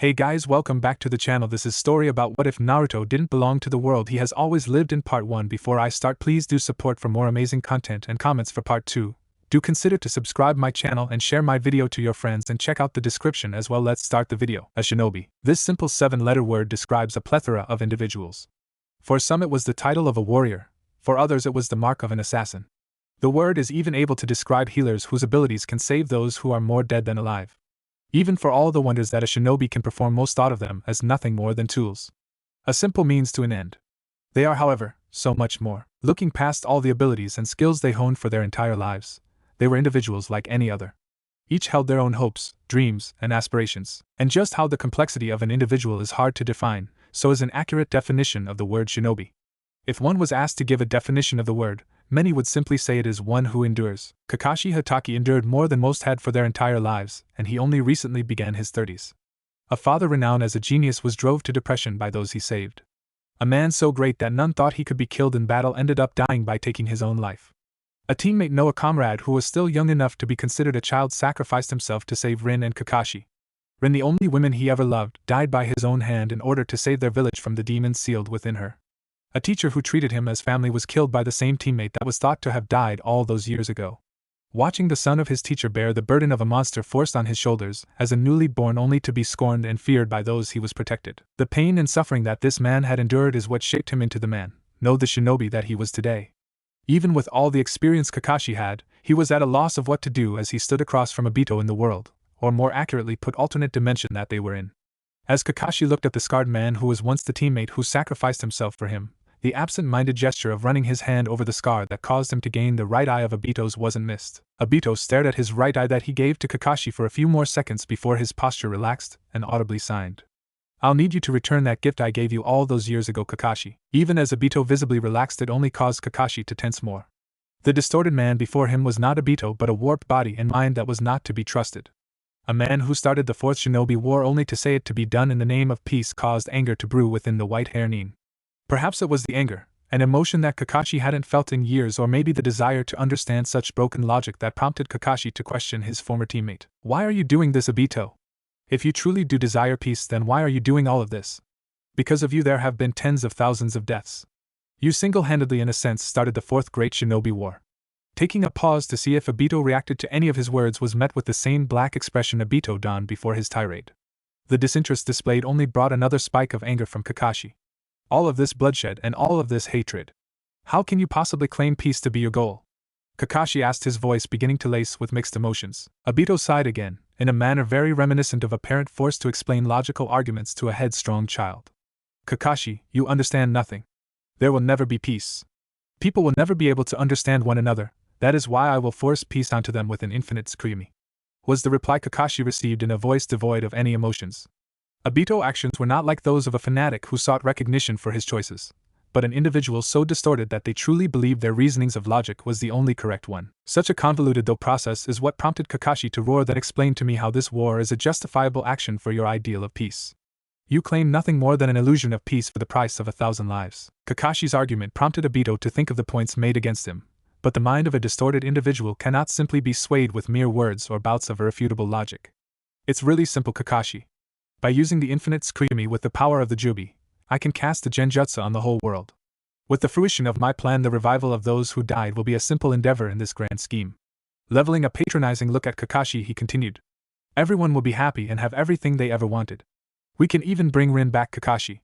Hey guys, welcome back to the channel. This is story about what if Naruto didn't belong to the world he has always lived in part 1. Before I start, please do support for more amazing content and comments for part 2. Do consider to subscribe my channel and share my video to your friends and check out the description as well. Let's start the video. A shinobi. This simple 7-letter word describes a plethora of individuals. For some it was the title of a warrior, for others it was the mark of an assassin. The word is even able to describe healers whose abilities can save those who are more dead than alive. Even for all the wonders that a shinobi can perform, most thought of them as nothing more than tools. A simple means to an end. They are, however, so much more. Looking past all the abilities and skills they honed for their entire lives, they were individuals like any other. Each held their own hopes, dreams, and aspirations. And just how the complexity of an individual is hard to define, so is an accurate definition of the word shinobi. If one was asked to give a definition of the word, many would simply say it is one who endures. Kakashi Hatake endured more than most had for their entire lives, and he only recently began his 30s. A father renowned as a genius was drove to depression by those he saved. A man so great that none thought he could be killed in battle ended up dying by taking his own life. A teammate, no, a comrade who was still young enough to be considered a child, sacrificed himself to save Rin and Kakashi. Rin, the only woman he ever loved, died by his own hand in order to save their village from the demons sealed within her. A teacher who treated him as family was killed by the same teammate that was thought to have died all those years ago. Watching the son of his teacher bear the burden of a monster forced on his shoulders as a newly born, only to be scorned and feared by those he was protected. The pain and suffering that this man had endured is what shaped him into the man, no, the shinobi that he was today. Even with all the experience Kakashi had, he was at a loss of what to do as he stood across from Obito in the world, or more accurately put, alternate dimension that they were in. As Kakashi looked at the scarred man who was once the teammate who sacrificed himself for him, the absent-minded gesture of running his hand over the scar that caused him to gain the right eye of Obito's wasn't missed. Obito stared at his right eye that he gave to Kakashi for a few more seconds before his posture relaxed and audibly signed. "I'll need you to return that gift I gave you all those years ago, Kakashi." Even as Obito visibly relaxed, it only caused Kakashi to tense more. The distorted man before him was not Obito but a warped body and mind that was not to be trusted. A man who started the Fourth Shinobi War only to say it to be done in the name of peace caused anger to brew within the white-haired nin. Perhaps it was the anger, an emotion that Kakashi hadn't felt in years, or maybe the desire to understand such broken logic that prompted Kakashi to question his former teammate. "Why are you doing this, Obito? If you truly do desire peace, then why are you doing all of this? Because of you there have been tens of thousands of deaths. You single-handedly, in a sense, started the Fourth Great Shinobi War." Taking a pause to see if Obito reacted to any of his words was met with the same black expression Obito donned before his tirade. The disinterest displayed only brought another spike of anger from Kakashi. All of this bloodshed and all of this hatred. How can you possibly claim peace to be your goal? Kakashi asked, his voice beginning to lace with mixed emotions. Obito sighed again, in a manner very reminiscent of a parent forced to explain logical arguments to a headstrong child. "Kakashi, you understand nothing. There will never be peace. People will never be able to understand one another. That is why I will force peace onto them with an infinite screaming," was the reply Kakashi received in a voice devoid of any emotions. Obito's actions were not like those of a fanatic who sought recognition for his choices, but an individual so distorted that they truly believed their reasonings of logic was the only correct one. Such a convoluted though process is what prompted Kakashi to roar, "Then explain to me how this war is a justifiable action for your ideal of peace. You claim nothing more than an illusion of peace for the price of 1,000 lives." Kakashi's argument prompted Obito to think of the points made against him, but the mind of a distorted individual cannot simply be swayed with mere words or bouts of irrefutable logic. "It's really simple, Kakashi. By using the infinite screamy with the power of the Jubi, I can cast the genjutsu on the whole world. With the fruition of my plan, the revival of those who died will be a simple endeavor in this grand scheme." Leveling a patronizing look at Kakashi, he continued, "Everyone will be happy and have everything they ever wanted. We can even bring Rin back, Kakashi,"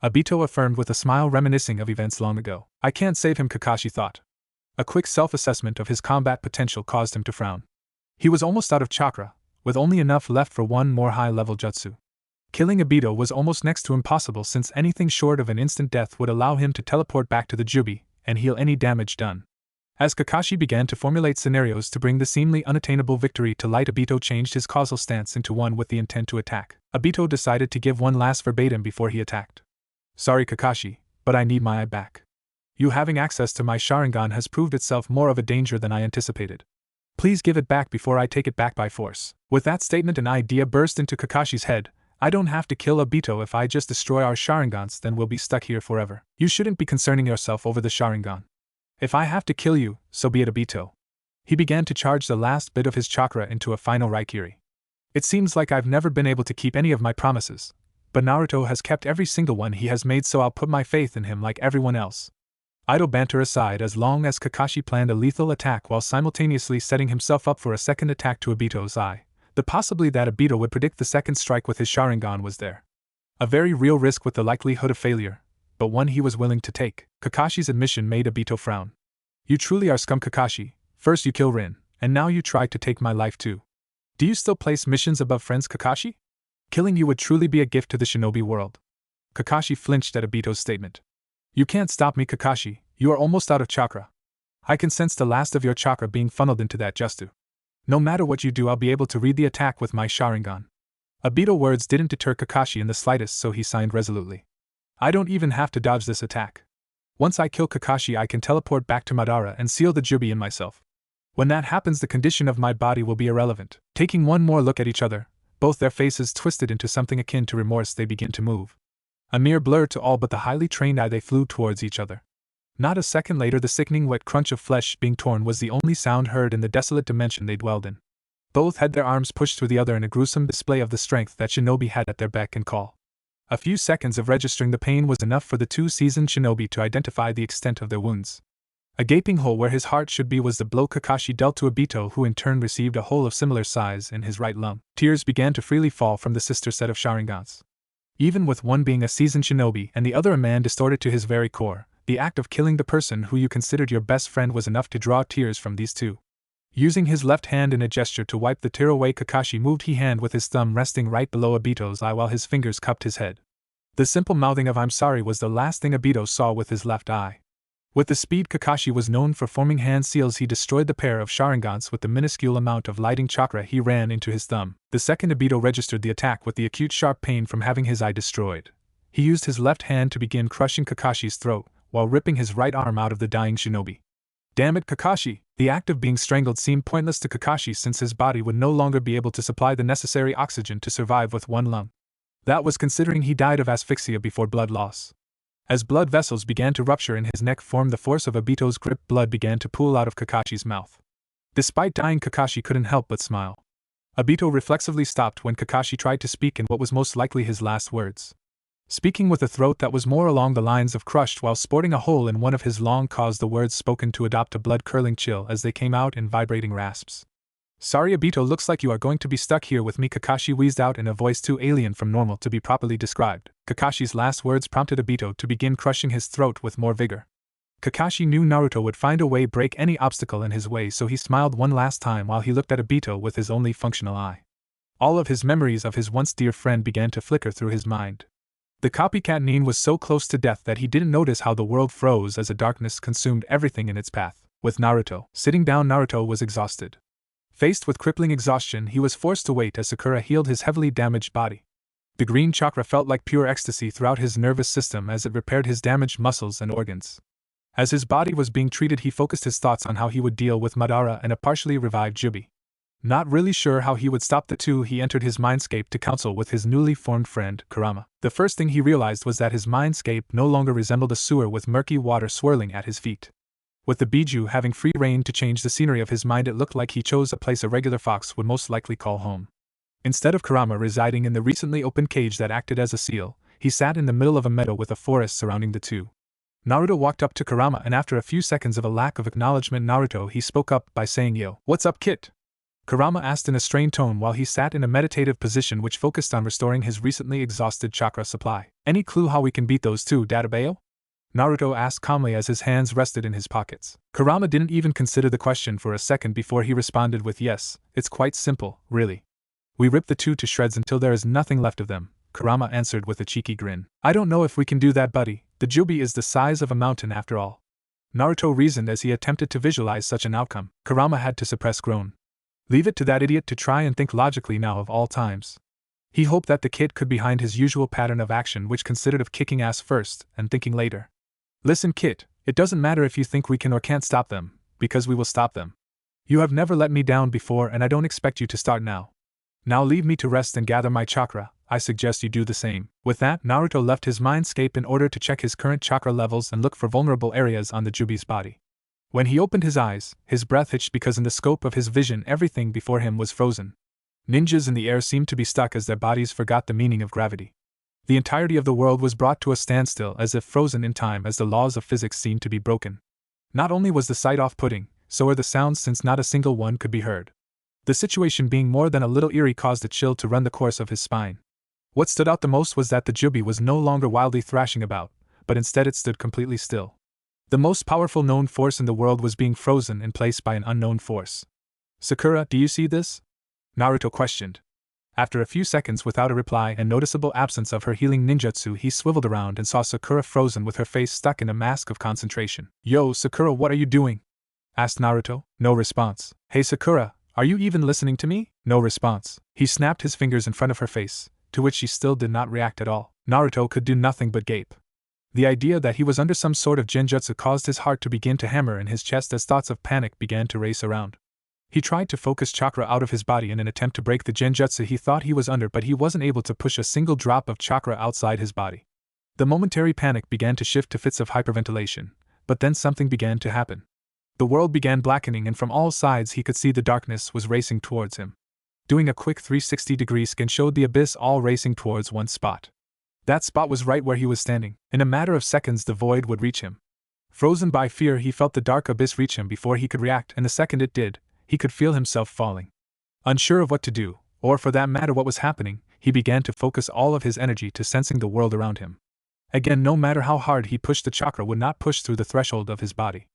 Obito affirmed with a smile reminiscing of events long ago. "I can't save him," Kakashi thought. A quick self-assessment of his combat potential caused him to frown. He was almost out of chakra, with only enough left for one more high-level jutsu. Killing Obito was almost next to impossible, since anything short of an instant death would allow him to teleport back to the Jubi and heal any damage done. As Kakashi began to formulate scenarios to bring the seemingly unattainable victory to light, Obito changed his causal stance into one with the intent to attack. Obito decided to give one last verbatim before he attacked. "Sorry, Kakashi, but I need my eye back. You having access to my Sharingan has proved itself more of a danger than I anticipated. Please give it back before I take it back by force." With that statement, an idea burst into Kakashi's head. "I don't have to kill Obito. If I just destroy our Sharingans, then we'll be stuck here forever. You shouldn't be concerning yourself over the Sharingan. If I have to kill you, so be it, Obito." He began to charge the last bit of his chakra into a final Raikiri. It seems like I've never been able to keep any of my promises. But Naruto has kept every single one he has made, so I'll put my faith in him like everyone else. Idle banter aside, as long as Kakashi planned a lethal attack while simultaneously setting himself up for a second attack to Obito's eye, the possibility that Obito would predict the second strike with his Sharingan was there. A very real risk with the likelihood of failure, but one he was willing to take. Kakashi's admission made Obito frown. You truly are scum, Kakashi. First you kill Rin, and now you try to take my life too. Do you still place missions above friends, Kakashi? Killing you would truly be a gift to the shinobi world. Kakashi flinched at Obito's statement. You can't stop me, Kakashi. You are almost out of chakra. I can sense the last of your chakra being funneled into that Jutsu. No matter what you do, I'll be able to read the attack with my Sharingan. Obito's words didn't deter Kakashi in the slightest, so he signed resolutely. I don't even have to dodge this attack. Once I kill Kakashi, I can teleport back to Madara and seal the Jubi in myself. When that happens, the condition of my body will be irrelevant. Taking one more look at each other, both their faces twisted into something akin to remorse, they begin to move. A mere blur to all but the highly trained eye, they flew towards each other. Not a second later, the sickening wet crunch of flesh being torn was the only sound heard in the desolate dimension they dwelled in. Both had their arms pushed through the other in a gruesome display of the strength that shinobi had at their beck and call. A few seconds of registering the pain was enough for the two seasoned shinobi to identify the extent of their wounds. A gaping hole where his heart should be was the blow Kakashi dealt to Obito, who in turn received a hole of similar size in his right lung. Tears began to freely fall from the sister set of Sharingans. Even with one being a seasoned shinobi and the other a man distorted to his very core, the act of killing the person who you considered your best friend was enough to draw tears from these two. Using his left hand in a gesture to wipe the tear away, Kakashi moved his hand with his thumb resting right below Obito's eye while his fingers cupped his head. The simple mouthing of "I'm sorry" was the last thing Obito saw with his left eye. With the speed Kakashi was known for forming hand seals, he destroyed the pair of Sharingans with the minuscule amount of lighting chakra he ran into his thumb. The second Obito registered the attack with the acute sharp pain from having his eye destroyed. He used his left hand to begin crushing Kakashi's throat, while ripping his right arm out of the dying shinobi. Damn it, Kakashi! The act of being strangled seemed pointless to Kakashi since his body would no longer be able to supply the necessary oxygen to survive with one lung. That was considering he died of asphyxia before blood loss. As blood vessels began to rupture in his neck formed the force of Obito's grip, blood began to pool out of Kakashi's mouth. Despite dying, Kakashi couldn't help but smile. Obito reflexively stopped when Kakashi tried to speak in what was most likely his last words. Speaking with a throat that was more along the lines of crushed while sporting a hole in one of his long caused the words spoken to adopt a blood-curdling chill as they came out in vibrating rasps. Sorry, Obito, looks like you are going to be stuck here with me, Kakashi wheezed out in a voice too alien from normal to be properly described. Kakashi's last words prompted Obito to begin crushing his throat with more vigor. Kakashi knew Naruto would find a way break any obstacle in his way, so he smiled one last time while he looked at Obito with his only functional eye. All of his memories of his once dear friend began to flicker through his mind. The copycat Nin was so close to death that he didn't notice how the world froze as a darkness consumed everything in its path. With Naruto sitting down, Naruto was exhausted. Faced with crippling exhaustion, he was forced to wait as Sakura healed his heavily damaged body. The green chakra felt like pure ecstasy throughout his nervous system as it repaired his damaged muscles and organs. As his body was being treated, he focused his thoughts on how he would deal with Madara and a partially revived Jubi. Not really sure how he would stop the two, he entered his mindscape to counsel with his newly formed friend, Kurama. The first thing he realized was that his mindscape no longer resembled a sewer with murky water swirling at his feet. With the Biju having free reign to change the scenery of his mind, it looked like he chose a place a regular fox would most likely call home. Instead of Kurama residing in the recently opened cage that acted as a seal, he sat in the middle of a meadow with a forest surrounding the two. Naruto walked up to Kurama, and after a few seconds of a lack of acknowledgement he spoke up by saying, "Yo, what's up, Kit?" Kurama asked in a strained tone while he sat in a meditative position which focused on restoring his recently exhausted chakra supply. "Any clue how we can beat those two, Databayo?" Naruto asked calmly as his hands rested in his pockets. Kurama didn't even consider the question for a second before he responded with, "Yes, it's quite simple, really. We rip the two to shreds until there is nothing left of them," Kurama answered with a cheeky grin. "I don't know if we can do that, buddy. The Jubi is the size of a mountain after all," Naruto reasoned as he attempted to visualize such an outcome. Kurama had to suppress a groan. Leave it to that idiot to try and think logically now of all times. He hoped that the kid could behind his usual pattern of action, which consisted of kicking ass first and thinking later. "Listen, Kit, it doesn't matter if you think we can or can't stop them, because we will stop them. You have never let me down before, and I don't expect you to start now. Now leave me to rest and gather my chakra. I suggest you do the same." With that, Naruto left his mindscape in order to check his current chakra levels and look for vulnerable areas on the Jubi's body. When he opened his eyes, his breath hitched because in the scope of his vision everything before him was frozen. Ninjas in the air seemed to be stuck as their bodies forgot the meaning of gravity. The entirety of the world was brought to a standstill as if frozen in time as the laws of physics seemed to be broken. Not only was the sight off-putting, so were the sounds since not a single one could be heard. The situation being more than a little eerie caused a chill to run the course of his spine. What stood out the most was that the Jubi was no longer wildly thrashing about, but instead it stood completely still. The most powerful known force in the world was being frozen in place by an unknown force. "Sakura, do you see this?" Naruto questioned. After a few seconds without a reply and noticeable absence of her healing ninjutsu, he swiveled around and saw Sakura frozen with her face stuck in a mask of concentration. "Yo, Sakura, what are you doing?" asked Naruto. No response. "Hey Sakura, are you even listening to me?" No response. He snapped his fingers in front of her face, to which she still did not react at all. Naruto could do nothing but gape. The idea that he was under some sort of genjutsu caused his heart to begin to hammer in his chest as thoughts of panic began to race around. He tried to focus chakra out of his body in an attempt to break the genjutsu he thought he was under, but he wasn't able to push a single drop of chakra outside his body. The momentary panic began to shift to fits of hyperventilation, but then something began to happen. The world began blackening, and from all sides he could see the darkness was racing towards him. Doing a quick 360-degree scan showed the abyss all racing towards one spot. That spot was right where he was standing. In a matter of seconds the void would reach him. Frozen by fear, he felt the dark abyss reach him before he could react, and the second it did, he could feel himself falling. Unsure of what to do, or for that matter what was happening, he began to focus all of his energy to sensing the world around him. Again, no matter how hard he pushed, the chakra would not push through the threshold of his body.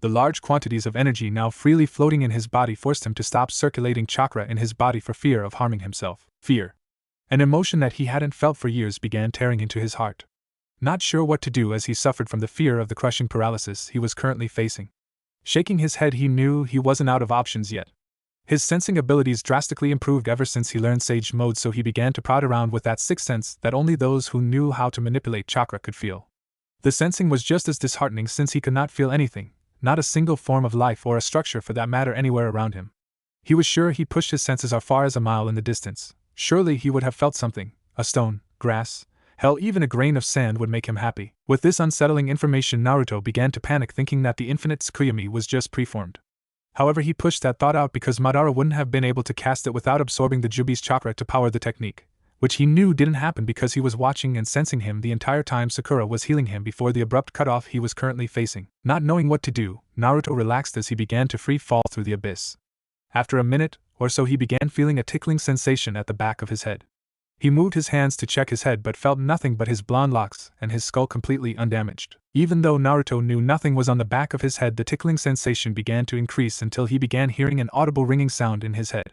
The large quantities of energy now freely floating in his body forced him to stop circulating chakra in his body for fear of harming himself. Fear, an emotion that he hadn't felt for years, began tearing into his heart. Not sure what to do as he suffered from the fear of the crushing paralysis he was currently facing. Shaking his head, he knew he wasn't out of options yet. His sensing abilities drastically improved ever since he learned Sage Mode, so he began to prod around with that sixth sense that only those who knew how to manipulate chakra could feel. The sensing was just as disheartening since he could not feel anything, not a single form of life or a structure for that matter anywhere around him. He was sure he pushed his senses as far as a mile in the distance. Surely he would have felt something, a stone, grass, hell, even a grain of sand would make him happy. With this unsettling information, Naruto began to panic, thinking that the infinite Tsukuyomi was just preformed. However, he pushed that thought out because Madara wouldn't have been able to cast it without absorbing the Jubi's chakra to power the technique, which he knew didn't happen because he was watching and sensing him the entire time Sakura was healing him before the abrupt cutoff he was currently facing. Not knowing what to do, Naruto relaxed as he began to free fall through the abyss. After a minute or so, he began feeling a tickling sensation at the back of his head. He moved his hands to check his head but felt nothing but his blonde locks and his skull completely undamaged. Even though Naruto knew nothing was on the back of his head, the tickling sensation began to increase until he began hearing an audible ringing sound in his head.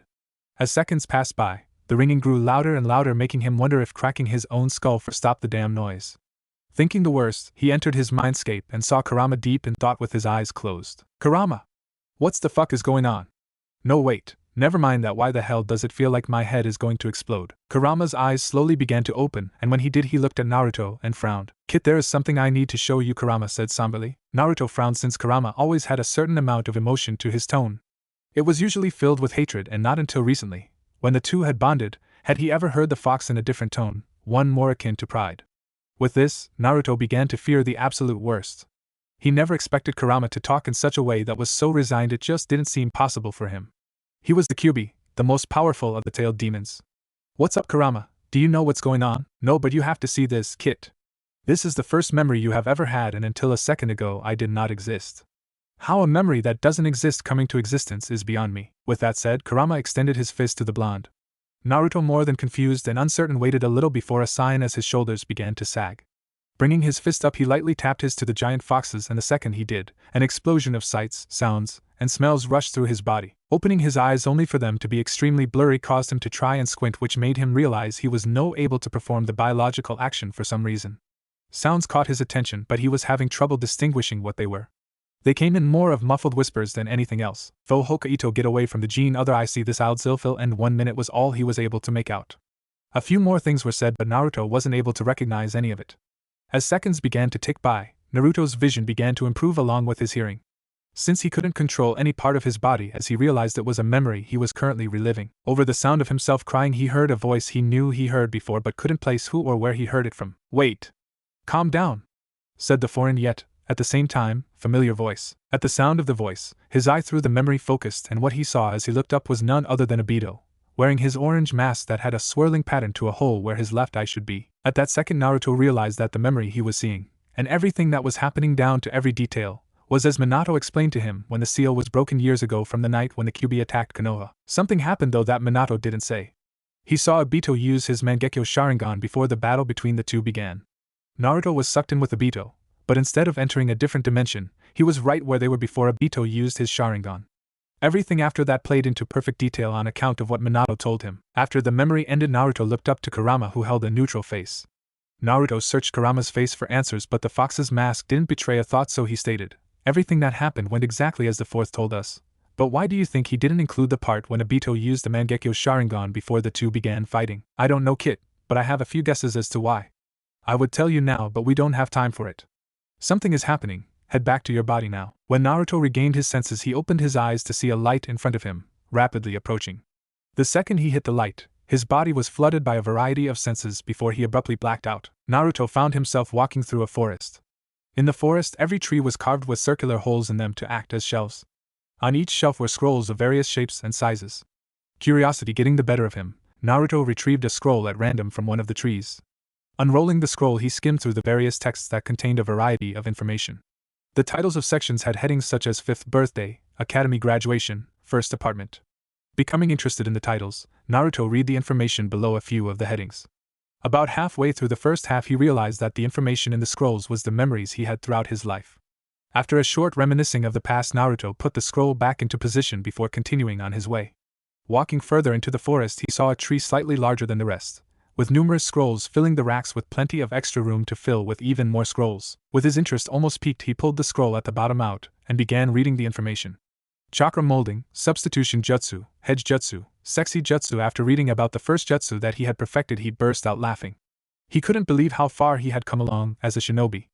As seconds passed by, the ringing grew louder and louder, making him wonder if cracking his own skull for stop the damn noise. Thinking the worst, he entered his mindscape and saw Kurama deep in thought with his eyes closed. "Kurama! What's the fuck is going on?" "No, wait. Never mind that. Why the hell does it feel like my head is going to explode?" Kurama's eyes slowly began to open, and when he did, he looked at Naruto and frowned. "Kid, there is something I need to show you," Kurama said somberly. Naruto frowned since Kurama always had a certain amount of emotion to his tone. It was usually filled with hatred, and not until recently, when the two had bonded, had he ever heard the fox in a different tone, one more akin to pride. With this, Naruto began to fear the absolute worst. He never expected Kurama to talk in such a way that was so resigned, it just didn't seem possible for him. He was the Kyuubi, the most powerful of the tailed demons. "What's up, Kurama? Do you know what's going on?" "No, but you have to see this, Kit. This is the first memory you have ever had, and until a second ago I did not exist. How a memory that doesn't exist coming to existence is beyond me." With that said, Kurama extended his fist to the blonde. Naruto, more than confused and uncertain, waited a little before a sign as his shoulders began to sag. Bringing his fist up, he lightly tapped his to the giant foxes, and the second he did, an explosion of sights, sounds, and smells rushed through his body. Opening his eyes only for them to be extremely blurry caused him to try and squint, which made him realize he was no able to perform the biological action for some reason. Sounds caught his attention, but he was having trouble distinguishing what they were. They came in more of muffled whispers than anything else. "Fo Hokaito, get away from the Gene other I see this out Zilfil," and 1 minute was all he was able to make out. A few more things were said, but Naruto wasn't able to recognize any of it. As seconds began to tick by, Naruto's vision began to improve along with his hearing. Since he couldn't control any part of his body, as he realized it was a memory he was currently reliving. Over the sound of himself crying, he heard a voice he knew he heard before but couldn't place who or where he heard it from. "Wait. Calm down," said the foreign yet, at the same time, familiar voice. At the sound of the voice, his eye through the memory focused, and what he saw as he looked up was none other than Obito, wearing his orange mask that had a swirling pattern to a hole where his left eye should be. At that second, Naruto realized that the memory he was seeing, and everything that was happening down to every detail, was as Minato explained to him when the seal was broken years ago from the night when the Kyuubi attacked Konoha. Something happened though that Minato didn't say. He saw Obito use his Mangekyo Sharingan before the battle between the two began. Naruto was sucked in with Obito, but instead of entering a different dimension, he was right where they were before Obito used his Sharingan. Everything after that played into perfect detail on account of what Minato told him. After the memory ended, Naruto looked up to Kurama, who held a neutral face. Naruto searched Kurama's face for answers, but the fox's mask didn't betray a thought, so he stated, "Everything that happened went exactly as the fourth told us. But why do you think he didn't include the part when Obito used the Mangekyo Sharingan before the two began fighting?" "I don't know, Kit, but I have a few guesses as to why. I would tell you now, but we don't have time for it. Something is happening. Head back to your body now." When Naruto regained his senses, he opened his eyes to see a light in front of him, rapidly approaching. The second he hit the light, his body was flooded by a variety of senses before he abruptly blacked out. Naruto found himself walking through a forest. In the forest, every tree was carved with circular holes in them to act as shelves. On each shelf were scrolls of various shapes and sizes. Curiosity getting the better of him, Naruto retrieved a scroll at random from one of the trees. Unrolling the scroll, he skimmed through the various texts that contained a variety of information. The titles of sections had headings such as 5th birthday, academy graduation, first apartment. Becoming interested in the titles, Naruto read the information below a few of the headings. About halfway through the first half, he realized that the information in the scrolls was the memories he had throughout his life. After a short reminiscing of the past, Naruto put the scroll back into position before continuing on his way. Walking further into the forest, he saw a tree slightly larger than the rest, with numerous scrolls filling the racks with plenty of extra room to fill with even more scrolls. With his interest almost piqued, he pulled the scroll at the bottom out and began reading the information. Chakra molding, substitution jutsu, hedge jutsu, sexy jutsu. After reading about the first jutsu that he had perfected, he burst out laughing. He couldn't believe how far he had come along as a shinobi.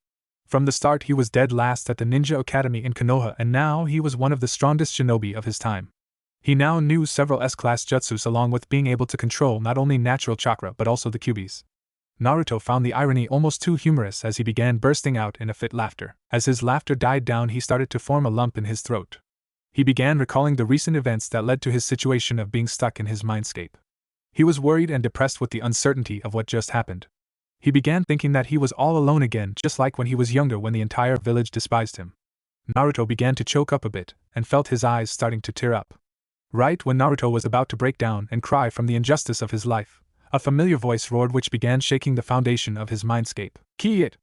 From the start, he was dead last at the Ninja Academy in Konoha, and now he was one of the strongest shinobi of his time. He now knew several S-class jutsus, along with being able to control not only natural chakra but also the Kyuubis. Naruto found the irony almost too humorous as he began bursting out in a fit laughter. As his laughter died down, he started to form a lump in his throat. He began recalling the recent events that led to his situation of being stuck in his mindscape. He was worried and depressed with the uncertainty of what just happened. He began thinking that he was all alone again, just like when he was younger when the entire village despised him. Naruto began to choke up a bit and felt his eyes starting to tear up. Right when Naruto was about to break down and cry from the injustice of his life, a familiar voice roared which began shaking the foundation of his mindscape. "Ki-it!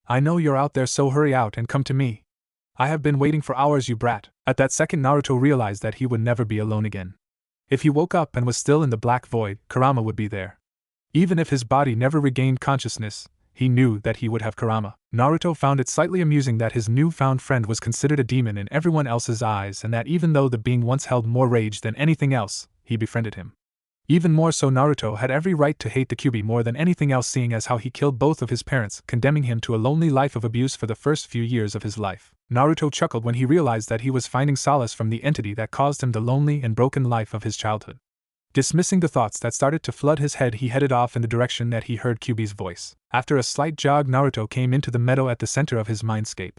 I know you're out there, so hurry out and come to me. I have been waiting for hours, you brat." At that second, Naruto realized that he would never be alone again. If he woke up and was still in the black void, Kurama would be there. Even if his body never regained consciousness, he knew that he would have Kurama. Naruto found it slightly amusing that his newfound friend was considered a demon in everyone else's eyes, and that even though the being once held more rage than anything else, he befriended him. Even more so, Naruto had every right to hate the Kyuubi more than anything else, seeing as how he killed both of his parents, condemning him to a lonely life of abuse for the first few years of his life. Naruto chuckled when he realized that he was finding solace from the entity that caused him the lonely and broken life of his childhood. Dismissing the thoughts that started to flood his head, he headed off in the direction that he heard Kyuubi's voice. After a slight jog, Naruto came into the meadow at the center of his mindscape.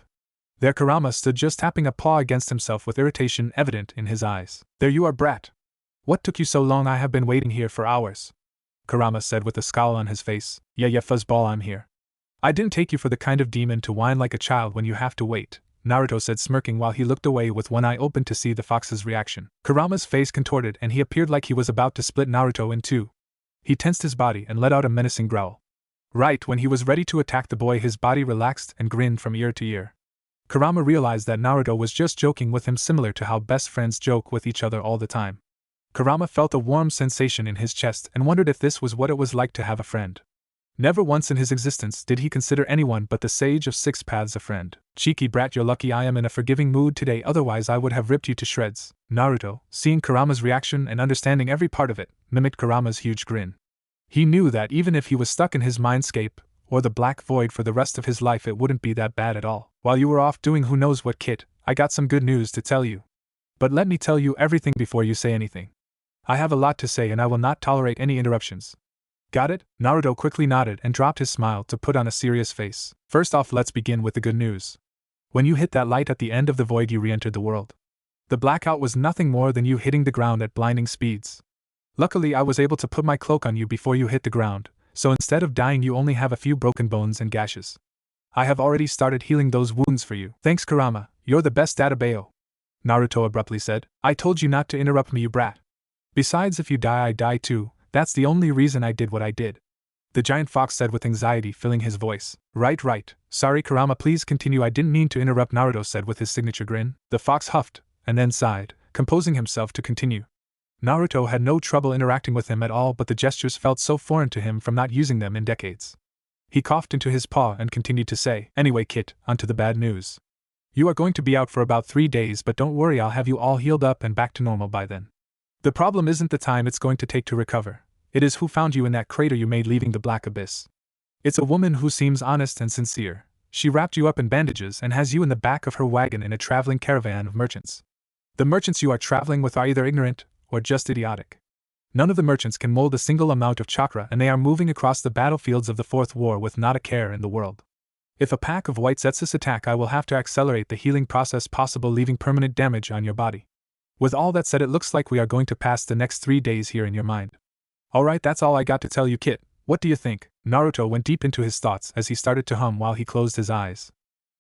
There Kurama stood, just tapping a paw against himself with irritation evident in his eyes. "There you are, brat. What took you so long? I have been waiting here for hours," Kurama said with a scowl on his face. Yeah, fuzzball, I'm here. "I didn't take you for the kind of demon to whine like a child when you have to wait," Naruto said, smirking while he looked away with one eye open to see the fox's reaction. Kurama's face contorted and he appeared like he was about to split Naruto in two. He tensed his body and let out a menacing growl. Right when he was ready to attack the boy, his body relaxed and grinned from ear to ear. Kurama realized that Naruto was just joking with him, similar to how best friends joke with each other all the time. Kurama felt a warm sensation in his chest and wondered if this was what it was like to have a friend. Never once in his existence did he consider anyone but the Sage of Six Paths a friend. "Cheeky brat, you're lucky I am in a forgiving mood today, otherwise I would have ripped you to shreds." Naruto, seeing Kurama's reaction and understanding every part of it, mimicked Kurama's huge grin. He knew that even if he was stuck in his mindscape, or the black void for the rest of his life, it wouldn't be that bad at all. "While you were off doing who knows what, kid, I got some good news to tell you. But let me tell you everything before you say anything. I have a lot to say and I will not tolerate any interruptions. Got it?" Naruto quickly nodded and dropped his smile to put on a serious face. "First off, let's begin with the good news. When you hit that light at the end of the void, you re-entered the world. The blackout was nothing more than you hitting the ground at blinding speeds. Luckily, I was able to put my cloak on you before you hit the ground, so instead of dying, you only have a few broken bones and gashes. I have already started healing those wounds for you. Thanks, Kurama, you're the best Databeo. Naruto abruptly said. I told you not to interrupt me, you brat. Besides, if you die, I die too. That's the only reason I did what I did. The giant fox said with anxiety filling his voice. Right. Sorry, Kurama, please continue. I didn't mean to interrupt, Naruto said with his signature grin. The fox huffed, and then sighed, composing himself to continue. Naruto had no trouble interacting with him at all, but the gestures felt so foreign to him from not using them in decades. He coughed into his paw and continued to say, Anyway, Kit, onto the bad news. You are going to be out for about 3 days, but don't worry, I'll have you all healed up and back to normal by then. The problem isn't the time it's going to take to recover. It is who found you in that crater you made leaving the Black Abyss. It's a woman who seems honest and sincere. She wrapped you up in bandages and has you in the back of her wagon in a traveling caravan of merchants. The merchants you are traveling with are either ignorant or just idiotic. None of the merchants can mold a single amount of chakra, and they are moving across the battlefields of the Fourth War with not a care in the world. If a pack of white Zetsus attack, I will have to accelerate the healing process possible, leaving permanent damage on your body. With all that said, it looks like we are going to pass the next 3 days here in your mind. Alright, that's all I got to tell you, Kit. What do you think? Naruto went deep into his thoughts as he started to hum while he closed his eyes.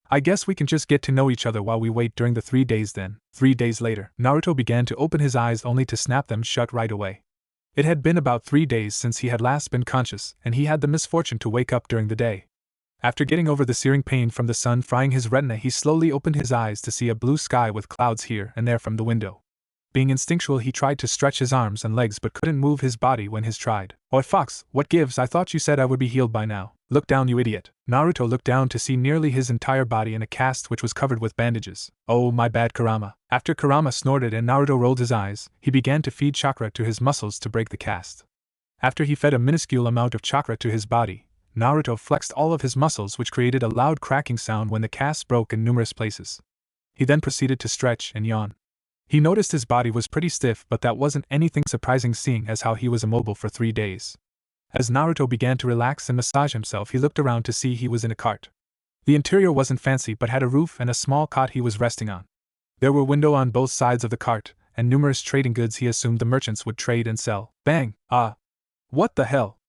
I guess we can just get to know each other while we wait during the 3 days then. 3 days later, Naruto began to open his eyes only to snap them shut right away. It had been about 3 days since he had last been conscious, and he had the misfortune to wake up during the day. After getting over the searing pain from the sun frying his retina, he slowly opened his eyes to see a blue sky with clouds here and there from the window. Being instinctual, he tried to stretch his arms and legs but couldn't move his body when his tried. Oi, Fox, what gives? I thought you said I would be healed by now. Look down, you idiot. Naruto looked down to see nearly his entire body in a cast which was covered with bandages. Oh, my bad, Kurama. After Kurama snorted and Naruto rolled his eyes, he began to feed chakra to his muscles to break the cast. After he fed a minuscule amount of chakra to his body, Naruto flexed all of his muscles, which created a loud cracking sound when the cast broke in numerous places. He then proceeded to stretch and yawn. He noticed his body was pretty stiff, but that wasn't anything surprising seeing as how he was immobile for 3 days. As Naruto began to relax and massage himself, he looked around to see he was in a cart. The interior wasn't fancy but had a roof and a small cot he was resting on. There were windows on both sides of the cart, and numerous trading goods he assumed the merchants would trade and sell. Bang! Ah! What the hell?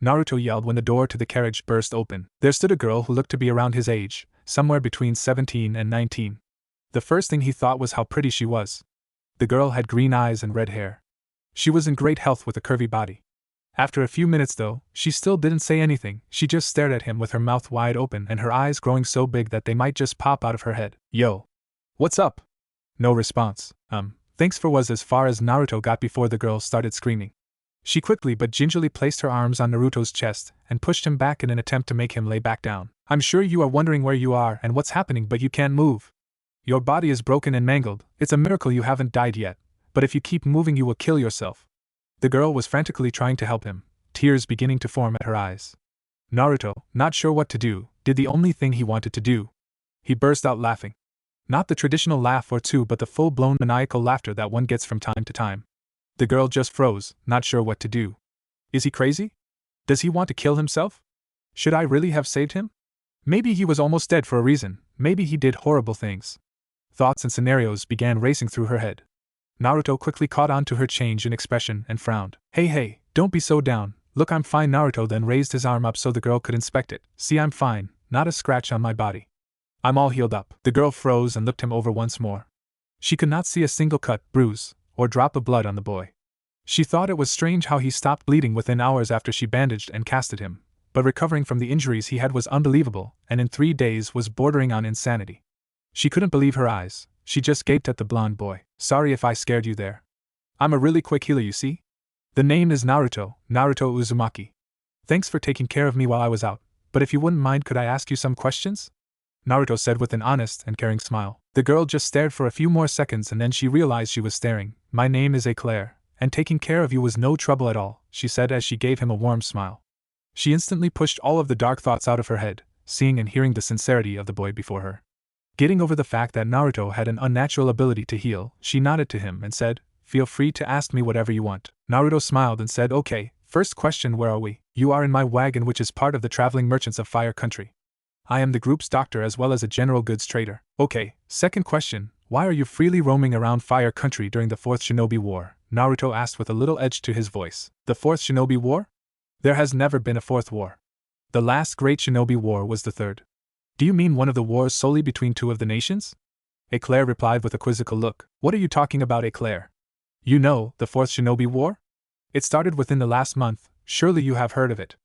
Naruto yelled when the door to the carriage burst open. There stood a girl who looked to be around his age, somewhere between 17 and 19. The first thing he thought was how pretty she was. The girl had green eyes and red hair. She was in great health with a curvy body. After a few minutes though, she still didn't say anything. She just stared at him with her mouth wide open and her eyes growing so big that they might just pop out of her head. Yo! What's up? No response. Thanks for was as far as Naruto got before the girl started screaming. She quickly but gingerly placed her arms on Naruto's chest and pushed him back in an attempt to make him lay back down. I'm sure you are wondering where you are and what's happening, but you can't move. Your body is broken and mangled. It's a miracle you haven't died yet, but if you keep moving you will kill yourself. The girl was frantically trying to help him, tears beginning to form at her eyes. Naruto, not sure what to do, did the only thing he wanted to do. He burst out laughing. Not the traditional laugh or two, but the full-blown maniacal laughter that one gets from time to time. The girl just froze, not sure what to do. Is he crazy? Does he want to kill himself? Should I really have saved him? Maybe he was almost dead for a reason. Maybe he did horrible things. Thoughts and scenarios began racing through her head. Naruto quickly caught on to her change in expression and frowned. Hey, don't be so down. Look, I'm fine. Naruto then raised his arm up so the girl could inspect it. See, I'm fine, not a scratch on my body. I'm all healed up. The girl froze and looked him over once more. She could not see a single cut, bruise, or drop of blood on the boy. She thought it was strange how he stopped bleeding within hours after she bandaged and casted him, but recovering from the injuries he had was unbelievable, and in 3 days was bordering on insanity. She couldn't believe her eyes. She just gaped at the blonde boy. Sorry if I scared you there. I'm a really quick healer, you see? The name is Naruto Uzumaki. Thanks for taking care of me while I was out, but if you wouldn't mind, could I ask you some questions? Naruto said with an honest and caring smile. The girl just stared for a few more seconds and then she realized she was staring. My name is Eclair, and taking care of you was no trouble at all, she said as she gave him a warm smile. She instantly pushed all of the dark thoughts out of her head, seeing and hearing the sincerity of the boy before her. Getting over the fact that Naruto had an unnatural ability to heal, she nodded to him and said, Feel free to ask me whatever you want. Naruto smiled and said, Okay, first question, where are we? You are in my wagon, which is part of the traveling merchants of Fire Country. I am the group's doctor as well as a general goods trader. Okay, second question, why are you freely roaming around Fire Country during the 4th Shinobi War? Naruto asked with a little edge to his voice. The Fourth Shinobi War? There has never been a fourth war. The last great Shinobi War was the third. Do you mean one of the wars solely between two of the nations? Eclair replied with a quizzical look. What are you talking about, Eclair? You know, the Fourth Shinobi War? It started within the last month, surely you have heard of it.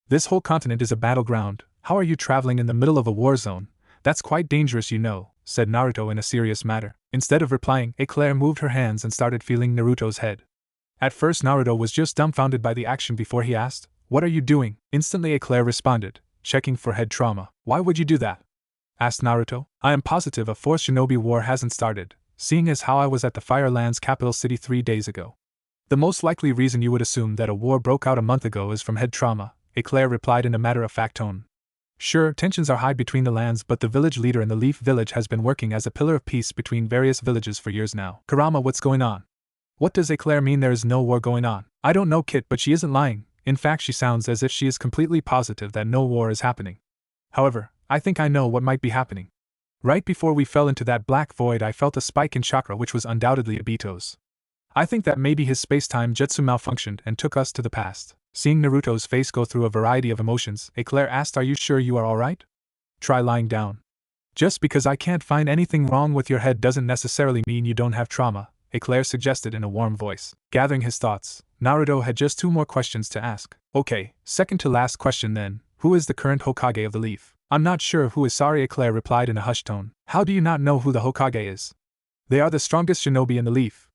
This whole continent is a battleground. How are you traveling in the middle of a war zone? That's quite dangerous, you know, said Naruto in a serious manner. Instead of replying, Eclair moved her hands and started feeling Naruto's head. At first Naruto was just dumbfounded by the action before he asked, What are you doing? Instantly Eclair responded, checking for head trauma. Why would you do that? Asked Naruto. I am positive a fourth Shinobi War hasn't started, seeing as how I was at the Fireland's capital city 3 days ago. The most likely reason you would assume that a war broke out a month ago is from head trauma, Eclair replied in a matter-of-fact tone. Sure, tensions are high between the lands, but the village leader in the Leaf Village has been working as a pillar of peace between various villages for years now. Kurama, what's going on? What does Eclair mean there is no war going on? I don't know, Kit, but she isn't lying. In fact, she sounds as if she is completely positive that no war is happening. However, I think I know what might be happening. Right before we fell into that black void, I felt a spike in chakra, which was undoubtedly Obito's. I think that maybe his space-time jutsu malfunctioned and took us to the past. Seeing Naruto's face go through a variety of emotions, Eclair asked, Are you sure you are alright? Try lying down. Just because I can't find anything wrong with your head doesn't necessarily mean you don't have trauma, Eclair suggested in a warm voice. Gathering his thoughts, Naruto had just 2 more questions to ask. Okay, second to last question then. Who is the current Hokage of the Leaf? I'm not sure who is. Sorry, Eclair replied in a hushed tone. How do you not know who the Hokage is? They are the strongest shinobi in the Leaf.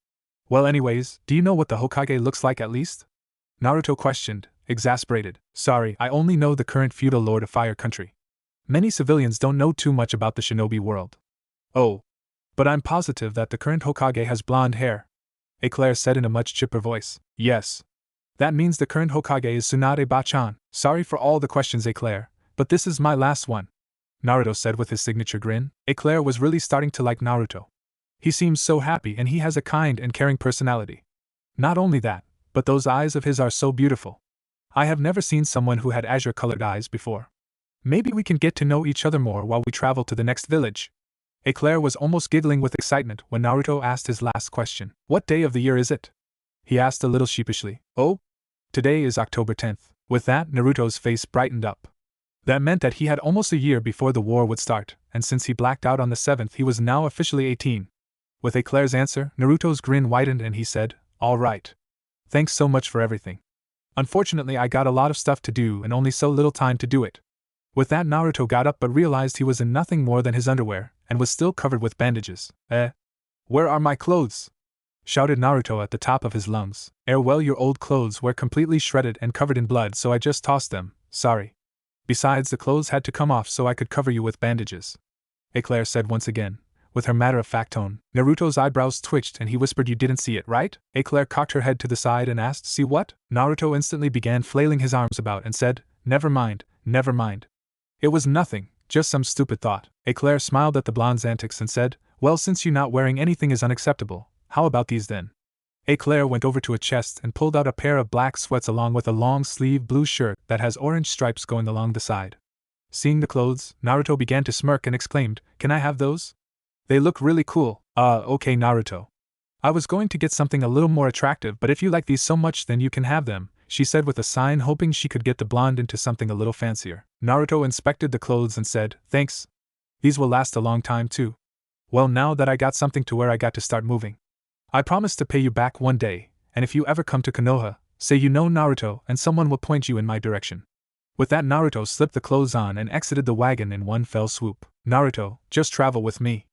Well, anyways, do you know what the Hokage looks like at least? Naruto questioned, exasperated. Sorry, I only know the current feudal lord of Fire Country. Many civilians don't know too much about the shinobi world. Oh. But I'm positive that the current Hokage has blonde hair, Eclair said in a much chipper voice. Yes. That means the current Hokage is Tsunade Bachan. Sorry for all the questions, Eclair, but this is my last one, Naruto said with his signature grin. Eclair was really starting to like Naruto. He seems so happy and he has a kind and caring personality. Not only that, but those eyes of his are so beautiful. I have never seen someone who had azure-colored eyes before. Maybe we can get to know each other more while we travel to the next village. Eclair was almost giggling with excitement when Naruto asked his last question. What day of the year is it? He asked a little sheepishly. Oh? Today is October 10th. With that, Naruto's face brightened up. That meant that he had almost a year before the war would start, and since he blacked out on the 7th, he was now officially 18. With Eclair's answer, Naruto's grin widened and he said, All right. Thanks so much for everything. Unfortunately, I got a lot of stuff to do and only so little time to do it. With that, Naruto got up but realized he was in nothing more than his underwear, and was still covered with bandages. Where are my clothes? Shouted Naruto at the top of his lungs. Well, your old clothes were completely shredded and covered in blood, so I just tossed them, sorry. Besides, the clothes had to come off so I could cover you with bandages, Eclair said once again, with her matter-of-fact tone. Naruto's eyebrows twitched and he whispered, You didn't see it, right? Eclair cocked her head to the side and asked, See what? Naruto instantly began flailing his arms about and said, Never mind, never mind. It was nothing, just some stupid thought. Eclair smiled at the blonde's antics and said, Well, since you not wearing anything is unacceptable, how about these then? Eclair went over to a chest and pulled out a pair of black sweats along with a long-sleeved blue shirt that has orange stripes going along the side. Seeing the clothes, Naruto began to smirk and exclaimed, Can I have those? They look really cool. Okay, Naruto. I was going to get something a little more attractive, but if you like these so much then you can have them, she said with a sign, hoping she could get the blonde into something a little fancier. Naruto inspected the clothes and said, Thanks. These will last a long time too. Well, now that I got something to wear, I got to start moving. I promise to pay you back one day, and if you ever come to Konoha, say you know Naruto and someone will point you in my direction. With that, Naruto slipped the clothes on and exited the wagon in one fell swoop. Naruto, just travel with me.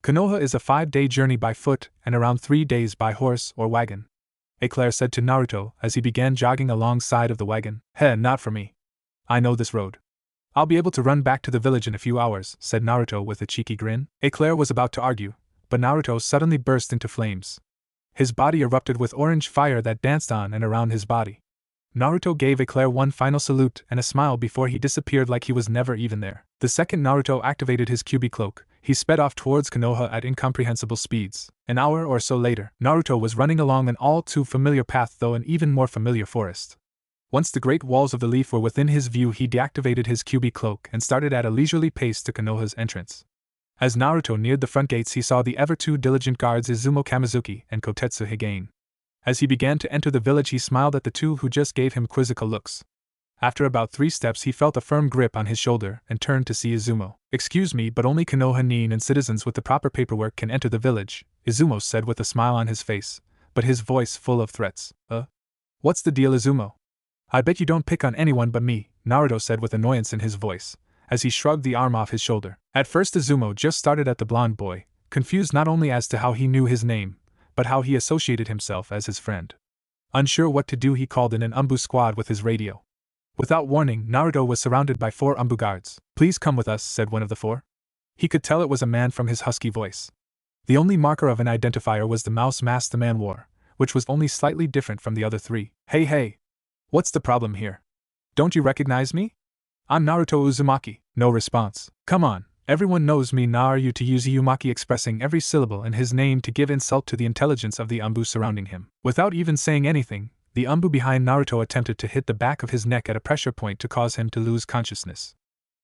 Konoha is a 5-day journey by foot and around 3 days by horse or wagon, Eclair said to Naruto as he began jogging alongside of the wagon. Not for me. I know this road. I'll be able to run back to the village in a few hours, said Naruto with a cheeky grin. Eclair was about to argue, but Naruto suddenly burst into flames. His body erupted with orange fire that danced on and around his body. Naruto gave Eclair one final salute and a smile before he disappeared like he was never even there. The second Naruto activated his Kyuubi cloak, he sped off towards Konoha at incomprehensible speeds. An hour or so later, Naruto was running along an all-too-familiar path, though an even more familiar forest. Once the great walls of the Leaf were within his view, he deactivated his Kyuubi cloak and started at a leisurely pace to Konoha's entrance. As Naruto neared the front gates, he saw the ever-too diligent guards Izumo Kamizuki and Kotetsu Higain. As he began to enter the village, he smiled at the two who just gave him quizzical looks. After about 3 steps, he felt a firm grip on his shoulder and turned to see Izumo. "Excuse me, but only Konoha Nin and citizens with the proper paperwork can enter the village," Izumo said with a smile on his face, but his voice full of threats. What's the deal, Izumo? I bet you don't pick on anyone but me," Naruto said with annoyance in his voice, as he shrugged the arm off his shoulder. At first Izumo just started at the blonde boy, confused not only as to how he knew his name, but how he associated himself as his friend. Unsure what to do, he called in an Umbu squad with his radio. Without warning, Naruto was surrounded by 4 Umbu guards. "Please come with us," said one of the 4. He could tell it was a man from his husky voice. The only marker of an identifier was the mouse mask the man wore, which was only slightly different from the other 3. Hey, what's the problem here? Don't you recognize me? I'm Naruto Uzumaki." No response. "Come on, everyone knows me." Naruto to use Uzumaki, expressing every syllable in his name to give insult to the intelligence of the Umbu surrounding him. Without even saying anything, the Umbu behind Naruto attempted to hit the back of his neck at a pressure point to cause him to lose consciousness.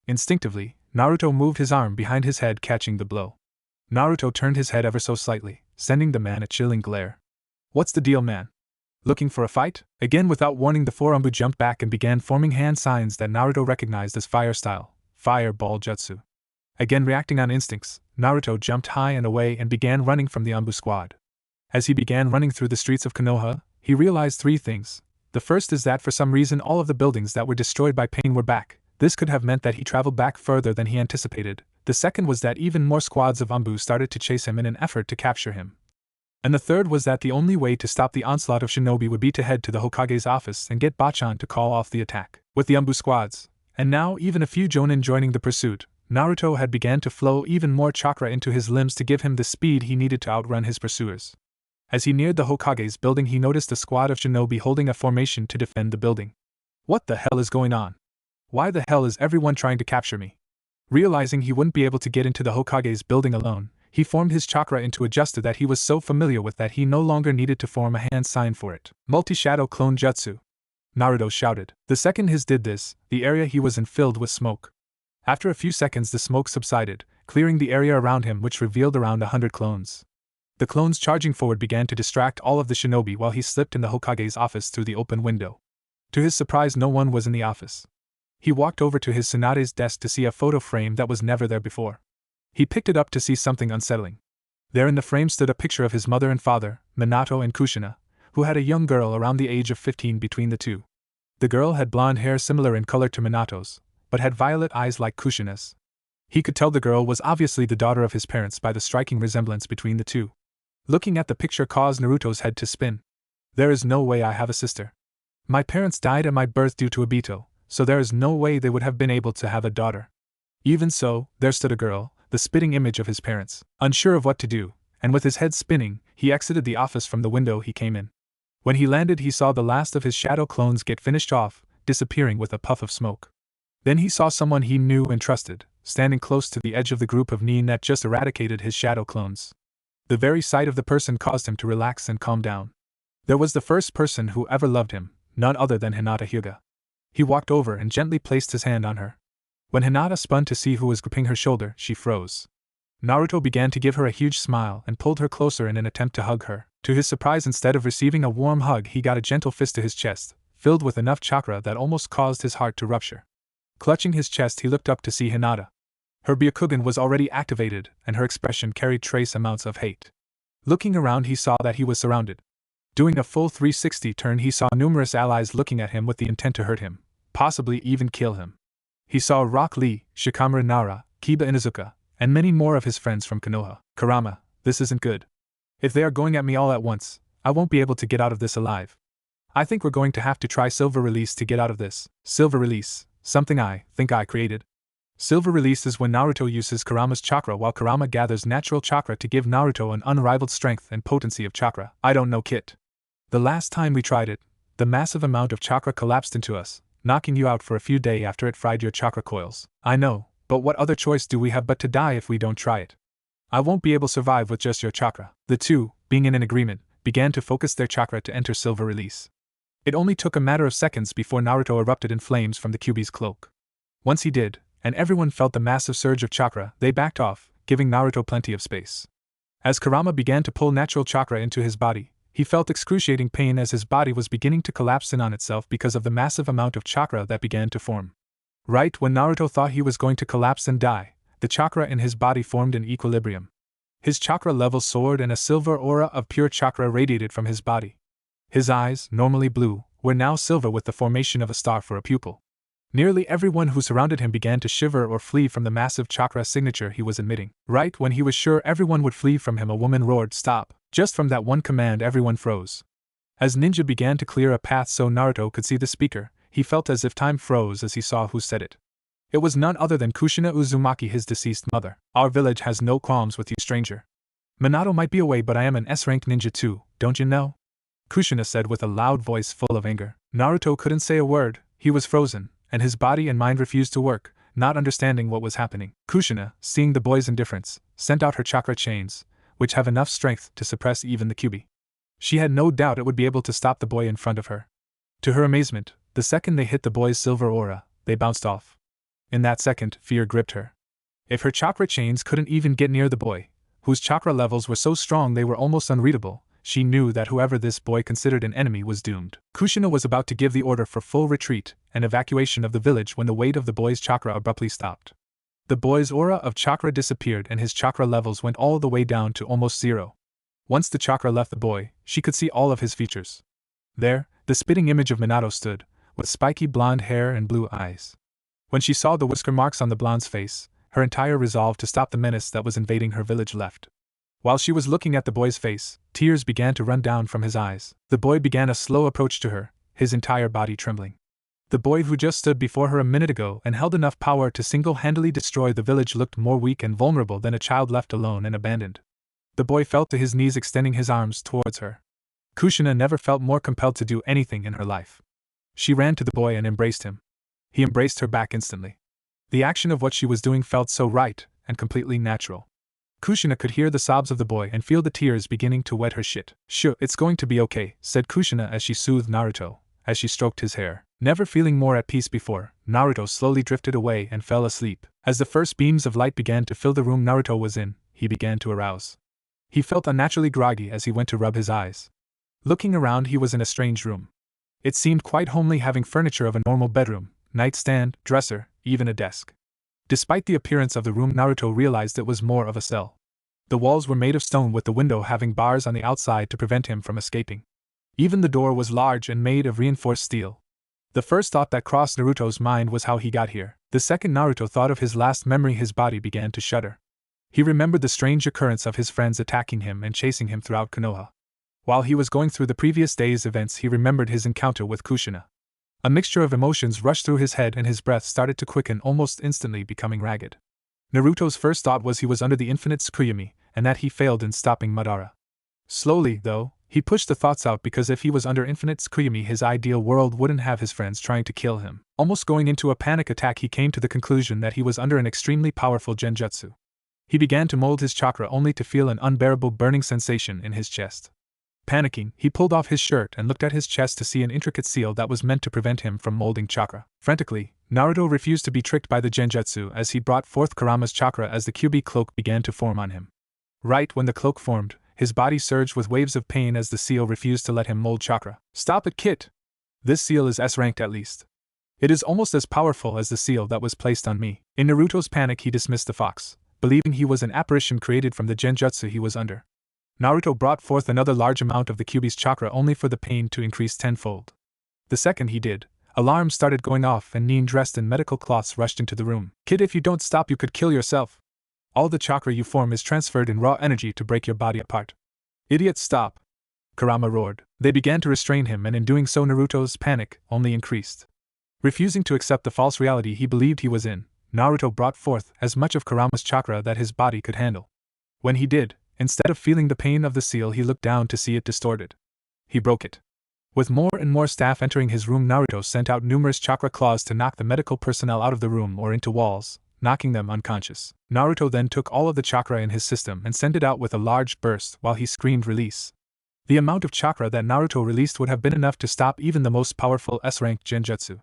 Instinctively, Naruto moved his arm behind his head, catching the blow. Naruto turned his head ever so slightly, sending the man a chilling glare. "What's the deal, man? Looking for a fight?" Again, without warning, the 4 Umbu jumped back and began forming hand signs that Naruto recognized as fire style, fireball jutsu. Again, reacting on instincts, Naruto jumped high and away and began running from the Umbu squad. As he began running through the streets of Konoha, he realized 3 things. The first is that for some reason all of the buildings that were destroyed by pain were back. This could have meant that he traveled back further than he anticipated. The second was that even more squads of Umbu started to chase him in an effort to capture him. And the third was that the only way to stop the onslaught of shinobi would be to head to the Hokage's office and get Bachan to call off the attack. With the Umbu squads, and now even a few Jonin joining the pursuit, Naruto had begun to flow even more chakra into his limbs to give him the speed he needed to outrun his pursuers. As he neared the Hokage's building, he noticed a squad of shinobi holding a formation to defend the building. What the hell is going on? Why the hell is everyone trying to capture me? Realizing he wouldn't be able to get into the Hokage's building alone, he formed his chakra into a jutsu that he was so familiar with that he no longer needed to form a hand sign for it. "Multi-shadow clone jutsu," Naruto shouted. The second he did this, the area he was in filled with smoke. After a few seconds, the smoke subsided, clearing the area around him, which revealed around 100 clones. The clones charging forward began to distract all of the shinobi while he slipped in the Hokage's office through the open window. To his surprise, no one was in the office. He walked over to his Tsunade's desk to see a photo frame that was never there before. He picked it up to see something unsettling. There in the frame stood a picture of his mother and father, Minato and Kushina, who had a young girl around the age of 15 between the two. The girl had blonde hair similar in color to Minato's, but had violet eyes like Kushina's. He could tell the girl was obviously the daughter of his parents by the striking resemblance between the two. Looking at the picture caused Naruto's head to spin. There is no way I have a sister. My parents died at my birth due to Obito, so there is no way they would have been able to have a daughter. Even so, there stood a girl, the spitting image of his parents. Unsure of what to do, and with his head spinning, he exited the office from the window he came in. When he landed, he saw the last of his shadow clones get finished off, disappearing with a puff of smoke. Then he saw someone he knew and trusted, standing close to the edge of the group of Nin that just eradicated his shadow clones. The very sight of the person caused him to relax and calm down. There was the first person who ever loved him, none other than Hinata Hyuga. He walked over and gently placed his hand on her. When Hinata spun to see who was gripping her shoulder, she froze. Naruto began to give her a huge smile and pulled her closer in an attempt to hug her. To his surprise, instead of receiving a warm hug, he got a gentle fist to his chest, filled with enough chakra that almost caused his heart to rupture. Clutching his chest, he looked up to see Hinata. Her Byakugan was already activated, and her expression carried trace amounts of hate. Looking around, he saw that he was surrounded. Doing a full 360 turn, he saw numerous allies looking at him with the intent to hurt him, possibly even kill him. He saw Rock Lee, Shikamaru Nara, Kiba Inuzuka, and many more of his friends from Konoha. Kurama, this isn't good. If they are going at me all at once, I won't be able to get out of this alive. I think we're going to have to try Silver Release to get out of this. Silver Release, something I think I created. Silver Release is when Naruto uses Kurama's chakra while Kurama gathers natural chakra to give Naruto an unrivaled strength and potency of chakra. I don't know, Kit. The last time we tried it, the massive amount of chakra collapsed into us, knocking you out for a few days after it fried your chakra coils. I know, but what other choice do we have but to die if we don't try it? I won't be able to survive with just your chakra. The two, being in an agreement, began to focus their chakra to enter Silver Release. It only took a matter of seconds before Naruto erupted in flames from the Kyuubi's cloak. Once he did, and everyone felt the massive surge of chakra, they backed off, giving Naruto plenty of space. As Kurama began to pull natural chakra into his body, He felt excruciating pain as his body was beginning to collapse in on itself because of the massive amount of chakra that began to form. Right when Naruto thought he was going to collapse and die, the chakra in his body formed in equilibrium. His chakra level soared and a silver aura of pure chakra radiated from his body. His eyes, normally blue, were now silver with the formation of a star for a pupil. Nearly everyone who surrounded him began to shiver or flee from the massive chakra signature he was emitting. Right when he was sure everyone would flee from him, a woman roared, "Stop!" Just from that one command, everyone froze. As Ninja began to clear a path so Naruto could see the speaker, he felt as if time froze as he saw who said it. It was none other than Kushina Uzumaki, his deceased mother. "Our village has no qualms with you, stranger. Minato might be away, but I am an S-rank ninja too, don't you know?" Kushina said with a loud voice full of anger. Naruto couldn't say a word. He was frozen, and his body and mind refused to work, not understanding what was happening. Kushina, seeing the boy's indifference, sent out her chakra chains, which have enough strength to suppress even the Kyuubi. She had no doubt it would be able to stop the boy in front of her. To her amazement, the second they hit the boy's silver aura, they bounced off. In that second, fear gripped her. If her chakra chains couldn't even get near the boy, whose chakra levels were so strong they were almost unreadable, she knew that whoever this boy considered an enemy was doomed. Kushina was about to give the order for full retreat and evacuation of the village when the weight of the boy's chakra abruptly stopped. The boy's aura of chakra disappeared and his chakra levels went all the way down to almost zero. Once the chakra left the boy, she could see all of his features. There, the spitting image of Minato stood, with spiky blonde hair and blue eyes. When she saw the whisker marks on the blonde's face, her entire resolve to stop the menace that was invading her village left. While she was looking at the boy's face, tears began to run down from his eyes. The boy began a slow approach to her, his entire body trembling. The boy who just stood before her a minute ago and held enough power to single-handedly destroy the village looked more weak and vulnerable than a child left alone and abandoned. The boy fell to his knees, extending his arms towards her. Kushina never felt more compelled to do anything in her life. She ran to the boy and embraced him. He embraced her back instantly. The action of what she was doing felt so right and completely natural. Kushina could hear the sobs of the boy and feel the tears beginning to wet her shit. "Sure, it's going to be okay," said Kushina as she soothed Naruto, as she stroked his hair. Never feeling more at peace before, Naruto slowly drifted away and fell asleep. As the first beams of light began to fill the room Naruto was in, he began to arouse. He felt unnaturally groggy as he went to rub his eyes. Looking around, he was in a strange room. It seemed quite homely, having furniture of a normal bedroom, nightstand, dresser, even a desk. Despite the appearance of the room, Naruto realized it was more of a cell. The walls were made of stone, with the window having bars on the outside to prevent him from escaping. Even the door was large and made of reinforced steel. The first thought that crossed Naruto's mind was how he got here. The second Naruto thought of his last memory, his body began to shudder. He remembered the strange occurrence of his friends attacking him and chasing him throughout Konoha. While he was going through the previous day's events, he remembered his encounter with Kushina. A mixture of emotions rushed through his head and his breath started to quicken, almost instantly becoming ragged. Naruto's first thought was he was under the infinite Tsukuyomi, and that he failed in stopping Madara. Slowly, though, he pushed the thoughts out, because if he was under infinite Tsukuyomi, his ideal world wouldn't have his friends trying to kill him. Almost going into a panic attack, he came to the conclusion that he was under an extremely powerful genjutsu. He began to mold his chakra only to feel an unbearable burning sensation in his chest. Panicking, he pulled off his shirt and looked at his chest to see an intricate seal that was meant to prevent him from molding chakra. Frantically, Naruto refused to be tricked by the genjutsu as he brought forth Kurama's chakra as the Kyuubi cloak began to form on him. Right when the cloak formed, his body surged with waves of pain as the seal refused to let him mold chakra. "Stop it, Kit! This seal is S-ranked at least. It is almost as powerful as the seal that was placed on me." In Naruto's panic, he dismissed the fox, believing he was an apparition created from the genjutsu he was under. Naruto brought forth another large amount of the Kyuubi's chakra only for the pain to increase tenfold. The second he did, alarms started going off and Nin, dressed in medical cloths, rushed into the room. "Kid, if you don't stop, you could kill yourself. All the chakra you form is transferred in raw energy to break your body apart." "Idiot, stop!" Kurama roared. They began to restrain him, and in doing so Naruto's panic only increased. Refusing to accept the false reality he believed he was in, Naruto brought forth as much of Kurama's chakra that his body could handle. When he did, instead of feeling the pain of the seal, he looked down to see it distorted. He broke it. With more and more staff entering his room, Naruto sent out numerous chakra claws to knock the medical personnel out of the room or into walls, knocking them unconscious. Naruto then took all of the chakra in his system and sent it out with a large burst while he screamed release. The amount of chakra that Naruto released would have been enough to stop even the most powerful S-rank genjutsu.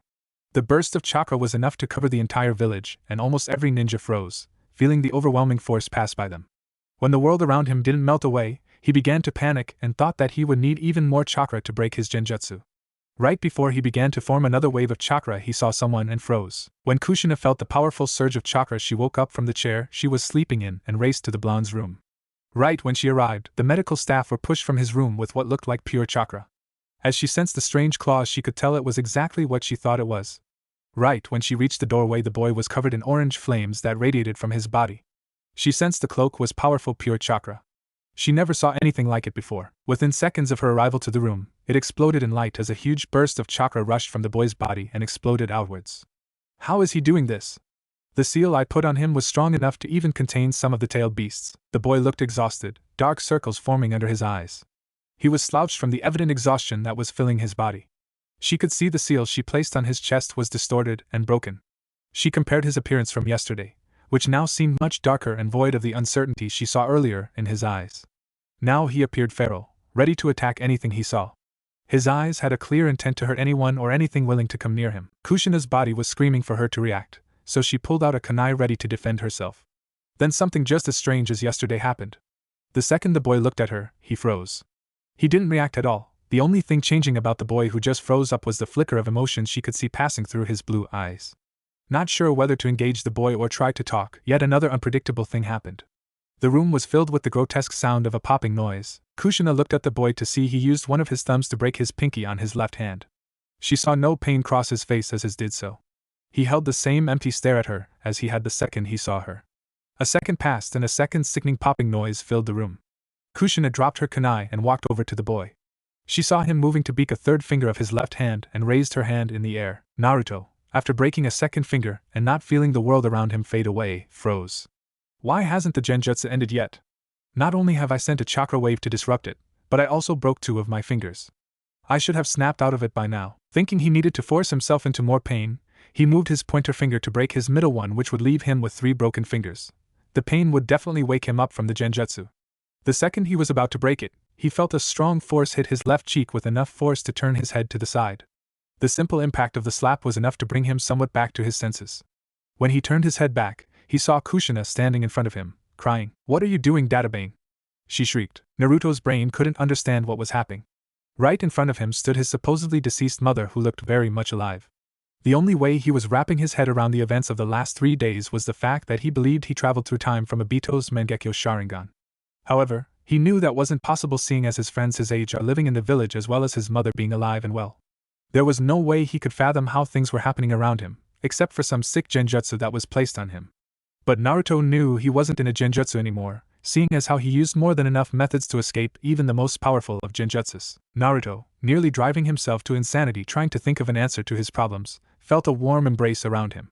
The burst of chakra was enough to cover the entire village, and almost every ninja froze, feeling the overwhelming force pass by them. When the world around him didn't melt away, He began to panic and thought that he would need even more chakra to break his genjutsu. Right before he began to form another wave of chakra, he saw someone and froze. When Kushina felt the powerful surge of chakra, she woke up from the chair she was sleeping in and raced to the blonde's room. Right when she arrived, the medical staff were pushed from his room with what looked like pure chakra. As she sensed the strange claws, she could tell it was exactly what she thought it was. Right when she reached the doorway, the boy was covered in orange flames that radiated from his body. She sensed the cloak was powerful pure chakra. She never saw anything like it before. Within seconds of her arrival to the room, it exploded in light as a huge burst of chakra rushed from the boy's body and exploded outwards. How is he doing this? The seal I put on him was strong enough to even contain some of the tailed beasts. The boy looked exhausted, dark circles forming under his eyes. He was slouched from the evident exhaustion that was filling his body. She could see the seal she placed on his chest was distorted and broken. She compared his appearance from yesterday, which now seemed much darker and void of the uncertainty she saw earlier in his eyes. Now he appeared feral, ready to attack anything he saw. His eyes had a clear intent to hurt anyone or anything willing to come near him. Kushina's body was screaming for her to react, so she pulled out a kunai ready to defend herself. Then something just as strange as yesterday happened. The second the boy looked at her, he froze. He didn't react at all. The only thing changing about the boy who just froze up was the flicker of emotion she could see passing through his blue eyes. Not sure whether to engage the boy or try to talk, yet another unpredictable thing happened. The room was filled with the grotesque sound of a popping noise. Kushina looked at the boy to see he used one of his thumbs to break his pinky on his left hand. She saw no pain cross his face as his did so. He held the same empty stare at her as he had the second he saw her. A second passed and a second sickening popping noise filled the room. Kushina dropped her kunai and walked over to the boy. She saw him moving to beak a third finger of his left hand and raised her hand in the air. Naruto, after breaking a second finger and not feeling the world around him fade away, froze. Why hasn't the genjutsu ended yet? Not only have I sent a chakra wave to disrupt it, but I also broke 2 of my fingers. I should have snapped out of it by now. Thinking he needed to force himself into more pain, he moved his pointer finger to break his middle one, which would leave him with 3 broken fingers. The pain would definitely wake him up from the genjutsu. The second he was about to break it, he felt a strong force hit his left cheek with enough force to turn his head to the side. The simple impact of the slap was enough to bring him somewhat back to his senses. When he turned his head back, he saw Kushina standing in front of him, crying, "What are you doing, Databane?" She shrieked. Naruto's brain couldn't understand what was happening. Right in front of him stood his supposedly deceased mother, who looked very much alive. The only way he was wrapping his head around the events of the last 3 days was the fact that he believed he traveled through time from Obito's Mangekyo Sharingan. However, he knew that wasn't possible, seeing as his friends his age are living in the village as well as his mother being alive and well. There was no way he could fathom how things were happening around him, except for some sick genjutsu that was placed on him. But Naruto knew he wasn't in a genjutsu anymore, seeing as how he used more than enough methods to escape even the most powerful of genjutsus. Naruto, nearly driving himself to insanity trying to think of an answer to his problems, felt a warm embrace around him.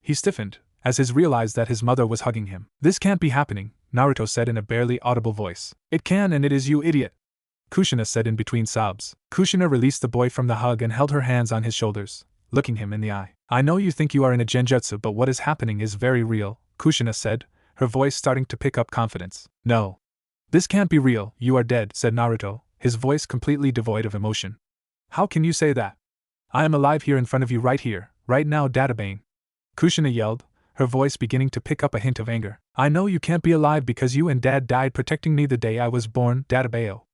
He stiffened, as he realized that his mother was hugging him. "This can't be happening," Naruto said in a barely audible voice. "It can, and it is, you idiot," Kushina said in between sobs. Kushina released the boy from the hug and held her hands on his shoulders, looking him in the eye. "I know you think you are in a genjutsu, but what is happening is very real," Kushina said, her voice starting to pick up confidence. "No. This can't be real, you are dead," said Naruto, his voice completely devoid of emotion. "How can you say that? I am alive here in front of you, right here, right now, Databane," Kushina yelled, her voice beginning to pick up a hint of anger. "I know you can't be alive because you and Dad died protecting me the day I was born, Databeo,"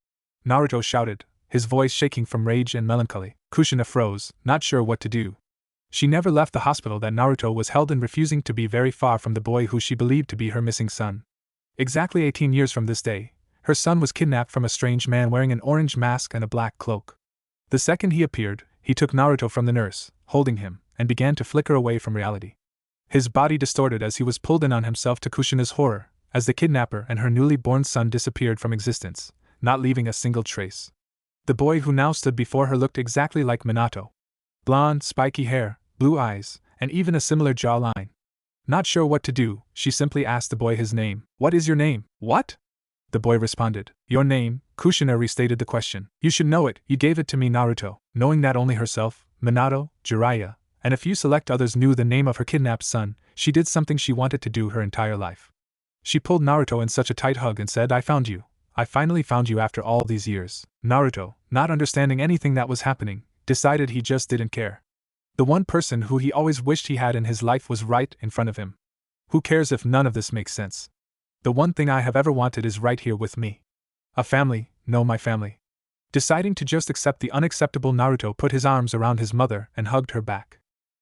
Naruto shouted, his voice shaking from rage and melancholy. Kushina froze, not sure what to do. She never left the hospital that Naruto was held in, refusing to be very far from the boy who she believed to be her missing son. Exactly 18 years from this day, her son was kidnapped from a strange man wearing an orange mask and a black cloak. The second he appeared, he took Naruto from the nurse, holding him, and began to flicker away from reality. His body distorted as he was pulled in on himself, to Kushina's horror, as the kidnapper and her newly born son disappeared from existence, not leaving a single trace. The boy who now stood before her looked exactly like Minato. Blonde, spiky hair, blue eyes, and even a similar jawline. Not sure what to do, she simply asked the boy his name. "What is your name?" "What?" the boy responded. "Your name," Kushina restated the question. "You should know it, you gave it to me." Naruto, knowing that only herself, Minato, Jiraiya, and a few select others knew the name of her kidnapped son, she did something she wanted to do her entire life. She pulled Naruto in such a tight hug and said, "I found you. I finally found you after all these years." Naruto, not understanding anything that was happening, decided he just didn't care. The one person who he always wished he had in his life was right in front of him. Who cares if none of this makes sense? The one thing I have ever wanted is right here with me. A family, no, my family. Deciding to just accept the unacceptable, Naruto put his arms around his mother and hugged her back.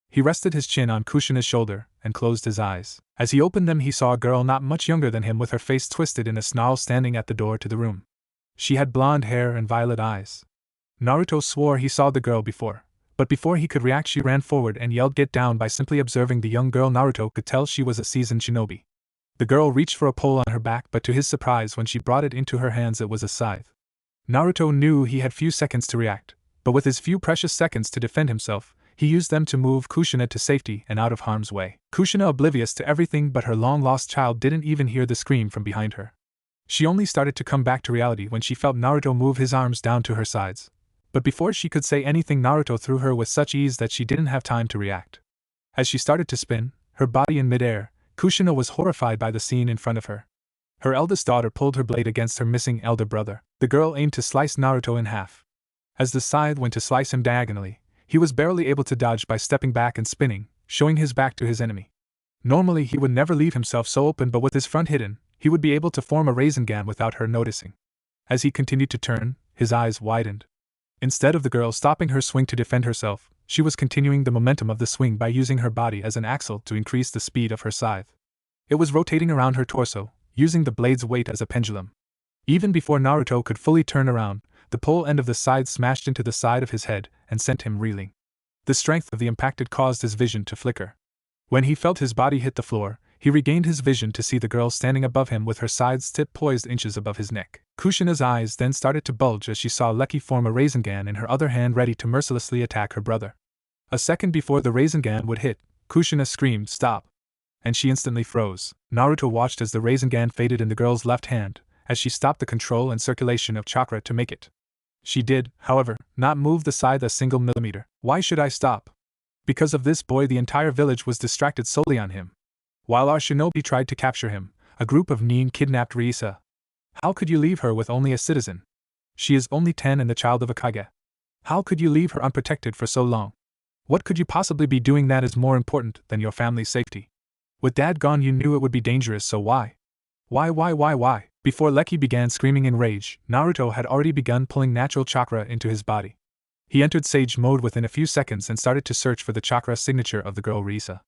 He rested his chin on Kushina's shoulder and closed his eyes. As he opened them, he saw a girl not much younger than him with her face twisted in a snarl standing at the door to the room. She had blonde hair and violet eyes. Naruto swore he saw the girl before, but before he could react, she ran forward and yelled "Get down!" By simply observing the young girl, Naruto could tell she was a seasoned shinobi. The girl reached for a pole on her back, but to his surprise, when she brought it into her hands, it was a scythe. Naruto knew he had few seconds to react, but with his few precious seconds to defend himself, he used them to move Kushina to safety and out of harm's way. Kushina, oblivious to everything but her long-lost child, didn't even hear the scream from behind her. She only started to come back to reality when she felt Naruto move his arms down to her sides. But before she could say anything, Naruto threw her with such ease that she didn't have time to react. As she started to spin, her body in midair, Kushina was horrified by the scene in front of her. Her eldest daughter pulled her blade against her missing elder brother. The girl aimed to slice Naruto in half. As the scythe went to slice him diagonally, he was barely able to dodge by stepping back and spinning, showing his back to his enemy. Normally he would never leave himself so open, but with his front hidden, he would be able to form a Rasengan without her noticing. As he continued to turn, his eyes widened. Instead of the girl stopping her swing to defend herself, she was continuing the momentum of the swing by using her body as an axle to increase the speed of her scythe. It was rotating around her torso, using the blade's weight as a pendulum. Even before Naruto could fully turn around, the pole end of the scythe smashed into the side of his head and sent him reeling. The strength of the impact caused his vision to flicker. When he felt his body hit the floor, he regained his vision to see the girl standing above him with her scythe's tip poised inches above his neck. Kushina's eyes then started to bulge as she saw Lecky form a Rasengan in her other hand, ready to mercilessly attack her brother. A second before the Rasengan would hit, Kushina screamed, "Stop!" and she instantly froze. Naruto watched as the Rasengan faded in the girl's left hand, as she stopped the control and circulation of chakra to make it. She did, however, not move the scythe a single millimeter. Why should I stop? Because of this boy, the entire village was distracted solely on him. While our shinobi tried to capture him, a group of Nin kidnapped Riisa. How could you leave her with only a citizen? She is only 10 and the child of a Kage. How could you leave her unprotected for so long? What could you possibly be doing that is more important than your family's safety? With Dad gone, you knew it would be dangerous, so why? Why? Before Lecky began screaming in rage, Naruto had already begun pulling natural chakra into his body. He entered Sage mode within a few seconds and started to search for the chakra signature of the girl Riisa.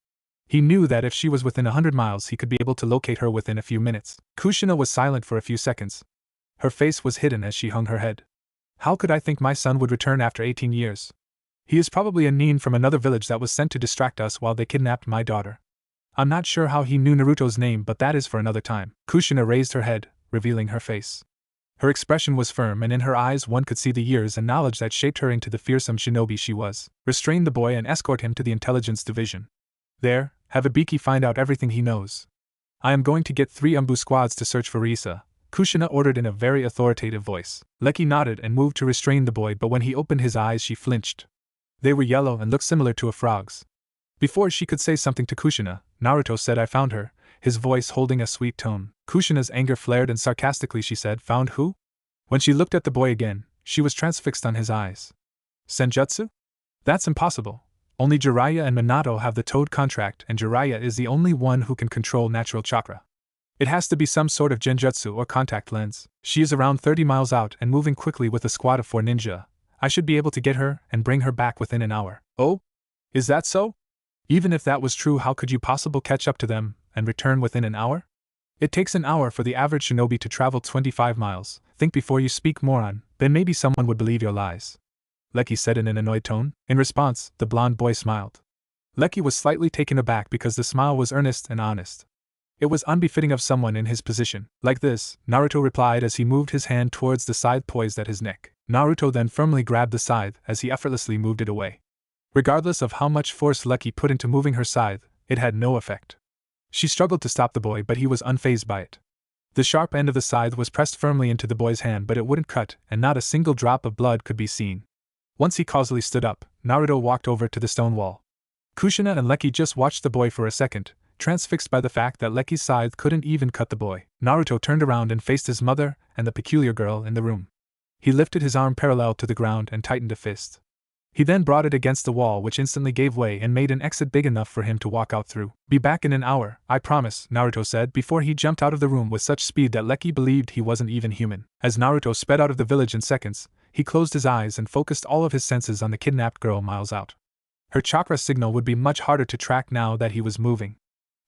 He knew that if she was within 100 miles, he could be able to locate her within a few minutes. Kushina was silent for a few seconds. Her face was hidden as she hung her head. How could I think my son would return after 18 years? He is probably a Nin from another village that was sent to distract us while they kidnapped my daughter. I'm not sure how he knew Naruto's name, but that is for another time. Kushina raised her head, revealing her face. Her expression was firm, and in her eyes one could see the years and knowledge that shaped her into the fearsome shinobi she was. Restrain the boy and escort him to the intelligence division. There, have Ibiki find out everything he knows. I am going to get 3 Umbu squads to search for Riisa, Kushina ordered in a very authoritative voice. Lecky nodded and moved to restrain the boy, but when he opened his eyes she flinched. They were yellow and looked similar to a frog's. Before she could say something to Kushina, Naruto said, "I found her," his voice holding a sweet tone. Kushina's anger flared and sarcastically she said, "Found who?" When she looked at the boy again, she was transfixed on his eyes. Senjutsu? That's impossible. Only Jiraiya and Minato have the Toad contract, and Jiraiya is the only one who can control natural chakra. It has to be some sort of genjutsu or contact lens. She is around 30 miles out and moving quickly with a squad of 4 ninja. I should be able to get her and bring her back within an hour. Oh? Is that so? Even if that was true, how could you possibly catch up to them and return within an hour? It takes an hour for the average shinobi to travel 25 miles. Think before you speak, moron, then maybe someone would believe your lies. Lecky said in an annoyed tone. In response, the blonde boy smiled. Lecky was slightly taken aback because the smile was earnest and honest. It was unbefitting of someone in his position. Like this, Naruto replied as he moved his hand towards the scythe poised at his neck. Naruto then firmly grabbed the scythe as he effortlessly moved it away. Regardless of how much force Lecky put into moving her scythe, it had no effect. She struggled to stop the boy, but he was unfazed by it. The sharp end of the scythe was pressed firmly into the boy's hand, but it wouldn't cut, and not a single drop of blood could be seen. Once he causally stood up, Naruto walked over to the stone wall. Kushina and Lecky just watched the boy for a second, transfixed by the fact that Lecky's scythe couldn't even cut the boy. Naruto turned around and faced his mother and the peculiar girl in the room. He lifted his arm parallel to the ground and tightened a fist. He then brought it against the wall, which instantly gave way and made an exit big enough for him to walk out through. "Be back in an hour, I promise," Naruto said before he jumped out of the room with such speed that Lecky believed he wasn't even human. As Naruto sped out of the village in seconds, he closed his eyes and focused all of his senses on the kidnapped girl miles out. Her chakra signal would be much harder to track now that he was moving.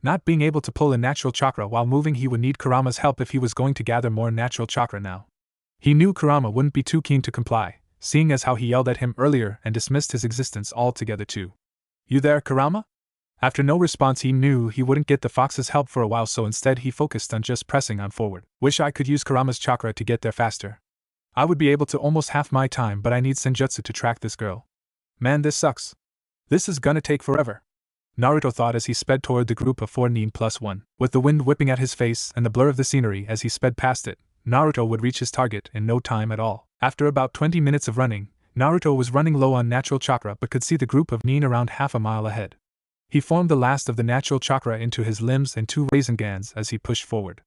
Not being able to pull in natural chakra while moving, he would need Kurama's help if he was going to gather more natural chakra now. He knew Kurama wouldn't be too keen to comply, seeing as how he yelled at him earlier and dismissed his existence altogether too. "You there, Kurama?" After no response, he knew he wouldn't get the fox's help for a while, so instead he focused on just pressing on forward. "Wish I could use Kurama's chakra to get there faster. I would be able to almost half my time, but I need Senjutsu to track this girl. Man, this sucks. This is gonna take forever," Naruto thought as he sped toward the group of 4 Nin plus 1. With the wind whipping at his face and the blur of the scenery as he sped past it, Naruto would reach his target in no time at all. After about 20 minutes of running, Naruto was running low on natural chakra but could see the group of Nin around half a mile ahead. He formed the last of the natural chakra into his limbs and 2 Raisengans as he pushed forward.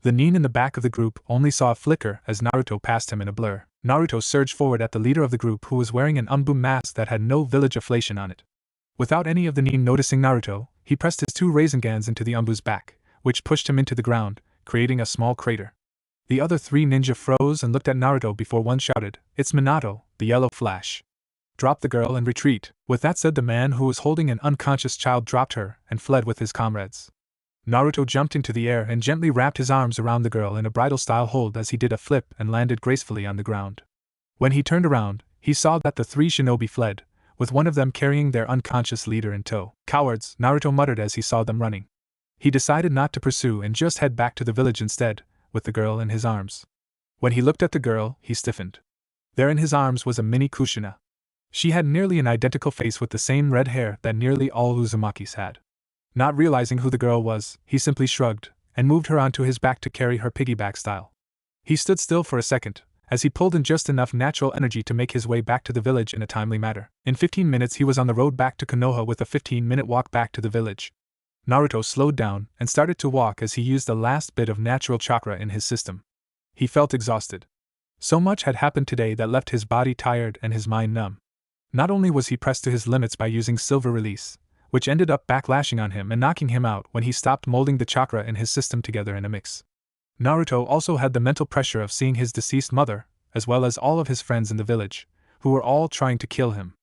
The Nin in the back of the group only saw a flicker as Naruto passed him in a blur. Naruto surged forward at the leader of the group, who was wearing an Umbu mask that had no village affiliation on it. Without any of the Nin noticing Naruto, he pressed his 2 Raisengans into the Umbu's back, which pushed him into the ground, creating a small crater. The other 3 ninja froze and looked at Naruto before one shouted, "It's Minato, the yellow flash. Drop the girl and retreat." With that said, the man who was holding an unconscious child dropped her and fled with his comrades. Naruto jumped into the air and gently wrapped his arms around the girl in a bridal-style hold as he did a flip and landed gracefully on the ground. When he turned around, he saw that the 3 shinobi fled, with one of them carrying their unconscious leader in tow. "Cowards," Naruto muttered as he saw them running. He decided not to pursue and just head back to the village instead, with the girl in his arms. When he looked at the girl, he stiffened. There in his arms was a mini Kushina. She had nearly an identical face with the same red hair that nearly all Uzumakis had. Not realizing who the girl was, he simply shrugged, and moved her onto his back to carry her piggyback style. He stood still for a second, as he pulled in just enough natural energy to make his way back to the village in a timely manner. In 15 minutes he was on the road back to Konoha with a 15-minute walk back to the village. Naruto slowed down and started to walk as he used the last bit of natural chakra in his system. He felt exhausted. So much had happened today that left his body tired and his mind numb. Not only was he pressed to his limits by using Silver Release, which ended up backlashing on him and knocking him out when he stopped molding the chakra in his system together in a mix. Naruto also had the mental pressure of seeing his deceased mother, as well as all of his friends in the village, who were all trying to kill him.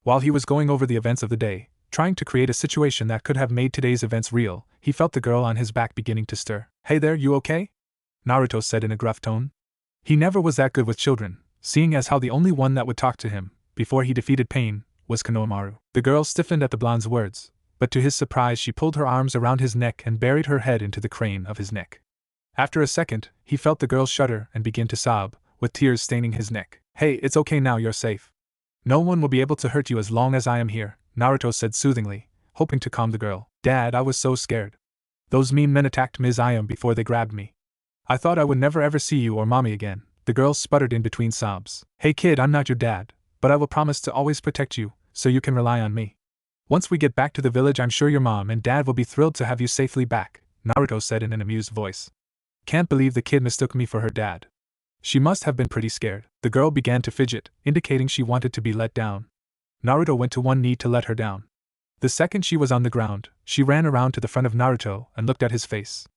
While he was going over the events of the day, trying to create a situation that could have made today's events real, he felt the girl on his back beginning to stir. "Hey there, you okay?" Naruto said in a gruff tone. He never was that good with children, seeing as how the only one that would talk to him, before he defeated Pain, was Konohamaru. The girl stiffened at the blonde's words, but to his surprise she pulled her arms around his neck and buried her head into the crane of his neck. After a second, he felt the girl shudder and begin to sob, with tears staining his neck. "Hey, it's okay now, you're safe. No one will be able to hurt you as long as I am here," Naruto said soothingly, hoping to calm the girl. "Dad, I was so scared. Those mean men attacked Ms. Ayam before they grabbed me. I thought I would never ever see you or mommy again." The girl sputtered in between sobs. "Hey kid, I'm not your dad, but I will promise to always protect you, so you can rely on me. Once we get back to the village, I'm sure your mom and dad will be thrilled to have you safely back," Naruto said in an amused voice. "Can't believe the kid mistook me for her dad. She must have been pretty scared." The girl began to fidget, indicating she wanted to be let down. Naruto went to one knee to let her down. The second she was on the ground, she ran around to the front of Naruto and looked at his face.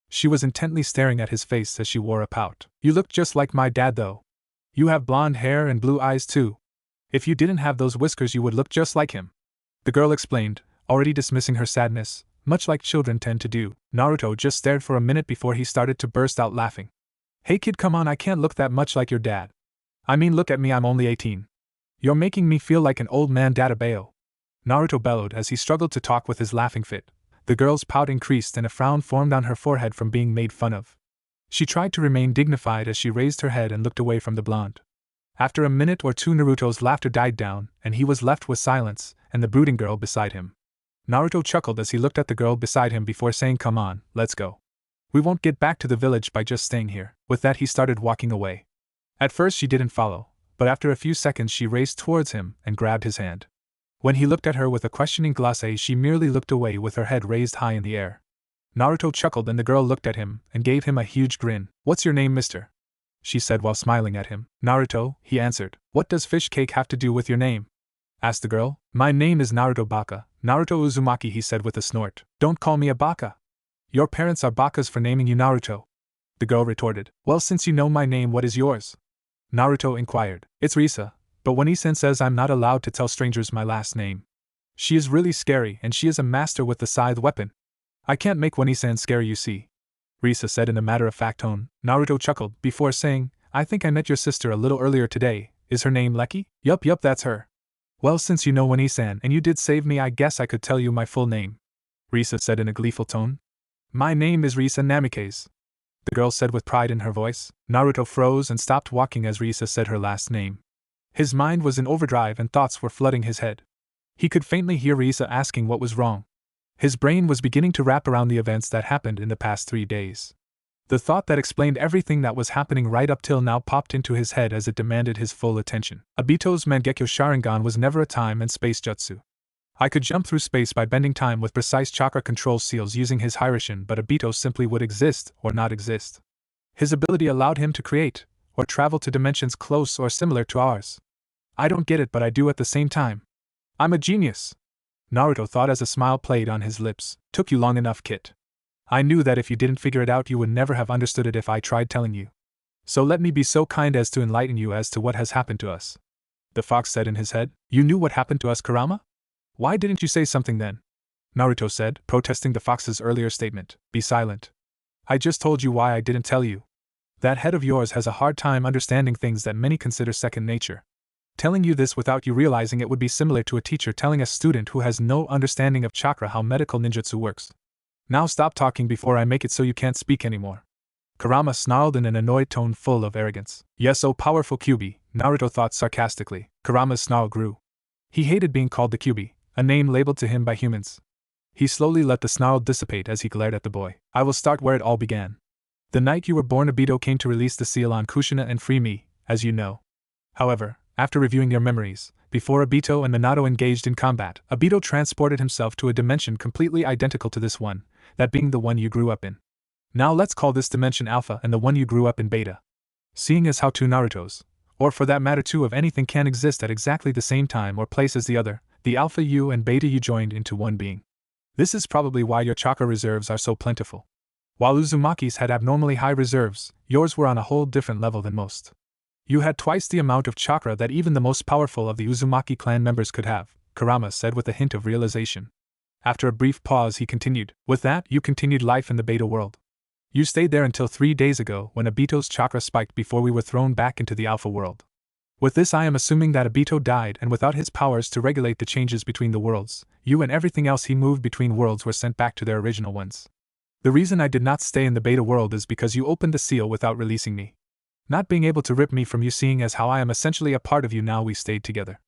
She was intently staring at his face as she wore a pout. "You look just like my dad though. You have blonde hair and blue eyes too. If you didn't have those whiskers you would look just like him," the girl explained, already dismissing her sadness, much like children tend to do. Naruto just stared for a minute before he started to burst out laughing. "Hey kid, come on, I can't look that much like your dad. I mean, look at me, I'm only 18. You're making me feel like an old man Databao," Naruto bellowed as he struggled to talk with his laughing fit. The girl's pout increased and a frown formed on her forehead from being made fun of. She tried to remain dignified as she raised her head and looked away from the blonde. After a minute or two, Naruto's laughter died down, and he was left with silence and the brooding girl beside him. Naruto chuckled as he looked at the girl beside him before saying, "Come on, let's go. We won't get back to the village by just staying here." With that he started walking away. At first she didn't follow, but after a few seconds she raced towards him and grabbed his hand. When he looked at her with a questioning glance, she merely looked away with her head raised high in the air. Naruto chuckled and the girl looked at him and gave him a huge grin. "What's your name, mister?" she said while smiling at him. "Naruto," he answered. "What does fish cake have to do with your name?" asked the girl. My name is Naruto Baka, Naruto Uzumaki, he said with a snort. Don't call me a Baka. Your parents are Bakas for naming you Naruto. The girl retorted. Well, since you know my name, what is yours? Naruto inquired. It's Risa, but One-san says I'm not allowed to tell strangers my last name. She is really scary and she is a master with the scythe weapon. I can't make One-san scary, you see, Risa said in a matter-of-fact tone. Naruto chuckled before saying, I think I met your sister a little earlier today. Is her name Leki? Yup, that's her. Well, since you know One-san and you did save me, I guess I could tell you my full name, Risa said in a gleeful tone. My name is Risa Namikaze, the girl said with pride in her voice. Naruto froze and stopped walking as Risa said her last name. His mind was in overdrive and thoughts were flooding his head. He could faintly hear Risa asking what was wrong. His brain was beginning to wrap around the events that happened in the past 3 days. The thought that explained everything that was happening right up till now popped into his head as it demanded his full attention. Obito's Mangekyo Sharingan was never a time and space jutsu. I could jump through space by bending time with precise chakra control seals using his Hirishin, but Obito simply would exist or not exist. His ability allowed him to create, or travel to dimensions close or similar to ours. I don't get it, but I do at the same time. I'm a genius, Naruto thought as a smile played on his lips. Took you long enough, Kit. I knew that if you didn't figure it out you would never have understood it if I tried telling you. So let me be so kind as to enlighten you as to what has happened to us. The fox said in his head. You knew what happened to us, Kurama? Why didn't you say something then? Naruto said, protesting the fox's earlier statement. Be silent. I just told you why I didn't tell you. That head of yours has a hard time understanding things that many consider second nature. Telling you this without you realizing it would be similar to a teacher telling a student who has no understanding of chakra how medical ninjutsu works. Now stop talking before I make it so you can't speak anymore. Kurama snarled in an annoyed tone full of arrogance. Yes, oh powerful Kyuubi, Naruto thought sarcastically. Kurama's snarl grew. He hated being called the Kyuubi, a name labeled to him by humans. He slowly let the snarl dissipate as he glared at the boy. I will start where it all began. The night you were born, Obito came to release the seal on Kushina and free me, as you know. However, after reviewing your memories, before Obito and Minato engaged in combat, Obito transported himself to a dimension completely identical to this one, that being the one you grew up in. Now let's call this dimension Alpha and the one you grew up in Beta. Seeing as how two Narutos, or for that matter two of anything, can exist at exactly the same time or place as the other, the Alpha you and Beta you joined into one being. This is probably why your chakra reserves are so plentiful. While Uzumaki's had abnormally high reserves, yours were on a whole different level than most. You had twice the amount of chakra that even the most powerful of the Uzumaki clan members could have, Kurama said with a hint of realization. After a brief pause he continued, with that you continued life in the Beta world. You stayed there until 3 days ago when Obito's chakra spiked before we were thrown back into the Alpha world. With this I am assuming that Obito died, and without his powers to regulate the changes between the worlds, you and everything else he moved between worlds were sent back to their original ones. The reason I did not stay in the Beta world is because you opened the seal without releasing me. Not being able to rip me from you, seeing as how I am essentially a part of you now we stayed together.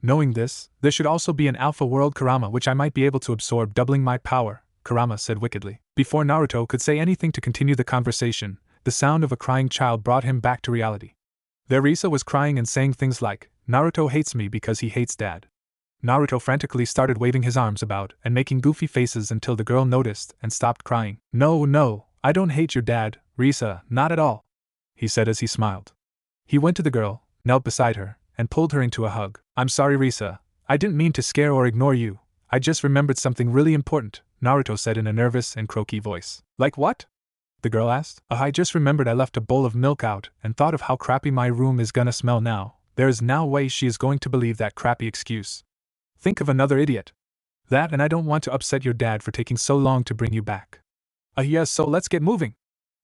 Knowing this, there should also be an Alpha world Kurama which I might be able to absorb, doubling my power, Kurama said wickedly. Before Naruto could say anything to continue the conversation, the sound of a crying child brought him back to reality. There Risa was crying and saying things like, Naruto hates me because he hates Dad. Naruto frantically started waving his arms about and making goofy faces until the girl noticed and stopped crying. No, I don't hate your dad, Risa, not at all, he said as he smiled. He went to the girl, knelt beside her, and pulled her into a hug. I'm sorry, Risa, I didn't mean to scare or ignore you, I just remembered something really important, Naruto said in a nervous and croaky voice. Like what? The girl asked. I just remembered I left a bowl of milk out and thought of how crappy my room is gonna smell now. There is no way she is going to believe that crappy excuse. Think of another idiot. That, and I don't want to upset your dad for taking so long to bring you back. Yes, so let's get moving,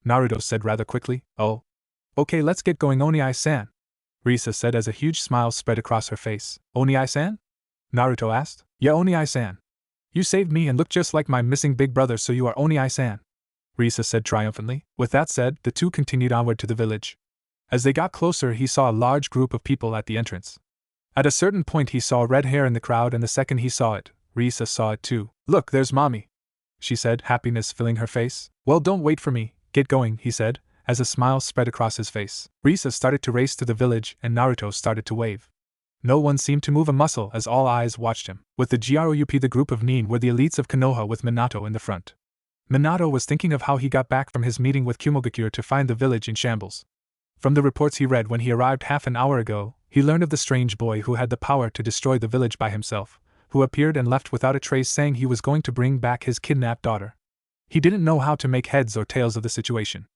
Naruto said rather quickly. Oh. Okay, let's get going, Oni-san, Risa said as a huge smile spread across her face. Oni-san? Naruto asked. Yeah, Oni-san. You saved me and look just like my missing big brother, so you are Oni-san, Risa said triumphantly. With that said, the two continued onward to the village. As they got closer he saw a large group of people at the entrance. At a certain point he saw red hair in the crowd, and the second he saw it, Risa saw it too. Look, there's Mommy, she said, happiness filling her face. Well, don't wait for me, get going, he said, as a smile spread across his face. Risa started to race to the village and Naruto started to wave. No one seemed to move a muscle as all eyes watched him. With the group, the group of Nin were the elites of Konoha with Minato in the front. Minato was thinking of how he got back from his meeting with Kumogakure to find the village in shambles. From the reports he read when he arrived half an hour ago, He learned of the strange boy who had the power to destroy the village by himself, who appeared and left without a trace saying he was going to bring back his kidnapped daughter. He didn't know how to make heads or tails of the situation.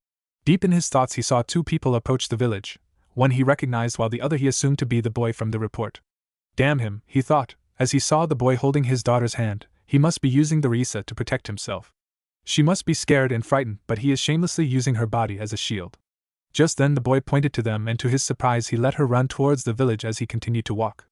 Deep in his thoughts he saw two people approach the village, one he recognized while the other he assumed to be the boy from the report. Damn him, he thought, as he saw the boy holding his daughter's hand, he must be using the Risa to protect himself. She must be scared and frightened, but he is shamelessly using her body as a shield. Just then the boy pointed to them and to his surprise he let her run towards the village as he continued to walk.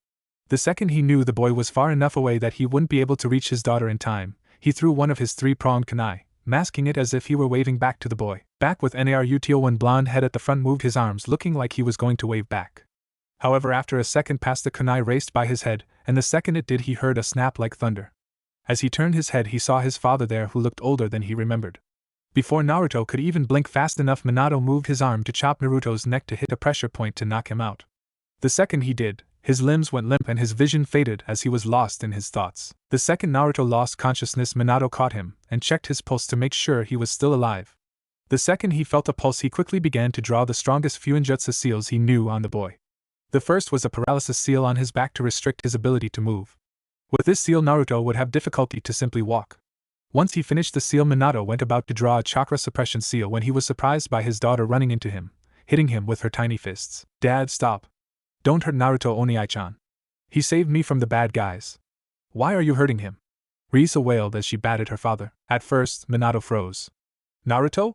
The second he knew the boy was far enough away that he wouldn't be able to reach his daughter in time, he threw one of his three-pronged kunai, masking it as if he were waving back to the boy. Back with Naruto when blonde head at the front moved his arms looking like he was going to wave back. However, after a second passed the kunai raced by his head, and the second it did he heard a snap like thunder. As he turned his head he saw his father there who looked older than he remembered. Before Naruto could even blink fast enough, Minato moved his arm to chop Naruto's neck to hit a pressure point to knock him out. The second he did, his limbs went limp and his vision faded as he was lost in his thoughts. The second Naruto lost consciousness, Minato caught him and checked his pulse to make sure he was still alive. The second he felt a pulse he quickly began to draw the strongest Fuinjutsu seals he knew on the boy. The first was a paralysis seal on his back to restrict his ability to move. With this seal Naruto would have difficulty to simply walk. Once he finished the seal, Minato went about to draw a chakra suppression seal when he was surprised by his daughter running into him, hitting him with her tiny fists. Dad, stop. Don't hurt Naruto Onii-chan. He saved me from the bad guys. Why are you hurting him? Risa wailed as she batted her father. At first, Minato froze. Naruto?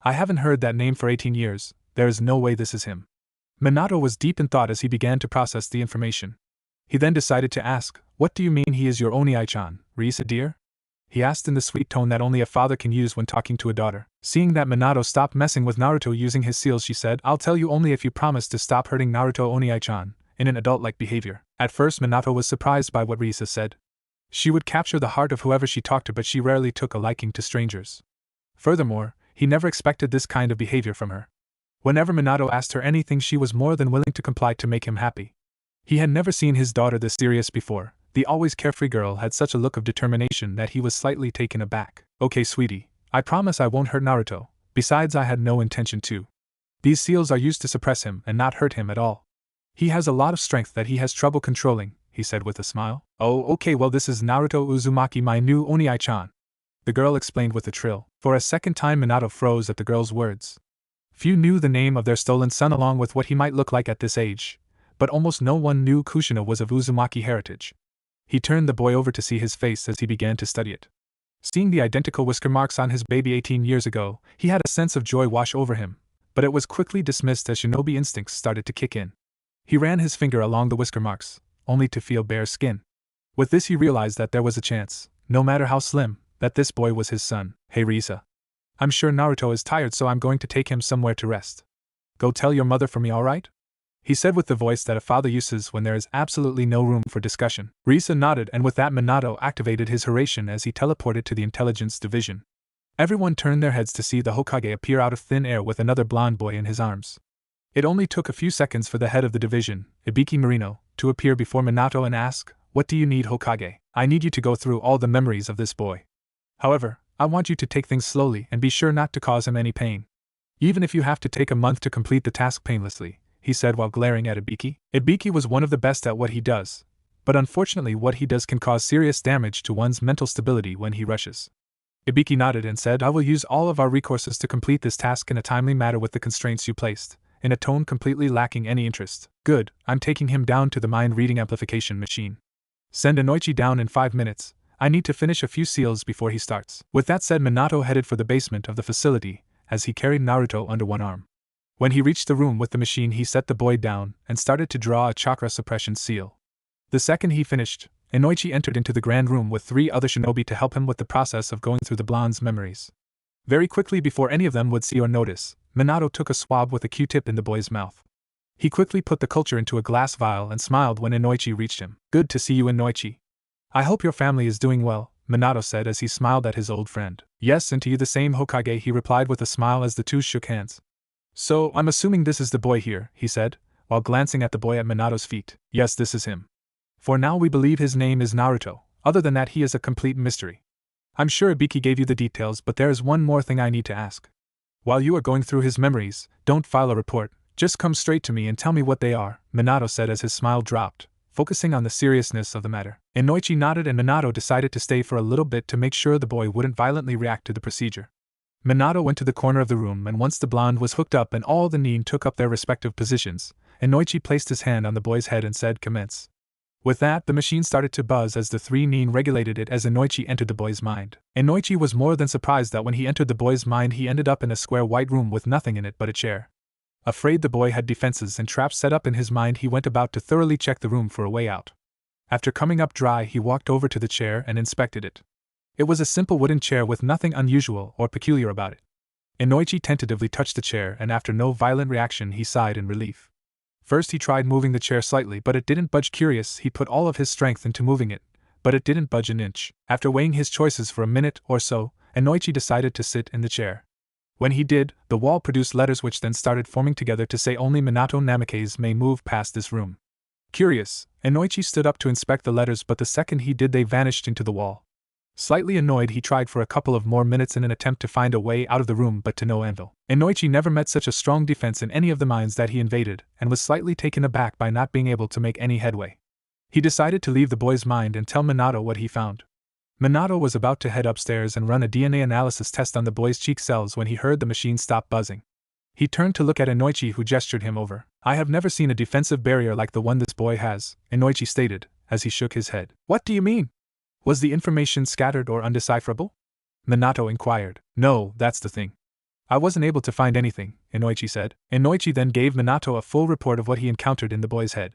I haven't heard that name for 18 years, there is no way this is him. Minato was deep in thought as he began to process the information. He then decided to ask, what do you mean he is your Onii-chan, Risa dear? He asked in the sweet tone that only a father can use when talking to a daughter. Seeing that Minato stopped messing with Naruto using his seals, she said, I'll tell you only if you promise to stop hurting Naruto Onii-chan, in an adult-like behavior. At first Minato was surprised by what Risa said. She would capture the heart of whoever she talked to, but she rarely took a liking to strangers. Furthermore, he never expected this kind of behavior from her. Whenever Minato asked her anything, she was more than willing to comply to make him happy. He had never seen his daughter this serious before. The always carefree girl had such a look of determination that he was slightly taken aback. Okay, sweetie, I promise I won't hurt Naruto. Besides, I had no intention to. These seals are used to suppress him and not hurt him at all. He has a lot of strength that he has trouble controlling, he said with a smile. Oh, okay, well, this is Naruto Uzumaki, my new Onii-chan. The girl explained with a trill. For a second time Minato froze at the girl's words. Few knew the name of their stolen son along with what he might look like at this age, but almost no one knew Kushina was of Uzumaki heritage. He turned the boy over to see his face as he began to study it. Seeing the identical whisker marks on his baby 18 years ago, he had a sense of joy wash over him, but it was quickly dismissed as shinobi instincts started to kick in. He ran his finger along the whisker marks, only to feel bare skin. With this he realized that there was a chance, no matter how slim, that this boy was his son. Hey Risa. I'm sure Naruto is tired, so I'm going to take him somewhere to rest. Go tell your mother for me, alright? He said with the voice that a father uses when there is absolutely no room for discussion. Risa nodded, and with that Minato activated his Hiraishin as he teleported to the intelligence division. Everyone turned their heads to see the Hokage appear out of thin air with another blonde boy in his arms. It only took a few seconds for the head of the division, Ibiki Marino, to appear before Minato and ask, What do you need, Hokage? I need you to go through all the memories of this boy. However, I want you to take things slowly and be sure not to cause him any pain. Even if you have to take a month to complete the task painlessly, he said while glaring at Ibiki. Ibiki was one of the best at what he does, but unfortunately what he does can cause serious damage to one's mental stability when he rushes. Ibiki nodded and said, I will use all of our resources to complete this task in a timely manner with the constraints you placed, in a tone completely lacking any interest. Good, I'm taking him down to the mind-reading amplification machine. Send Inoichi down in 5 minutes, I need to finish a few seals before he starts. With that said, Minato headed for the basement of the facility, as he carried Naruto under one arm. When he reached the room with the machine, he set the boy down and started to draw a chakra suppression seal. The second he finished, Inoichi entered into the grand room with 3 other shinobi to help him with the process of going through the blonde's memories. Very quickly, before any of them would see or notice, Minato took a swab with a Q-tip in the boy's mouth. He quickly put the culture into a glass vial and smiled when Inoichi reached him. Good to see you, Inoichi. I hope your family is doing well, Minato said as he smiled at his old friend. Yes, and to you the same, Hokage, he replied with a smile as the two shook hands. So, I'm assuming this is the boy here, he said, while glancing at the boy at Minato's feet. Yes, this is him. For now we believe his name is Naruto, other than that he is a complete mystery. I'm sure Ibiki gave you the details, but there is one more thing I need to ask. While you are going through his memories, don't file a report, Just come straight to me and tell me what they are, Minato said as his smile dropped, focusing on the seriousness of the matter. Inoichi nodded and Minato decided to stay for a little bit to make sure the boy wouldn't violently react to the procedure. Minato went to the corner of the room and once the blonde was hooked up and all the nin took up their respective positions, Inoichi placed his hand on the boy's head and said commence. With that, the machine started to buzz as the three nin regulated it as Inoichi entered the boy's mind. Inoichi was more than surprised that when he entered the boy's mind he ended up in a square white room with nothing in it but a chair. Afraid the boy had defenses and traps set up in his mind, he went about to thoroughly check the room for a way out. After coming up dry, he walked over to the chair and inspected it. It was a simple wooden chair with nothing unusual or peculiar about it. Inoichi tentatively touched the chair and after no violent reaction he sighed in relief. First he tried moving the chair slightly but it didn't budge. Curious, he put all of his strength into moving it, but it didn't budge an inch. After weighing his choices for a minute or so, Inoichi decided to sit in the chair. When he did, the wall produced letters which then started forming together to say only Minato Namikaze may move past this room. Curious, Inoichi stood up to inspect the letters but the second he did they vanished into the wall. Slightly annoyed he tried for a couple of more minutes in an attempt to find a way out of the room but to no avail. Inoichi never met such a strong defense in any of the mines that he invaded and was slightly taken aback by not being able to make any headway. He decided to leave the boy's mind and tell Minato what he found. Minato was about to head upstairs and run a DNA analysis test on the boy's cheek cells when he heard the machine stop buzzing. He turned to look at Inoichi who gestured him over. I have never seen a defensive barrier like the one this boy has, Inoichi stated, as he shook his head. What do you mean? Was the information scattered or undecipherable? Minato inquired. No, that's the thing. I wasn't able to find anything, Inoichi said. Inoichi then gave Minato a full report of what he encountered in the boy's head.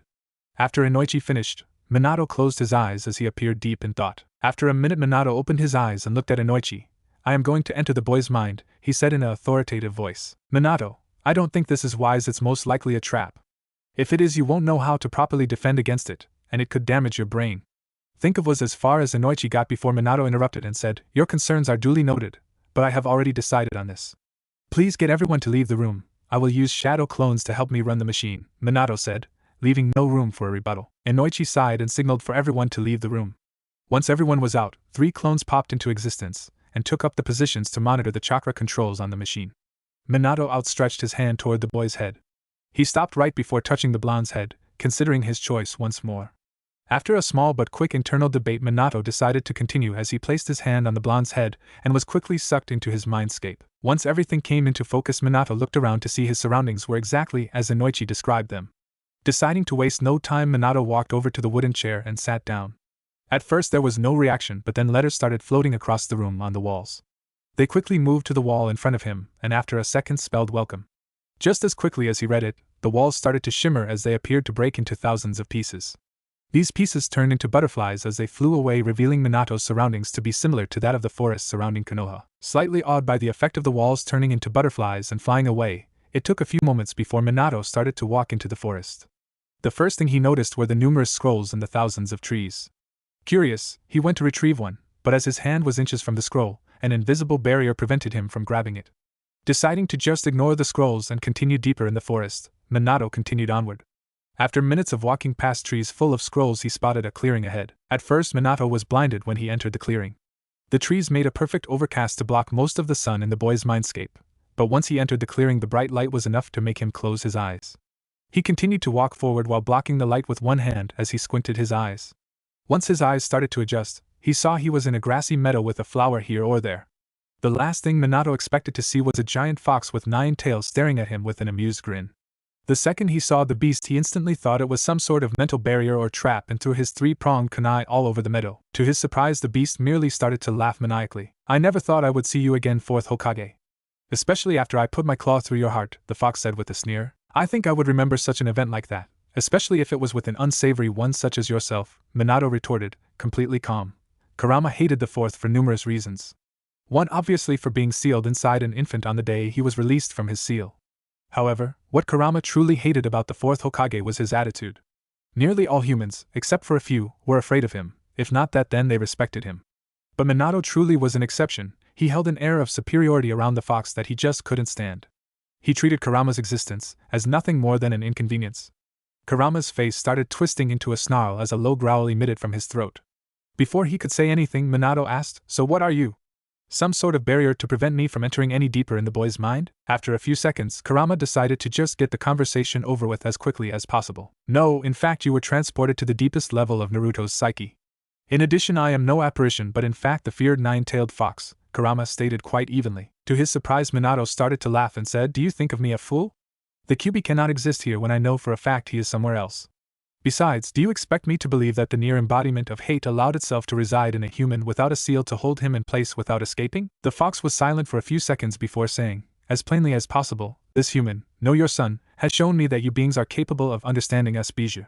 After Inoichi finished, Minato closed his eyes as he appeared deep in thought. After a minute Minato opened his eyes and looked at Inoichi. I am going to enter the boy's mind, he said in an authoritative voice. Minato, I don't think this is wise, it's most likely a trap. If it is you won't know how to properly defend against it, and it could damage your brain. Think of was as far as Inoichi got before Minato interrupted and said, Your concerns are duly noted, but I have already decided on this. Please get everyone to leave the room, I will use shadow clones to help me run the machine, Minato said, leaving no room for a rebuttal. Inoichi sighed and signaled for everyone to leave the room. Once everyone was out, 3 clones popped into existence, and took up the positions to monitor the chakra controls on the machine. Minato outstretched his hand toward the boy's head. He stopped right before touching the blonde's head, considering his choice once more. After a small but quick internal debate, Minato decided to continue as he placed his hand on the blonde's head and was quickly sucked into his mindscape. Once everything came into focus, Minato looked around to see his surroundings were exactly as Inoichi described them. Deciding to waste no time, Minato walked over to the wooden chair and sat down. At first there was no reaction, but then letters started floating across the room on the walls. They quickly moved to the wall in front of him, and after a second spelled welcome. Just as quickly as he read it, the walls started to shimmer as they appeared to break into thousands of pieces. These pieces turned into butterflies as they flew away, revealing Minato's surroundings to be similar to that of the forest surrounding Konoha. Slightly awed by the effect of the walls turning into butterflies and flying away, it took a few moments before Minato started to walk into the forest. The first thing he noticed were the numerous scrolls and the thousands of trees. Curious, he went to retrieve one, but as his hand was inches from the scroll, an invisible barrier prevented him from grabbing it. Deciding to just ignore the scrolls and continue deeper in the forest, Minato continued onward. After minutes of walking past trees full of scrolls, he spotted a clearing ahead. At first, Minato was blinded when he entered the clearing. The trees made a perfect overcast to block most of the sun in the boy's mindscape, but once he entered the clearing, the bright light was enough to make him close his eyes. He continued to walk forward while blocking the light with one hand as he squinted his eyes. Once his eyes started to adjust, he saw he was in a grassy meadow with a flower here or there. The last thing Minato expected to see was a giant fox with 9 tails staring at him with an amused grin. The second he saw the beast, he instantly thought it was some sort of mental barrier or trap and threw his 3-pronged kunai all over the meadow. To his surprise, the beast merely started to laugh maniacally. I never thought I would see you again, 4th Hokage. Especially after I put my claw through your heart, the fox said with a sneer. I think I would remember such an event like that, especially if it was with an unsavory one such as yourself, Minato retorted, completely calm. Kurama hated the 4th for numerous reasons. One, obviously for being sealed inside an infant on the day he was released from his seal. However, what Kurama truly hated about the 4th Hokage was his attitude. Nearly all humans, except for a few, were afraid of him, if not that then they respected him. But Minato truly was an exception. He held an air of superiority around the fox that he just couldn't stand. He treated Kurama's existence as nothing more than an inconvenience. Kurama's face started twisting into a snarl as a low growl emitted from his throat. Before he could say anything, Minato asked, So what are you? Some sort of barrier to prevent me from entering any deeper in the boy's mind? After a few seconds, Kurama decided to just get the conversation over with as quickly as possible. No, in fact you were transported to the deepest level of Naruto's psyche. In addition, I am no apparition but in fact the feared nine-tailed fox, Kurama stated quite evenly. To his surprise, Minato started to laugh and said, "Do you think of me a fool? The Kyuubi cannot exist here when I know for a fact he is somewhere else. Besides, do you expect me to believe that the near embodiment of hate allowed itself to reside in a human without a seal to hold him in place without escaping?" The fox was silent for a few seconds before saying, as plainly as possible, "This human, no your son, has shown me that you beings are capable of understanding us bijou.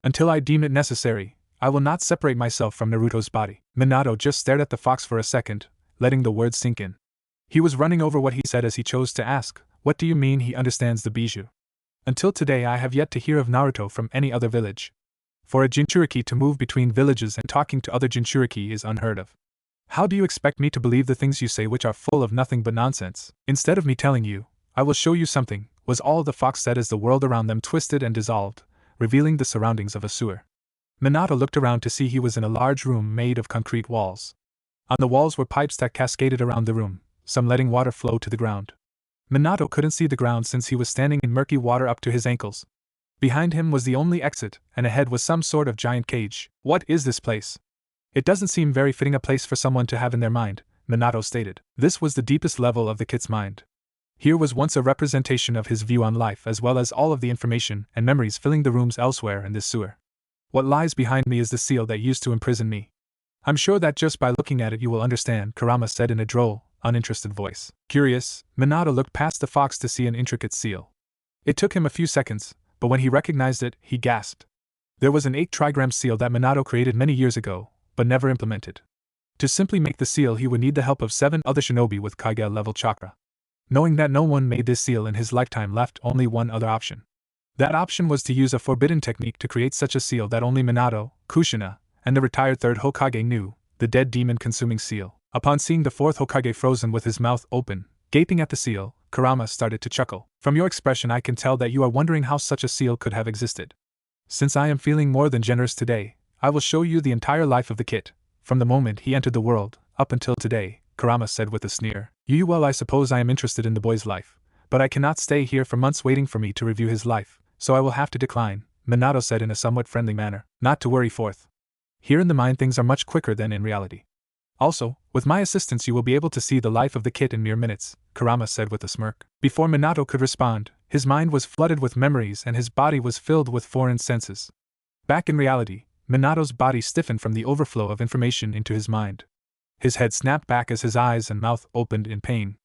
Until I deem it necessary, I will not separate myself from Naruto's body." Minato just stared at the fox for a second, letting the words sink in. He was running over what he said as he chose to ask, "What do you mean he understands the bijou? Until today I have yet to hear of Naruto from any other village. For a Jinchuriki to move between villages and talking to other Jinchuriki is unheard of. How do you expect me to believe the things you say which are full of nothing but nonsense? Instead of me telling you, I will show you something," was all the fox said as the world around them twisted and dissolved, revealing the surroundings of a sewer. Minato looked around to see he was in a large room made of concrete walls. On the walls were pipes that cascaded around the room, some letting water flow to the ground. Minato couldn't see the ground since he was standing in murky water up to his ankles. Behind him was the only exit, and ahead was some sort of giant cage. "What is this place? It doesn't seem very fitting a place for someone to have in their mind," Minato stated. This was the deepest level of the kid's mind. Here was once a representation of his view on life as well as all of the information and memories filling the rooms elsewhere in this sewer. "What lies behind me is the seal that used to imprison me. I'm sure that just by looking at it you will understand," Kurama said in a droll, uninterested voice. Curious, Minato looked past the fox to see an intricate seal. It took him a few seconds, but when he recognized it, he gasped. There was an 8-trigram seal that Minato created many years ago, but never implemented. To simply make the seal he would need the help of 7 other shinobi with Kage-level chakra. Knowing that no one made this seal in his lifetime left only one other option. That option was to use a forbidden technique to create such a seal that only Minato, Kushina, and the retired 3rd Hokage knew, the dead demon-consuming seal. Upon seeing the 4th Hokage frozen with his mouth open, gaping at the seal, Kurama started to chuckle. "From your expression I can tell that you are wondering how such a seal could have existed. Since I am feeling more than generous today, I will show you the entire life of the kid, from the moment he entered the world, up until today," Kurama said with a sneer. Well, I suppose I am interested in the boy's life, but I cannot stay here for months waiting for me to review his life, so I will have to decline," Minato said in a somewhat friendly manner. "Not to worry, 4th. Here in the mind things are much quicker than in reality. Also, with my assistance you will be able to see the life of the kid in mere minutes," Kurama said with a smirk. Before Minato could respond, his mind was flooded with memories and his body was filled with foreign senses. Back in reality, Minato's body stiffened from the overflow of information into his mind. His head snapped back as his eyes and mouth opened in pain.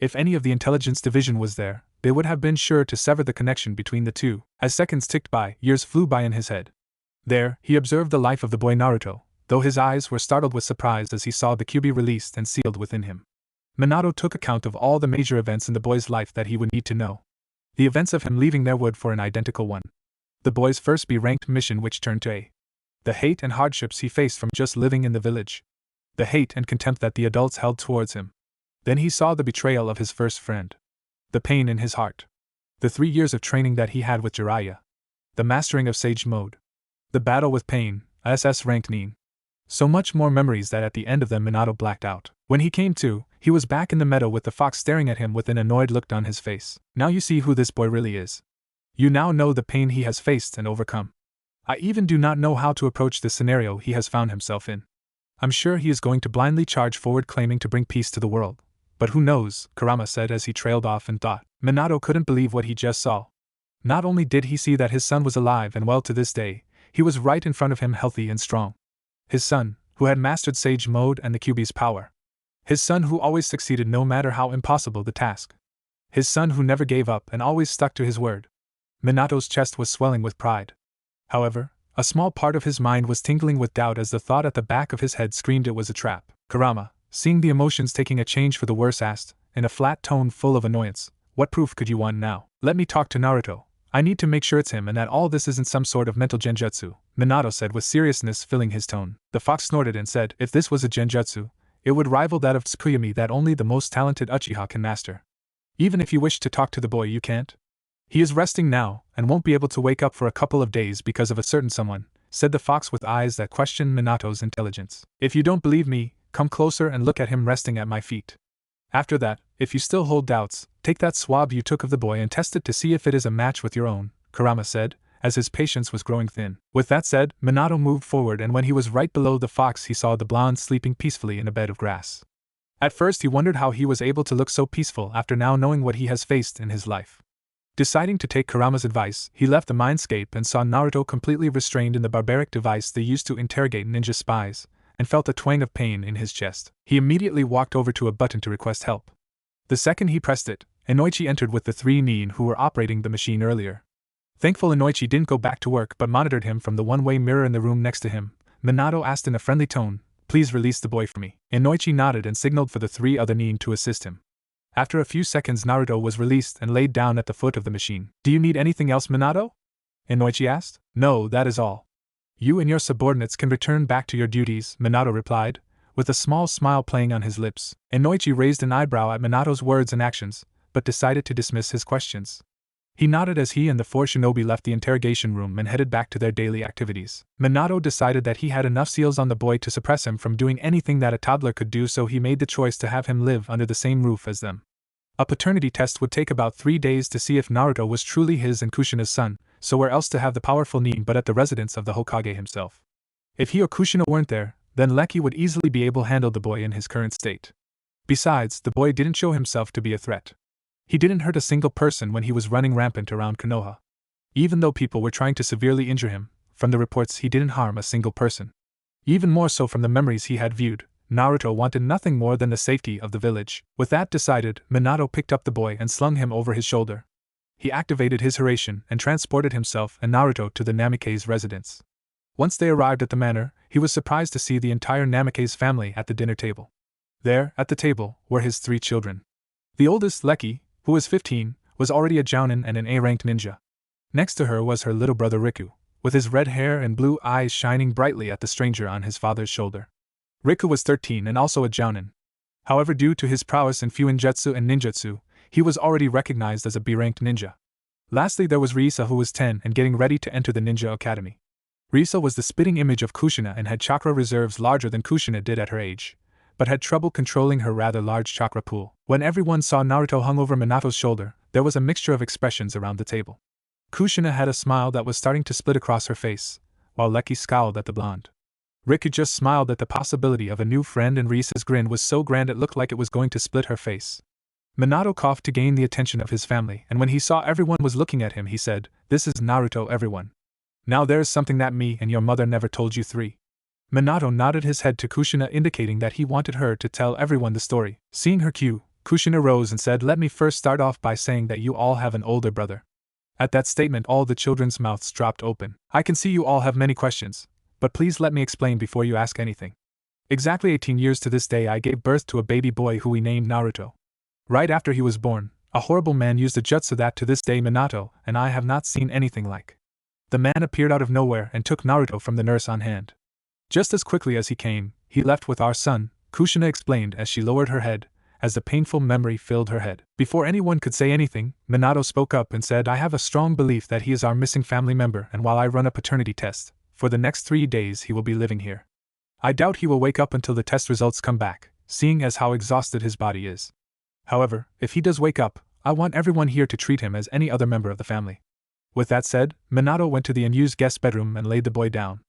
If any of the intelligence division was there, they would have been sure to sever the connection between the two. As seconds ticked by, years flew by in his head. There, he observed the life of the boy Naruto, though his eyes were startled with surprise as he saw the Kyuubi released and sealed within him. Minato took account of all the major events in the boy's life that he would need to know. The events of him leaving their wood for an identical one. The boy's first B-ranked mission which turned to A. The hate and hardships he faced from just living in the village. The hate and contempt that the adults held towards him. Then he saw the betrayal of his first friend. The pain in his heart. The 3 years of training that he had with Jiraiya. The mastering of Sage Mode. The battle with Pain, SS-ranked Nin. So much more memories that at the end of them Minato blacked out. When he came to, he was back in the meadow with the fox staring at him with an annoyed look on his face. "Now you see who this boy really is. You now know the pain he has faced and overcome. I even do not know how to approach the scenario he has found himself in. I'm sure he is going to blindly charge forward claiming to bring peace to the world. But who knows," Kurama said as he trailed off in thought. Minato couldn't believe what he just saw. Not only did he see that his son was alive and well to this day, he was right in front of him healthy and strong. His son, who had mastered Sage Mode and the Kyuubi's power. His son who always succeeded no matter how impossible the task. His son who never gave up and always stuck to his word. Minato's chest was swelling with pride. However, a small part of his mind was tingling with doubt as the thought at the back of his head screamed it was a trap. Kurama, seeing the emotions taking a change for the worse, asked, in a flat tone full of annoyance, "What proof could you want now?" "Let me talk to Naruto. I need to make sure it's him and that all this isn't some sort of mental genjutsu," Minato said with seriousness filling his tone. The fox snorted and said, "If this was a genjutsu, it would rival that of Tsukuyami that only the most talented Uchiha can master. Even if you wish to talk to the boy you can't. He is resting now, and won't be able to wake up for a couple of days because of a certain someone," said the fox with eyes that questioned Minato's intelligence. "If you don't believe me, come closer and look at him resting at my feet. After that, if you still hold doubts, take that swab you took of the boy and test it to see if it is a match with your own, Kurama said, as his patience was growing thin. With that said, Minato moved forward, and when he was right below the fox he saw the blonde sleeping peacefully in a bed of grass. At first he wondered how he was able to look so peaceful after now knowing what he has faced in his life. Deciding to take Kurama's advice, he left the mindscape and saw Naruto completely restrained in the barbaric device they used to interrogate ninja spies, and felt a twang of pain in his chest. He immediately walked over to a button to request help. The second he pressed it, Inoichi entered with the 3 nin who were operating the machine earlier. Thankful Inoichi didn't go back to work but monitored him from the one-way mirror in the room next to him, Minato asked in a friendly tone, "Please release the boy for me." Inoichi nodded and signaled for the 3 other nin to assist him. After a few seconds Naruto was released and laid down at the foot of the machine. "Do you need anything else, Minato?" Inoichi asked. "No, that is all. You and your subordinates can return back to your duties," Minato replied, with a small smile playing on his lips. Inoichi raised an eyebrow at Minato's words and actions, but decided to dismiss his questions. He nodded as he and the 4 shinobi left the interrogation room and headed back to their daily activities. Minato decided that he had enough seals on the boy to suppress him from doing anything that a toddler could do, so he made the choice to have him live under the same roof as them. A paternity test would take about 3 days to see if Naruto was truly his and Kushina's son, so where else to have the powerful nin but at the residence of the Hokage himself. If he or Kushina weren't there, then Lecky would easily be able to handle the boy in his current state. Besides, the boy didn't show himself to be a threat. He didn't hurt a single person when he was running rampant around Konoha. Even though people were trying to severely injure him, from the reports he didn't harm a single person. Even more so from the memories he had viewed, Naruto wanted nothing more than the safety of the village. With that decided, Minato picked up the boy and slung him over his shoulder. He activated his Hiraishin and transported himself and Naruto to the Namikaze residence. Once they arrived at the manor, he was surprised to see the entire Namikaze family at the dinner table. There, at the table, were his 3 children. The oldest, Lecky, who was 15, was already a jounin and an A-ranked ninja. Next to her was her little brother Riku, with his red hair and blue eyes shining brightly at the stranger on his father's shoulder. Riku was 13 and also a jounin. However, due to his prowess in Fuinjutsu and ninjutsu, he was already recognized as a B-ranked ninja. Lastly, there was Risa, who was 10 and getting ready to enter the ninja academy. Risa was the spitting image of Kushina and had chakra reserves larger than Kushina did at her age, but had trouble controlling her rather large chakra pool. When everyone saw Naruto hung over Minato's shoulder, there was a mixture of expressions around the table. Kushina had a smile that was starting to split across her face, while Lecky scowled at the blonde. Riku just smiled at the possibility of a new friend, and Risa's grin was so grand it looked like it was going to split her face. Minato coughed to gain the attention of his family, and when he saw everyone was looking at him he said, "This is Naruto, everyone. Now there's something that me and your mother never told you 3. Minato nodded his head to Kushina, indicating that he wanted her to tell everyone the story. Seeing her cue, Kushina rose and said, "Let me first start off by saying that you all have an older brother." At that statement all the children's mouths dropped open. "I can see you all have many questions, but please let me explain before you ask anything. Exactly 18 years to this day I gave birth to a baby boy who we named Naruto. Right after he was born, a horrible man used a jutsu that to this day Minato and I have not seen anything like. The man appeared out of nowhere and took Naruto from the nurse on hand. Just as quickly as he came, he left with our son," Kushina explained as she lowered her head, as the painful memory filled her head. Before anyone could say anything, Minato spoke up and said, "I have a strong belief that he is our missing family member, and while I run a paternity test, for the next 3 days he will be living here. I doubt he will wake up until the test results come back, seeing as how exhausted his body is. However, if he does wake up, I want everyone here to treat him as any other member of the family." With that said, Minato went to the unused guest bedroom and laid the boy down.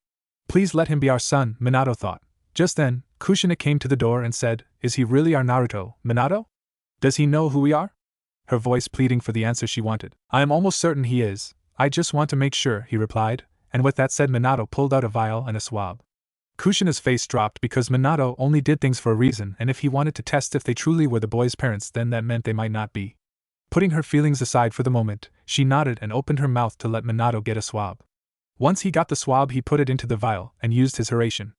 "Please let him be our son," Minato thought. Just then, Kushina came to the door and said, "Is he really our Naruto, Minato? Does he know who we are?" Her voice pleading for the answer she wanted. "I am almost certain he is. I just want to make sure," he replied, and with that said Minato pulled out a vial and a swab. Kushina's face dropped because Minato only did things for a reason, and if he wanted to test if they truly were the boy's parents, then that meant they might not be. Putting her feelings aside for the moment, she nodded and opened her mouth to let Minato get a swab. Once he got the swab he put it into the vial and used his Hiraishin.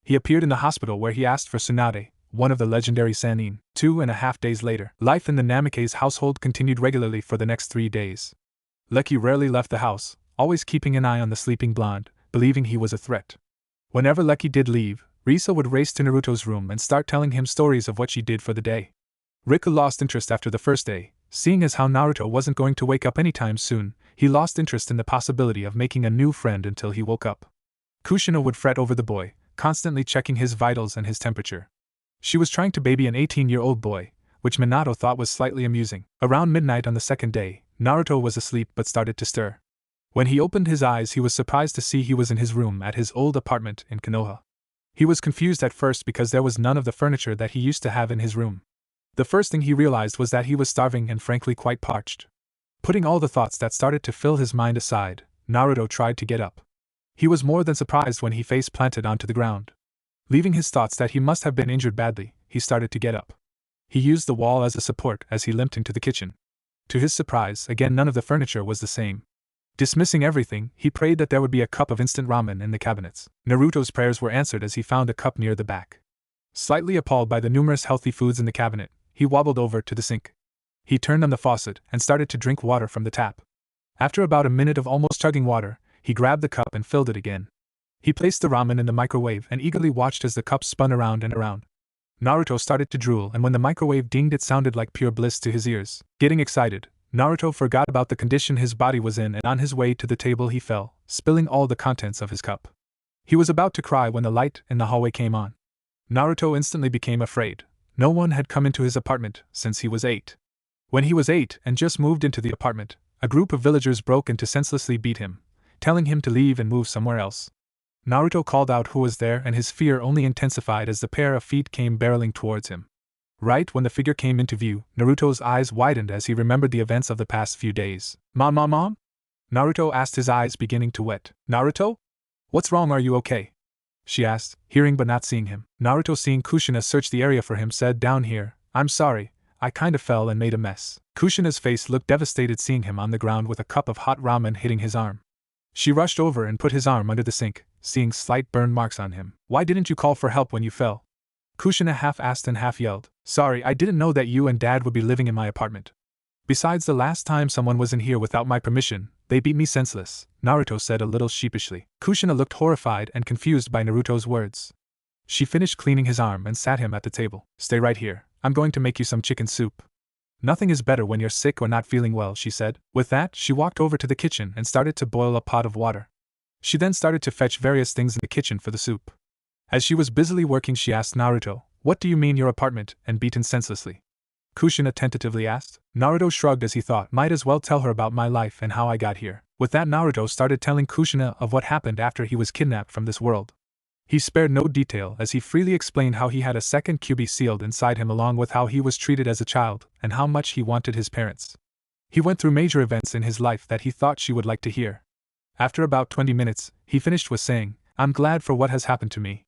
He appeared in the hospital where he asked for Tsunade, one of the legendary Sannin. 2.5 days later, life in the Namikaze household continued regularly for the next 3 days. Lecky rarely left the house, always keeping an eye on the sleeping blonde, believing he was a threat. Whenever Lecky did leave, Risa would race to Naruto's room and start telling him stories of what she did for the day. Riku lost interest after the first day. Seeing as how Naruto wasn't going to wake up anytime soon, he lost interest in the possibility of making a new friend until he woke up. Kushina would fret over the boy, constantly checking his vitals and his temperature. She was trying to baby an 18-year-old boy, which Minato thought was slightly amusing. Around midnight on the second day, Naruto was asleep but started to stir. When he opened his eyes, he was surprised to see he was in his room at his old apartment in Konoha. He was confused at first because there was none of the furniture that he used to have in his room. The first thing he realized was that he was starving and frankly quite parched. Putting all the thoughts that started to fill his mind aside, Naruto tried to get up. He was more than surprised when he face planted onto the ground. Leaving his thoughts that he must have been injured badly, he started to get up. He used the wall as a support as he limped into the kitchen. To his surprise, again none of the furniture was the same. Dismissing everything, he prayed that there would be a cup of instant ramen in the cabinets. Naruto's prayers were answered as he found a cup near the back. Slightly appalled by the numerous healthy foods in the cabinet, he wobbled over to the sink. He turned on the faucet and started to drink water from the tap. After about a minute of almost chugging water, he grabbed the cup and filled it again. He placed the ramen in the microwave and eagerly watched as the cup spun around and around. Naruto started to drool, and when the microwave dinged it sounded like pure bliss to his ears. Getting excited, Naruto forgot about the condition his body was in, and on his way to the table he fell, spilling all the contents of his cup. He was about to cry when the light in the hallway came on. Naruto instantly became afraid. No one had come into his apartment since he was 8. When he was 8 and just moved into the apartment, a group of villagers broke in to senselessly beat him, telling him to leave and move somewhere else. Naruto called out who was there, and his fear only intensified as the pair of feet came barreling towards him. Right when the figure came into view, Naruto's eyes widened as he remembered the events of the past few days. Mom? Naruto asked, his eyes beginning to wet. Naruto? What's wrong, are you okay? She asked, hearing but not seeing him. Naruto, seeing Kushina search the area for him, said, down here. I'm sorry, I kinda fell and made a mess. Kushina's face looked devastated seeing him on the ground with a cup of hot ramen hitting his arm. She rushed over and put his arm under the sink, seeing slight burn marks on him. Why didn't you call for help when you fell? Kushina half asked and half yelled. Sorry, I didn't know that you and Dad would be living in my apartment. Besides, the last time someone was in here without my permission, they beat me senseless, Naruto said a little sheepishly. Kushina looked horrified and confused by Naruto's words. She finished cleaning his arm and sat him at the table. Stay right here, I'm going to make you some chicken soup. Nothing is better when you're sick or not feeling well, she said. With that, she walked over to the kitchen and started to boil a pot of water. She then started to fetch various things in the kitchen for the soup. As she was busily working, she asked Naruto, what do you mean your apartment, and beaten senselessly? Kushina tentatively asked. Naruto shrugged as he thought, might as well tell her about my life and how I got here. With that, Naruto started telling Kushina of what happened after he was kidnapped from this world. He spared no detail as he freely explained how he had a second QB sealed inside him, along with how he was treated as a child and how much he wanted his parents. He went through major events in his life that he thought she would like to hear. After about 20 minutes, he finished with saying, I'm glad for what has happened to me.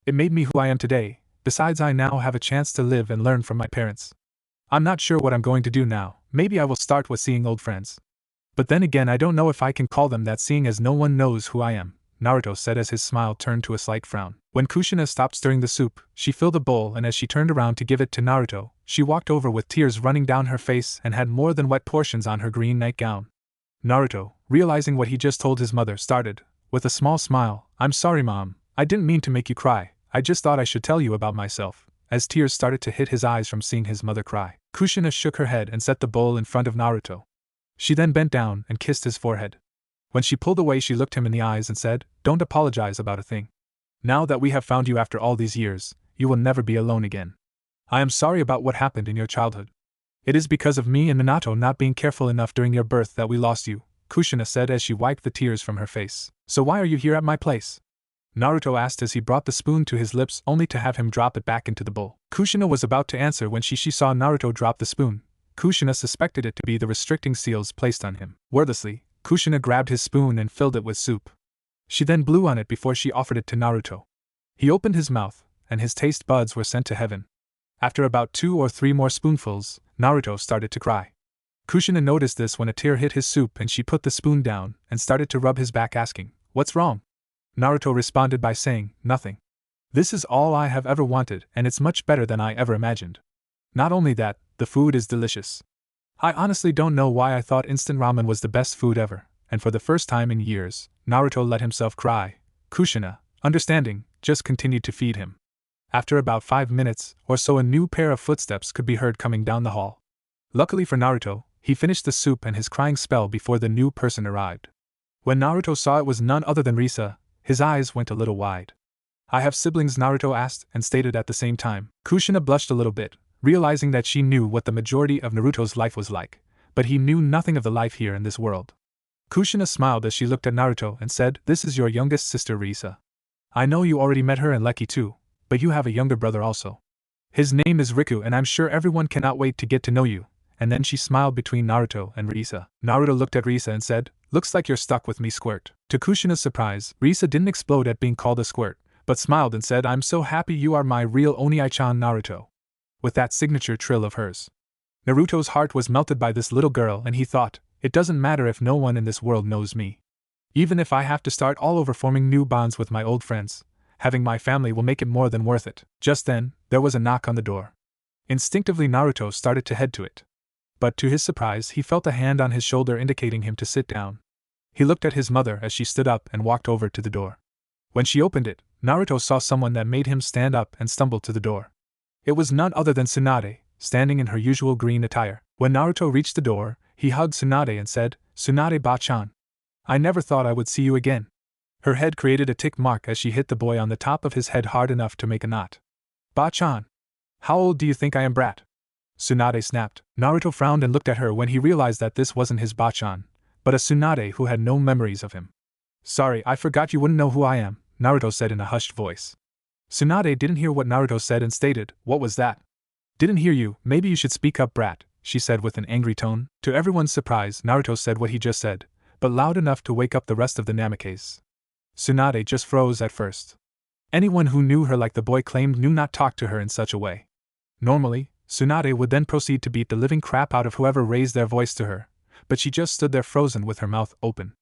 It made me who I am today. Besides, I now have a chance to live and learn from my parents. I'm not sure what I'm going to do now. Maybe I will start with seeing old friends. But then again, I don't know if I can call them that, seeing as no one knows who I am, Naruto said as his smile turned to a slight frown. When Kushina stopped stirring the soup, she filled the bowl, and as she turned around to give it to Naruto, she walked over with tears running down her face and had more than wet portions on her green nightgown. Naruto, realizing what he just told his mother, started, with a small smile, I'm sorry, Mom, I didn't mean to make you cry, I just thought I should tell you about myself, as tears started to hit his eyes from seeing his mother cry. Kushina shook her head and set the bowl in front of Naruto. She then bent down and kissed his forehead. When she pulled away, she looked him in the eyes and said, don't apologize about a thing. Now that we have found you after all these years, you will never be alone again. I am sorry about what happened in your childhood. It is because of me and Minato not being careful enough during your birth that we lost you, Kushina said as she wiped the tears from her face. So why are you here at my place? Naruto asked as he brought the spoon to his lips only to have him drop it back into the bowl. Kushina was about to answer when she saw Naruto drop the spoon. Kushina suspected it to be the restricting seals placed on him. Wordlessly, Kushina grabbed his spoon and filled it with soup. She then blew on it before she offered it to Naruto. He opened his mouth, and his taste buds were sent to heaven. After about 2 or 3 more spoonfuls, Naruto started to cry. Kushina noticed this when a tear hit his soup, and she put the spoon down and started to rub his back, asking, what's wrong? Naruto responded by saying, nothing. This is all I have ever wanted, and it's much better than I ever imagined. Not only that, the food is delicious. I honestly don't know why I thought instant ramen was the best food ever, and for the first time in years, Naruto let himself cry. Kushina, understanding, just continued to feed him. After about 5 minutes or so, a new pair of footsteps could be heard coming down the hall. Luckily for Naruto, he finished the soup and his crying spell before the new person arrived. When Naruto saw it was none other than Risa, his eyes went a little wide. I have siblings, Naruto asked and stated at the same time. Kushina blushed a little bit, realizing that she knew what the majority of Naruto's life was like, but he knew nothing of the life here in this world. Kushina smiled as she looked at Naruto and said, "This is your youngest sister Risa. I know you already met her and Lecky too, but you have a younger brother also. His name is Riku and I'm sure everyone cannot wait to get to know you." And then she smiled between Naruto and Risa. Naruto looked at Risa and said, "Looks like you're stuck with me, squirt." To Kushina's surprise, Risa didn't explode at being called a squirt, but smiled and said, "I'm so happy you are my real Oni-chan Naruto." With that signature trill of hers. Naruto's heart was melted by this little girl and he thought, it doesn't matter if no one in this world knows me. Even if I have to start all over forming new bonds with my old friends, having my family will make it more than worth it. Just then, there was a knock on the door. Instinctively Naruto started to head to it. But to his surprise he felt a hand on his shoulder indicating him to sit down. He looked at his mother as she stood up and walked over to the door. When she opened it, Naruto saw someone that made him stand up and stumble to the door. It was none other than Tsunade, standing in her usual green attire. When Naruto reached the door, he hugged Tsunade and said, "Tsunade-ba-chan. I never thought I would see you again." Her head created a tick mark as she hit the boy on the top of his head hard enough to make a knot. "Ba-chan. How old do you think I am, brat?" Tsunade snapped. Naruto frowned and looked at her when he realized that this wasn't his ba-chan, but a Tsunade who had no memories of him. "Sorry, I forgot you wouldn't know who I am," Naruto said in a hushed voice. Tsunade didn't hear what Naruto said and stated, "What was that?" "Didn't hear you, maybe you should speak up, brat," she said with an angry tone. To everyone's surprise, Naruto said what he just said, but loud enough to wake up the rest of the Namikes. Tsunade just froze at first. Anyone who knew her like the boy claimed knew not talk to her in such a way. Normally, Tsunade would then proceed to beat the living crap out of whoever raised their voice to her, but she just stood there frozen with her mouth open.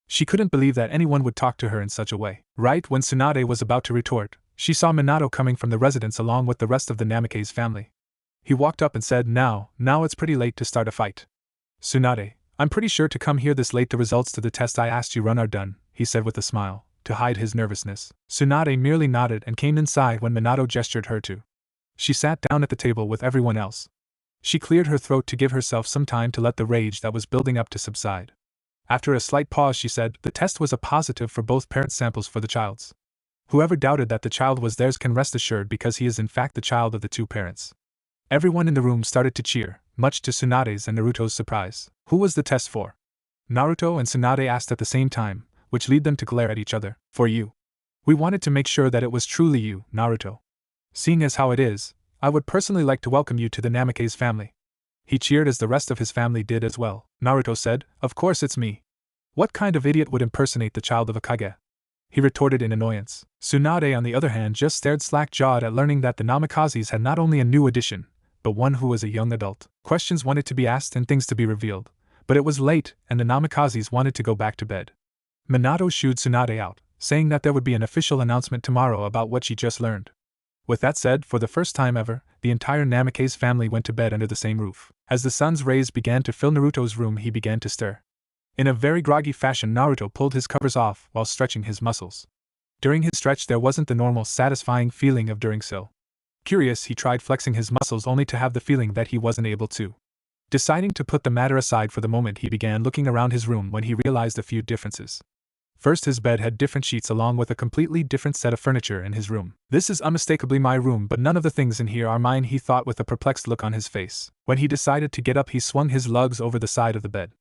She couldn't believe that anyone would talk to her in such a way. Right when Tsunade was about to retort, she saw Minato coming from the residence along with the rest of the Namikaze family. He walked up and said, Now it's pretty late to start a fight." "Tsunade, I'm pretty sure to come here this late. The results to the test I asked you run are done," he said with a smile, to hide his nervousness. Tsunade merely nodded and came inside when Minato gestured her to. She sat down at the table with everyone else. She cleared her throat to give herself some time to let the rage that was building up to subside. After a slight pause she said, "The test was a positive for both parent samples for the child's. Whoever doubted that the child was theirs can rest assured because he is in fact the child of the two parents." Everyone in the room started to cheer, much to Tsunade's and Naruto's surprise. "Who was the test for?" Naruto and Tsunade asked at the same time, which led them to glare at each other. "For you. We wanted to make sure that it was truly you, Naruto. Seeing as how it is, I would personally like to welcome you to the Namikaze family." He cheered as the rest of his family did as well. Naruto said, "Of course it's me. What kind of idiot would impersonate the child of a Kage?" he retorted in annoyance. Tsunade on the other hand just stared slack-jawed at learning that the Namikazes had not only a new addition, but one who was a young adult. Questions wanted to be asked and things to be revealed, but it was late and the Namikazes wanted to go back to bed. Minato shooed Tsunade out, saying that there would be an official announcement tomorrow about what she just learned. With that said, for the first time ever, the entire Namikaze family went to bed under the same roof. As the sun's rays began to fill Naruto's room, he began to stir. In a very groggy fashion, Naruto pulled his covers off while stretching his muscles. During his stretch there wasn't the normal satisfying feeling of doing so. Curious, he tried flexing his muscles only to have the feeling that he wasn't able to. Deciding to put the matter aside for the moment, he began looking around his room when he realized a few differences. First, his bed had different sheets along with a completely different set of furniture in his room. "This is unmistakably my room, but none of the things in here are mine," he thought with a perplexed look on his face. When he decided to get up, he swung his lugs over the side of the bed.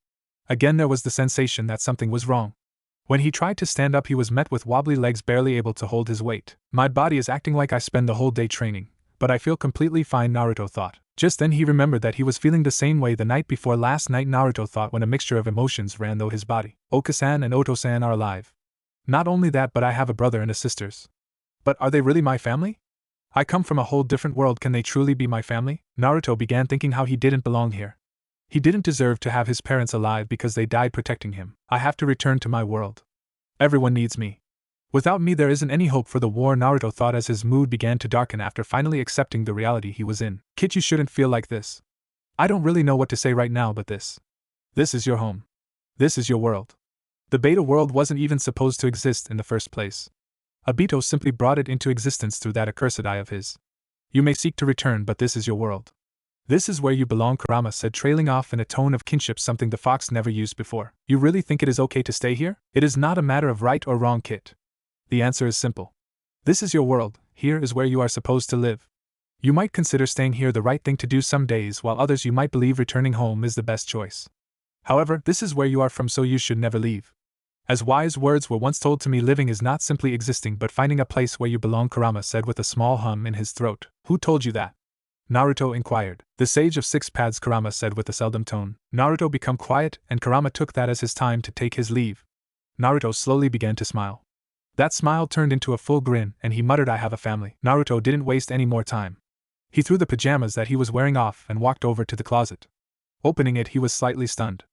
Again there was the sensation that something was wrong. When he tried to stand up, he was met with wobbly legs, barely able to hold his weight. "My body is acting like I spend the whole day training, but I feel completely fine," Naruto thought. Just then he remembered that he was feeling the same way the night before last night, Naruto thought, when a mixture of emotions ran through his body. Okasan and Oto-san are alive. Not only that, but I have a brother and a sisters. But are they really my family? I come from a whole different world. Can they truly be my family? Naruto began thinking how he didn't belong here. He didn't deserve to have his parents alive because they died protecting him. I have to return to my world. Everyone needs me. Without me there isn't any hope for the war, Naruto thought as his mood began to darken after finally accepting the reality he was in. "Kid, you shouldn't feel like this. I don't really know what to say right now, but this is your home. This is your world. The beta world wasn't even supposed to exist in the first place. Obito simply brought it into existence through that accursed eye of his. You may seek to return, but this is your world. This is where you belong," Kurama said, trailing off in a tone of kinship, something the fox never used before. "You really think it is okay to stay here? It is not a matter of right or wrong, Kit. The answer is simple. This is your world, here is where you are supposed to live. You might consider staying here the right thing to do some days, while others you might believe returning home is the best choice. However, this is where you are from, so you should never leave. As wise words were once told to me, living is not simply existing but finding a place where you belong, Kurama said with a small hum in his throat. Who told you that? Naruto inquired. The sage of six paths, Kurama said with a seldom tone. Naruto became quiet, and Kurama took that as his time to take his leave. Naruto slowly began to smile. That smile turned into a full grin, and he muttered, I have a family. Naruto didn't waste any more time. He threw the pajamas that he was wearing off and walked over to the closet. Opening it, he was slightly stunned.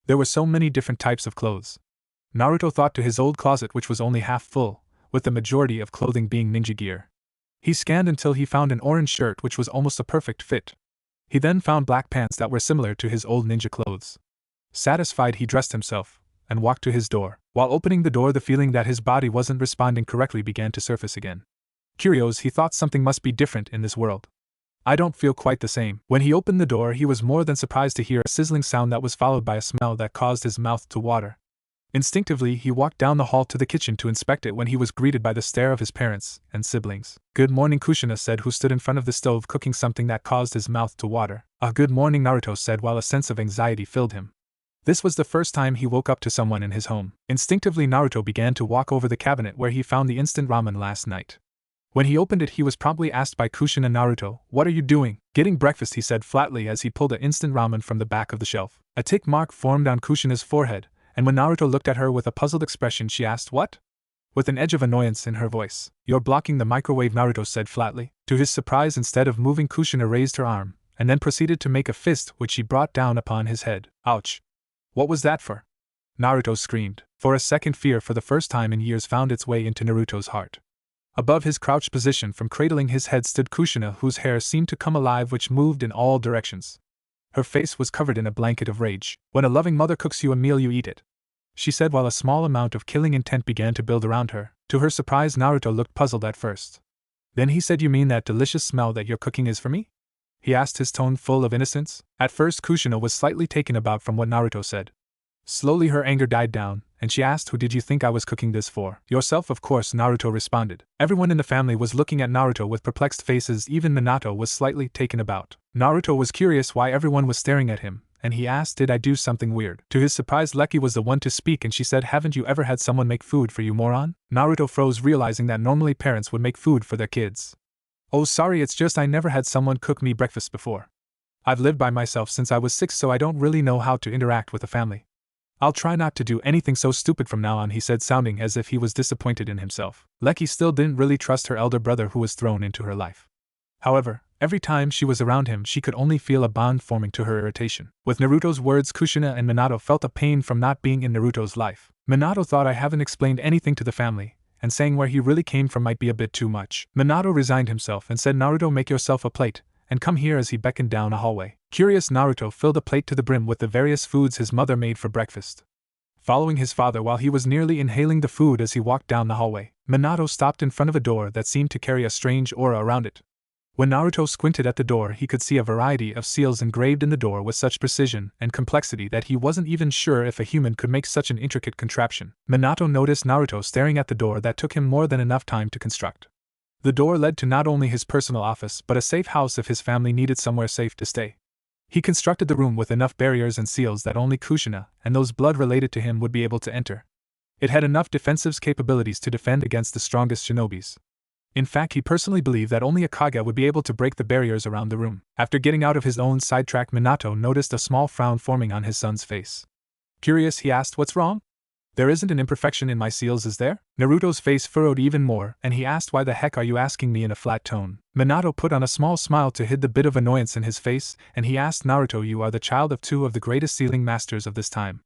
There were so many different types of clothes. Naruto thought to his old closet, which was only half full, with the majority of clothing being ninja gear. He scanned until he found an orange shirt which was almost a perfect fit. He then found black pants that were similar to his old ninja clothes. Satisfied, he dressed himself and walked to his door. While opening the door, the feeling that his body wasn't responding correctly began to surface again. Curious, he thought something must be different in this world. I don't feel quite the same. When he opened the door, he was more than surprised to hear a sizzling sound that was followed by a smell that caused his mouth to water. Instinctively, he walked down the hall to the kitchen to inspect it when he was greeted by the stare of his parents and siblings. Good morning, Kushina said, who stood in front of the stove cooking something that caused his mouth to water. Good morning, Naruto said while a sense of anxiety filled him. This was the first time he woke up to someone in his home. Instinctively, Naruto began to walk over the cabinet where he found the instant ramen last night. When he opened it, he was promptly asked by Kushina. Naruto, what are you doing? Getting breakfast, he said flatly as he pulled the instant ramen from the back of the shelf. A tick mark formed on Kushina's forehead, and when Naruto looked at her with a puzzled expression, she asked, what? With an edge of annoyance in her voice. You're blocking the microwave, Naruto said flatly. To his surprise, instead of moving, Kushina raised her arm, and then proceeded to make a fist which she brought down upon his head. Ouch! What was that for? Naruto screamed. For a second, fear for the first time in years found its way into Naruto's heart. Above his crouched position from cradling his head stood Kushina, whose hair seemed to come alive, which moved in all directions. Her face was covered in a blanket of rage. When a loving mother cooks you a meal, you eat it, she said while a small amount of killing intent began to build around her. To her surprise, Naruto looked puzzled at first. Then he said, you mean that delicious smell that your cooking is for me? He asked, his tone full of innocence. At first, Kushina was slightly taken aback from what Naruto said. Slowly her anger died down, and she asked, who did you think I was cooking this for? Yourself, of course, Naruto responded. Everyone in the family was looking at Naruto with perplexed faces. Even Minato was slightly taken aback. Naruto was curious why everyone was staring at him, and he asked, did I do something weird? To his surprise, Leki was the one to speak, and she said, haven't you ever had someone make food for you, moron? Naruto froze, realizing that normally parents would make food for their kids. Oh, sorry, it's just I never had someone cook me breakfast before. I've lived by myself since I was 6, so I don't really know how to interact with a family. I'll try not to do anything so stupid from now on, he said, sounding as if he was disappointed in himself. Leki still didn't really trust her elder brother who was thrown into her life. However, every time she was around him, she could only feel a bond forming to her irritation. With Naruto's words, Kushina and Minato felt a pain from not being in Naruto's life. Minato thought, I haven't explained anything to the family, and saying where he really came from might be a bit too much. Minato resigned himself and said, Naruto, make yourself a plate, and come here, as he beckoned down a hallway. Curious, Naruto filled a plate to the brim with the various foods his mother made for breakfast. Following his father while he was nearly inhaling the food as he walked down the hallway, Minato stopped in front of a door that seemed to carry a strange aura around it. When Naruto squinted at the door, he could see a variety of seals engraved in the door with such precision and complexity that he wasn't even sure if a human could make such an intricate contraption. Minato noticed Naruto staring at the door that took him more than enough time to construct. The door led to not only his personal office but a safe house if his family needed somewhere safe to stay. He constructed the room with enough barriers and seals that only Kushina and those blood related to him would be able to enter. It had enough defensive capabilities to defend against the strongest shinobis. In fact, he personally believed that only a Kage would be able to break the barriers around the room. After getting out of his own sidetrack, Minato noticed a small frown forming on his son's face. Curious, he asked, what's wrong? There isn't an imperfection in my seals, is there? Naruto's face furrowed even more, and he asked, why the heck are you asking me, in a flat tone. Minato put on a small smile to hide the bit of annoyance in his face, and he asked, Naruto, you are the child of 2 of the greatest sealing masters of this time.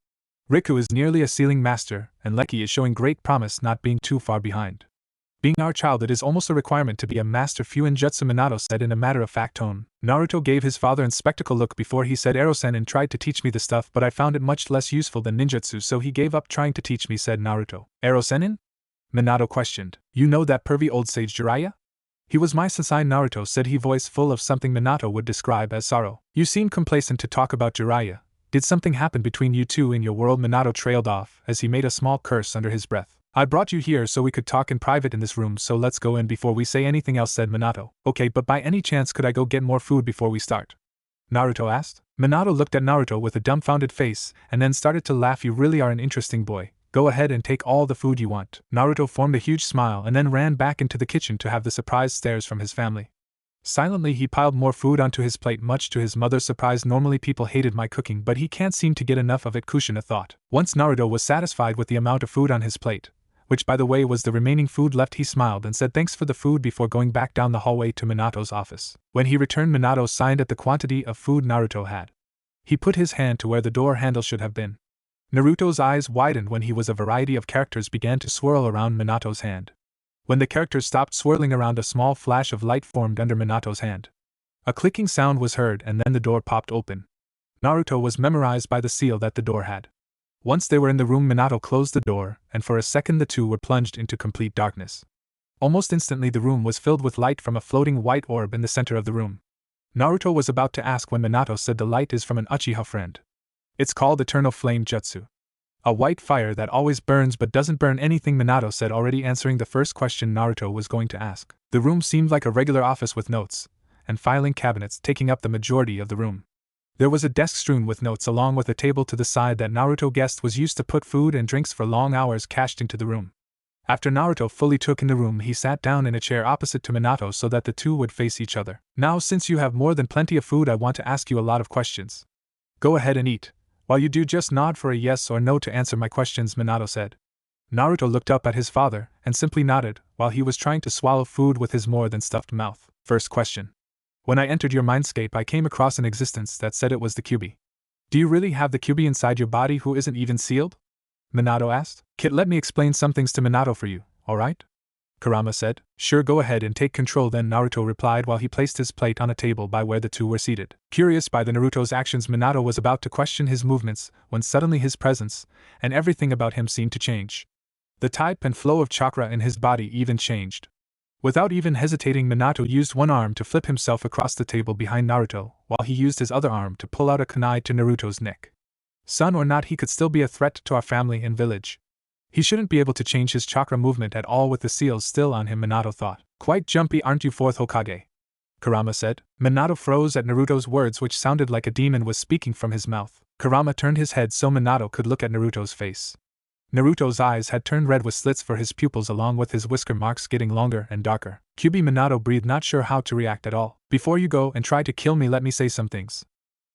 Riku is nearly a sealing master, and Leki is showing great promise, not being too far behind. Being our child, it is almost a requirement to be a master few in Jutsu, Minato said in a matter-of-fact tone. Naruto gave his father a spectacle look before he said, Ero-sennin tried to teach me the stuff, but I found it much less useful than ninjutsu, so he gave up trying to teach me, said Naruto. Ero-sennin? Minato questioned. You know that pervy old sage Jiraiya? He was my sensei, Naruto said, he voice full of something Minato would describe as sorrow. You seem complacent to talk about Jiraiya. Did something happen between you two in your world? Minato trailed off as he made a small curse under his breath. I brought you here so we could talk in private in this room, so let's go in before we say anything else, said Minato. Okay, but by any chance could I go get more food before we start? Naruto asked. Minato looked at Naruto with a dumbfounded face, and then started to laugh. You really are an interesting boy. Go ahead and take all the food you want. Naruto formed a huge smile and then ran back into the kitchen to have the surprised stares from his family. Silently he piled more food onto his plate, much to his mother's surprise. Normally people hated my cooking, but he can't seem to get enough of it, Kushina thought. Once Naruto was satisfied with the amount of food on his plate, which by the way was the remaining food left, he smiled and said thanks for the food before going back down the hallway to Minato's office. When he returned, Minato signed at the quantity of food Naruto had. He put his hand to where the door handle should have been. Naruto's eyes widened when a variety of characters began to swirl around Minato's hand. When the characters stopped swirling around, a small flash of light formed under Minato's hand. A clicking sound was heard and then the door popped open. Naruto was memorized by the seal that the door had. Once they were in the room, Minato closed the door, and for a second the two were plunged into complete darkness. Almost instantly the room was filled with light from a floating white orb in the center of the room. Naruto was about to ask when Minato said the light is from an Uchiha friend. It's called Eternal Flame Jutsu. A white fire that always burns but doesn't burn anything, Minato said, already answering the first question Naruto was going to ask. The room seemed like a regular office with notes and filing cabinets taking up the majority of the room. There was a desk strewn with notes along with a table to the side that Naruto guessed was used to put food and drinks for long hours cached into the room. After Naruto fully took in the room, he sat down in a chair opposite to Minato so that the two would face each other. Now, since you have more than plenty of food, I want to ask you a lot of questions. Go ahead and eat. While you do, just nod for a yes or no to answer my questions, Minato said. Naruto looked up at his father and simply nodded while he was trying to swallow food with his more than stuffed mouth. First question. When I entered your mindscape, I came across an existence that said it was the Kyuubi. Do you really have the Kyuubi inside your body who isn't even sealed? Minato asked. Kit, let me explain some things to Minato for you, alright? Kurama said. Sure, go ahead and take control then, Naruto replied while he placed his plate on a table by where the two were seated. Curious by the Naruto's actions, Minato was about to question his movements when suddenly his presence and everything about him seemed to change. The type and flow of chakra in his body even changed. Without even hesitating, Minato used one arm to flip himself across the table behind Naruto, while he used his other arm to pull out a kunai to Naruto's neck. Son or not, he could still be a threat to our family and village. He shouldn't be able to change his chakra movement at all with the seals still on him, Minato thought. Quite jumpy, aren't you, fourth Hokage? Kurama said. Minato froze at Naruto's words, which sounded like a demon was speaking from his mouth. Kurama turned his head so Minato could look at Naruto's face. Naruto's eyes had turned red with slits for his pupils, along with his whisker marks getting longer and darker. Kyuubi, Minato breathed, not sure how to react at all. Before you go and try to kill me, let me say some things.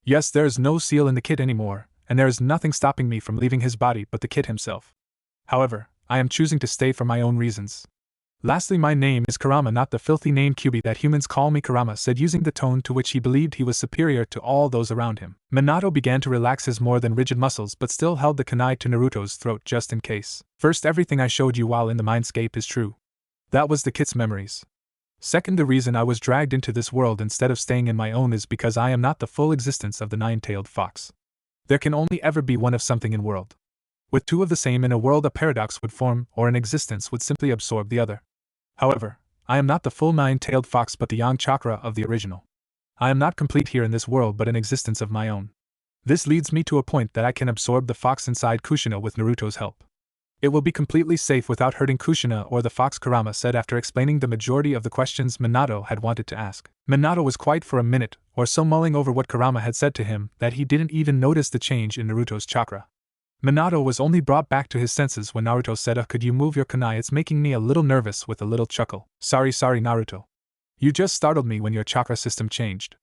Yes, there is no seal in the kid anymore, and there is nothing stopping me from leaving his body but the kid himself. However, I am choosing to stay for my own reasons. Lastly, my name is Kurama, not the filthy name Kyuubi that humans call me, Kurama said, using the tone to which he believed he was superior to all those around him. Minato began to relax his more than rigid muscles but still held the kunai to Naruto's throat just in case. First, everything I showed you while in the mindscape is true. That was the kid's memories. Second, the reason I was dragged into this world instead of staying in my own is because I am not the full existence of the nine-tailed fox. There can only ever be one of something in world. With two of the same in a world, a paradox would form, or an existence would simply absorb the other. However, I am not the full nine-tailed fox but the yang chakra of the original. I am not complete here in this world but an existence of my own. This leads me to a point that I can absorb the fox inside Kushina with Naruto's help. It will be completely safe without hurting Kushina or the fox, Kurama said after explaining the majority of the questions Minato had wanted to ask. Minato was quiet for a minute or so, mulling over what Kurama had said to him, that he didn't even notice the change in Naruto's chakra. Minato was only brought back to his senses when Naruto said, could you move your kunai? It's making me a little nervous, with a little chuckle. Sorry Naruto. You just startled me when your chakra system changed.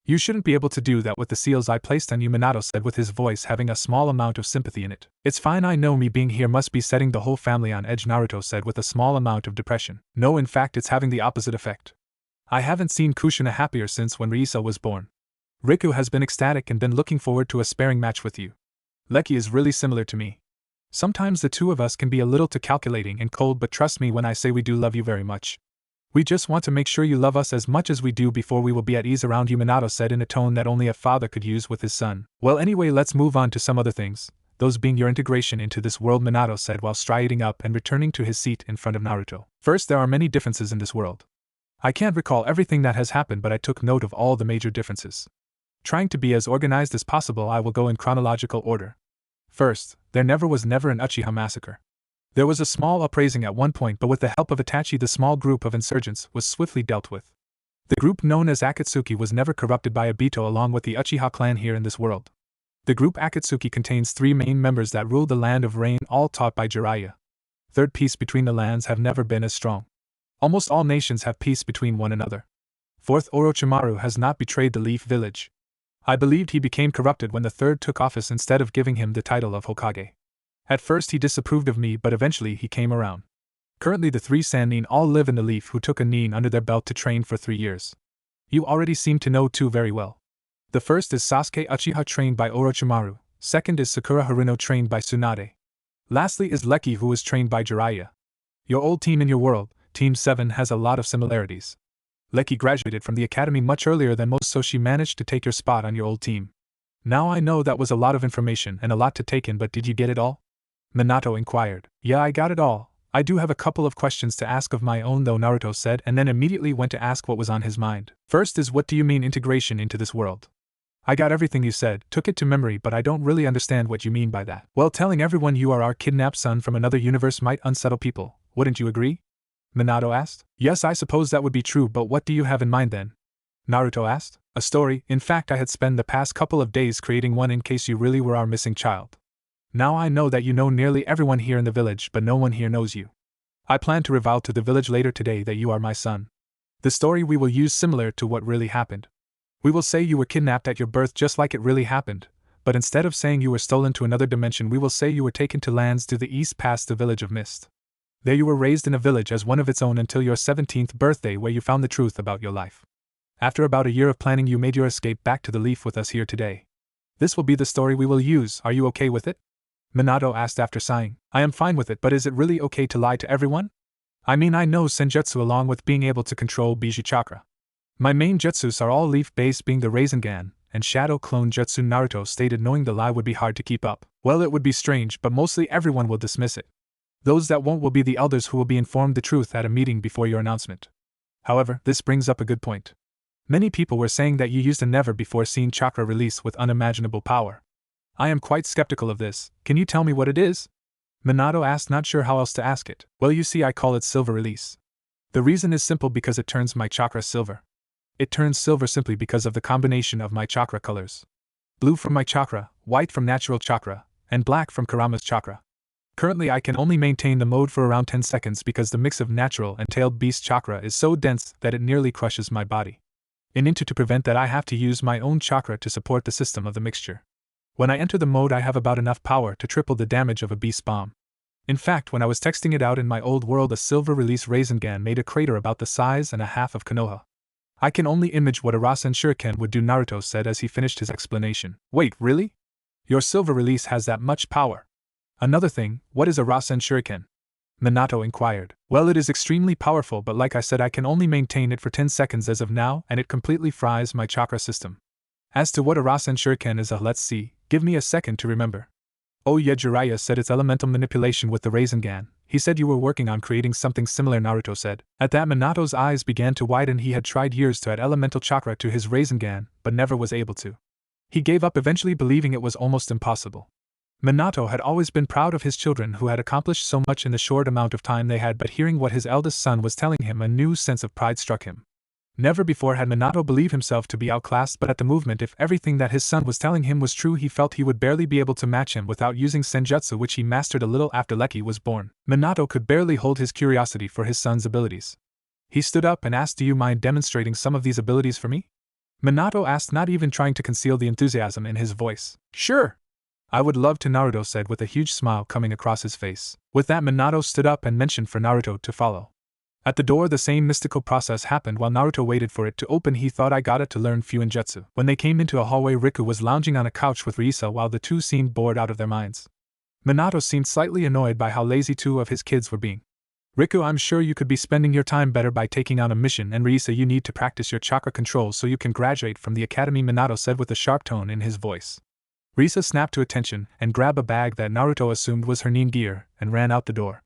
You shouldn't be able to do that with the seals I placed on you, Minato said with his voice having a small amount of sympathy in it. It's fine, I know me being here must be setting the whole family on edge, Naruto said with a small amount of depression. No, in fact it's having the opposite effect. I haven't seen Kushina happier since when Riisa was born. Riku has been ecstatic and been looking forward to a sparring match with you. Leki is really similar to me. Sometimes the two of us can be a little too calculating and cold, but trust me when I say we do love you very much. We just want to make sure you love us as much as we do before we will be at ease around you, Minato said in a tone that only a father could use with his son. Well, anyway, let's move on to some other things, those being your integration into this world, Minato said while striding up and returning to his seat in front of Naruto. First, there are many differences in this world. I can't recall everything that has happened, but I took note of all the major differences. Trying to be as organized as possible, I will go in chronological order. First, there never was an Uchiha massacre. There was a small uprising at one point, but with the help of Itachi, the small group of insurgents was swiftly dealt with. The group known as Akatsuki was never corrupted by Obito along with the Uchiha clan here in this world. The group Akatsuki contains 3 main members that rule the land of rain, all taught by Jiraiya. Third, peace between the lands have never been as strong. Almost all nations have peace between one another. Fourth, Orochimaru has not betrayed the Leaf Village. I believed he became corrupted when the third took office instead of giving him the title of Hokage. At first he disapproved of me, but eventually he came around. Currently the 3 Sannin all live in the Leaf who took a nin under their belt to train for 3 years. You already seem to know 2 very well. The first is Sasuke Uchiha trained by Orochimaru, second is Sakura Haruno trained by Tsunade. Lastly is Leki who was trained by Jiraiya. Your old team in your world, Team 7, has a lot of similarities. Leki graduated from the academy much earlier than most, so she managed to take your spot on your old team. Now I know that was a lot of information and a lot to take in, but did you get it all? Minato inquired. Yeah, I got it all. I do have a couple of questions to ask of my own though, Naruto said, and then immediately went to ask what was on his mind. First is, what do you mean integration into this world? I got everything you said, took it to memory, but I don't really understand what you mean by that. Well, telling everyone you are our kidnapped son from another universe might unsettle people, wouldn't you agree? Minato asked. Yes, I suppose that would be true, but what do you have in mind then? Naruto asked. A story. In fact, I had spent the past couple of days creating one in case you really were our missing child. Now I know that you know nearly everyone here in the village, but no one here knows you. I plan to reveal to the village later today that you are my son. The story we will use similar to what really happened. We will say you were kidnapped at your birth just like it really happened, but instead of saying you were stolen to another dimension, we will say you were taken to lands to the east past the village of Mist. There you were raised in a village as one of its own until your 17th birthday, where you found the truth about your life. After about a year of planning, you made your escape back to the Leaf with us here today. This will be the story we will use. Are you okay with it? Minato asked after sighing. I am fine with it, but is it really okay to lie to everyone? I mean, I know Senjutsu along with being able to control Biju Chakra. My main jutsus are all leaf-based, being the Rasengan and Shadow Clone Jutsu. Naruto stated, knowing the lie would be hard to keep up. Well, it would be strange, but mostly everyone will dismiss it. Those that won't will be the elders, who will be informed the truth at a meeting before your announcement. However, this brings up a good point. Many people were saying that you used a never-before-seen chakra release with unimaginable power. I am quite skeptical of this. Can you tell me what it is? Minato asked, not sure how else to ask it. Well, you see, I call it silver release. The reason is simple, because it turns my chakra silver. It turns silver simply because of the combination of my chakra colors. Blue from my chakra, white from natural chakra, and black from Kurama's chakra. Currently I can only maintain the mode for around 10 seconds because the mix of natural and tailed beast chakra is so dense that it nearly crushes my body. In order to prevent that, I have to use my own chakra to support the system of the mixture. When I enter the mode, I have about enough power to triple the damage of a beast bomb. In fact, when I was texting it out in my old world, a silver release Rasengan made a crater about the size and a half of Konoha. I can only image what a Rasen Shuriken would do, Naruto said as he finished his explanation. Wait, really? Your silver release has that much power? Another thing, what is a Rasen Shuriken? Minato inquired. Well, it is extremely powerful, but like I said, I can only maintain it for 10 seconds as of now, and it completely fries my chakra system. As to what a Rasen Shuriken is, let's see, give me a second to remember. Oh yeah, Jiraiya said it's elemental manipulation with the Rasengan. He said you were working on creating something similar, Naruto said. At that, Minato's eyes began to widen. He had tried years to add elemental chakra to his Rasengan, but never was able to. He gave up eventually, believing it was almost impossible. Minato had always been proud of his children who had accomplished so much in the short amount of time they had, but hearing what his eldest son was telling him, a new sense of pride struck him. Never before had Minato believed himself to be outclassed, but at the movement, if everything that his son was telling him was true, he felt he would barely be able to match him without using Senjutsu, which he mastered a little after Leki was born. Minato could barely hold his curiosity for his son's abilities. He stood up and asked, "Do you mind demonstrating some of these abilities for me?" Minato asked, not even trying to conceal the enthusiasm in his voice. Sure! I would love to, Naruto said with a huge smile coming across his face. With that, Minato stood up and motioned for Naruto to follow. At the door, the same mystical process happened while Naruto waited for it to open. He thought, I got it to learn Fuinjutsu. When they came into a hallway, Riku was lounging on a couch with Risa while the two seemed bored out of their minds. Minato seemed slightly annoyed by how lazy two of his kids were being. Riku, I'm sure you could be spending your time better by taking on a mission, and Risa, you need to practice your chakra control so you can graduate from the academy, Minato said with a sharp tone in his voice. Risa snapped to attention and grabbed a bag that Naruto assumed was her nin gear and ran out the door.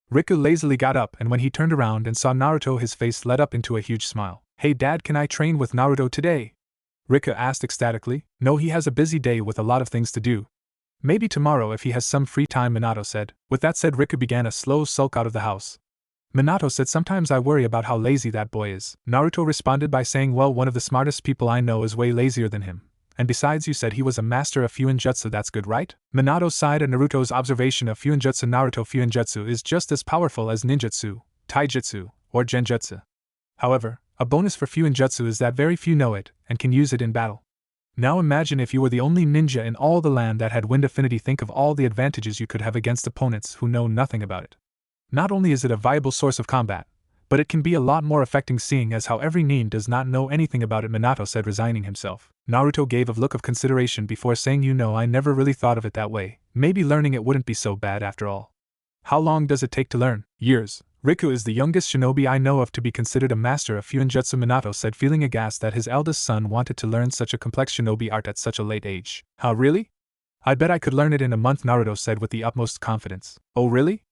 Riku lazily got up, and when he turned around and saw Naruto, his face lit up into a huge smile. Hey Dad, can I train with Naruto today? Riku asked ecstatically. No, he has a busy day with a lot of things to do. Maybe tomorrow if he has some free time, Minato said. With that said, Riku began a slow sulk out of the house. Minato said, sometimes I worry about how lazy that boy is. Naruto responded by saying, well, one of the smartest people I know is way lazier than him. And besides, you said he was a master of Fuinjutsu, that's good, right? Minato sighed at Naruto's observation of Fuinjutsu. Naruto, Fuinjutsu is just as powerful as ninjutsu, taijutsu, or genjutsu. However, a bonus for Fuinjutsu is that very few know it and can use it in battle. Now imagine if you were the only ninja in all the land that had wind affinity. Think of all the advantages you could have against opponents who know nothing about it. Not only is it a viable source of combat, but it can be a lot more affecting, seeing as how every nin does not know anything about it, Minato said, resigning himself. Naruto gave a look of consideration before saying, you know, I never really thought of it that way. Maybe learning it wouldn't be so bad after all. How long does it take to learn? Years. Riku is the youngest shinobi I know of to be considered a master of Fuinjutsu, Minato said, feeling aghast that his eldest son wanted to learn such a complex shinobi art at such a late age. How, really? I bet I could learn it in a month, Naruto said with the utmost confidence. Oh really?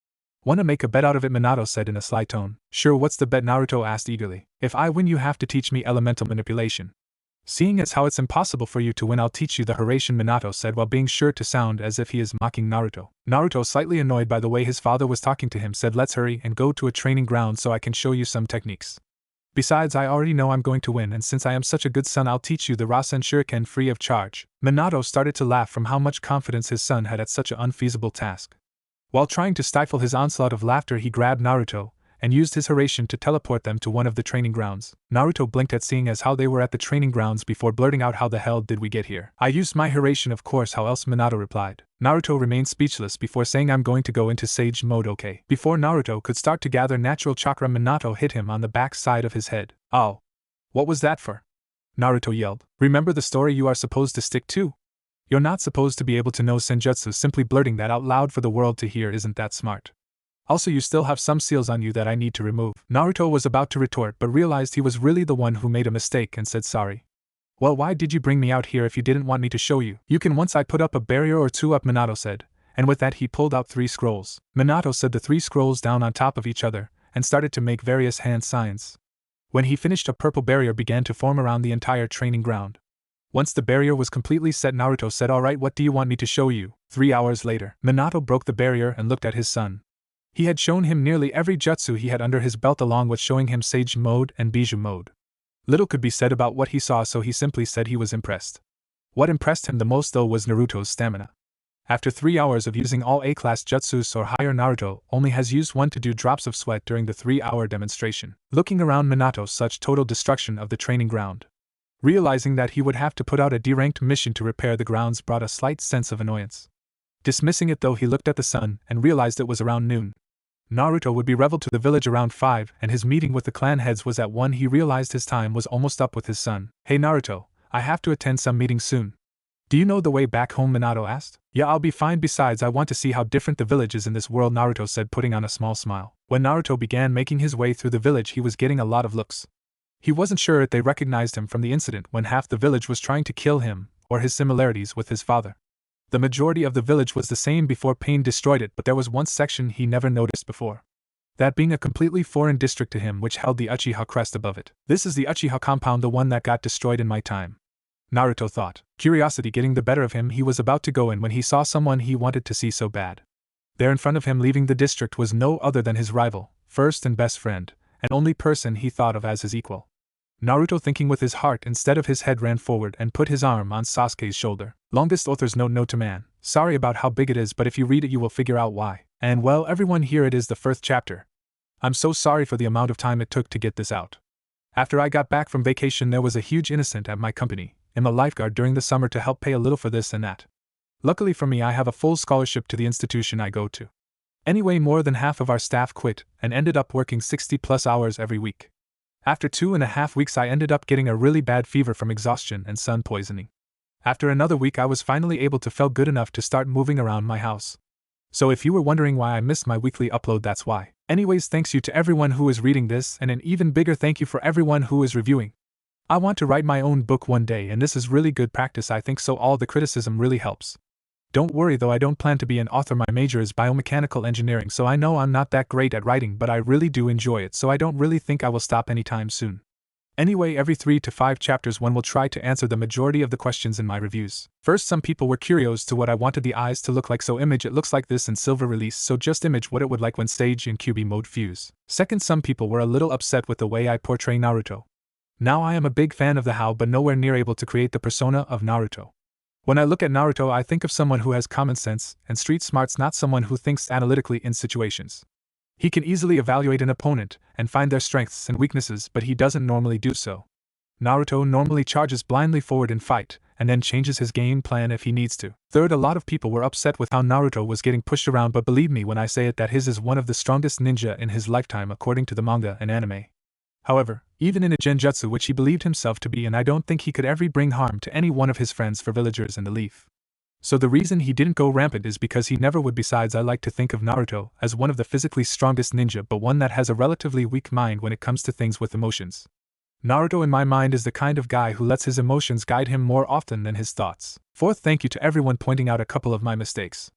Wanna make a bet out of it? Minato said in a sly tone. Sure, what's the bet? Naruto asked eagerly. If I win, you have to teach me elemental manipulation. Seeing as how it's impossible for you to win, I'll teach you the Haraishin, Minato said while being sure to sound as if he is mocking Naruto. Naruto, slightly annoyed by the way his father was talking to him, said, let's hurry and go to a training ground so I can show you some techniques. Besides, I already know I'm going to win, and since I am such a good son, I'll teach you the Rasen Shuriken free of charge. Minato started to laugh from how much confidence his son had at such an unfeasible task. While trying to stifle his onslaught of laughter, he grabbed Naruto and used his Haraishin to teleport them to one of the training grounds. Naruto blinked at seeing as how they were at the training grounds before blurting out, how the hell did we get here? I used my Haraishin, of course, how else? Minato replied. Naruto remained speechless before saying, I'm going to go into Sage mode, okay? Before Naruto could start to gather natural chakra, Minato hit him on the back side of his head. Oh. What was that for? Naruto yelled. Remember the story you are supposed to stick to? You're not supposed to be able to know senjutsu. Simply blurting that out loud for the world to hear isn't that smart. Also, you still have some seals on you that I need to remove. Naruto was about to retort but realized he was really the one who made a mistake and said sorry. Well, why did you bring me out here if you didn't want me to show you? You can once I put up a barrier or two up, Minato said, and with that he pulled out 3 scrolls. Minato set the 3 scrolls down on top of each other and started to make various hand signs. When he finished, a purple barrier began to form around the entire training ground. Once the barrier was completely set, Naruto said, alright, what do you want me to show you? 3 hours later, Minato broke the barrier and looked at his son. He had shown him nearly every jutsu he had under his belt, along with showing him Sage mode and Bijou mode. Little could be said about what he saw, so he simply said he was impressed. What impressed him the most though was Naruto's stamina. After 3 hours of using all A-class jutsus or higher, Naruto only has used 1 to do drops of sweat during the 3-hour demonstration. Looking around Minato, such total destruction of the training ground. Realizing that he would have to put out a D-ranked mission to repair the grounds brought a slight sense of annoyance. Dismissing it though, he looked at the sun and realized it was around noon. Naruto would be reveled to the village around 5, and his meeting with the clan heads was at 1. He realized his time was almost up with his son. Hey Naruto, I have to attend some meeting soon. Do you know the way back home? Minato asked. Yeah, I'll be fine. Besides, I want to see how different the village is in this world, Naruto said, putting on a small smile. When Naruto began making his way through the village, he was getting a lot of looks. He wasn't sure if they recognized him from the incident when half the village was trying to kill him, or his similarities with his father. The majority of the village was the same before Pain destroyed it, but there was one section he never noticed before. That being a completely foreign district to him, which held the Uchiha crest above it. This is the Uchiha compound, the one that got destroyed in my time, Naruto thought. Curiosity getting the better of him, he was about to go in when he saw someone he wanted to see so bad. There in front of him, leaving the district, was no other than his rival, first and best friend, and only person he thought of as his equal. Naruto, thinking with his heart instead of his head, ran forward and put his arm on Sasuke's shoulder. Longest author's note to man. Sorry about how big it is, but if you read it you will figure out why. And well, everyone, here it is, the 1st chapter. I'm so sorry for the amount of time it took to get this out. After I got back from vacation, there was a huge innocent at my company. I'm a lifeguard during the summer to help pay a little for this and that. Luckily for me, I have a full scholarship to the institution I go to. Anyway, more than half of our staff quit and ended up working 60+ hours every week. After 2.5 weeks, I ended up getting a really bad fever from exhaustion and sun poisoning. After another week, I was finally able to feel good enough to start moving around my house. So if you were wondering why I missed my weekly upload, that's why. Anyways, thanks you to everyone who is reading this, and an even bigger thank you for everyone who is reviewing. I want to write my own book one day, and this is really good practice, I think, so all the criticism really helps. Don't worry though, I don't plan to be an author. My major is biomechanical engineering, so I know I'm not that great at writing, but I really do enjoy it, so I don't really think I will stop anytime soon. Anyway, every 3 to 5 chapters one will try to answer the majority of the questions in my reviews. First, some people were curious to what I wanted the eyes to look like, so image it looks like this in silver release, so just image what it would like when staged in QB mode fuse. Second, some people were a little upset with the way I portray Naruto. Now I am a big fan of the how but nowhere near able to create the persona of Naruto. When I look at Naruto I think of someone who has common sense and street smarts, not someone who thinks analytically in situations. He can easily evaluate an opponent and find their strengths and weaknesses, but he doesn't normally do so. Naruto normally charges blindly forward in fight, and then changes his game plan if he needs to. Third, a lot of people were upset with how Naruto was getting pushed around, but believe me when I say it that his is one of the strongest ninja in his lifetime according to the manga and anime. However, even in a genjutsu which he believed himself to be, and I don't think he could ever bring harm to any one of his friends for villagers in the leaf. So the reason he didn't go rampant is because he never would. Besides, I like to think of Naruto as one of the physically strongest ninja, but one that has a relatively weak mind when it comes to things with emotions. Naruto in my mind is the kind of guy who lets his emotions guide him more often than his thoughts. Fourth, thank you to everyone pointing out a couple of my mistakes.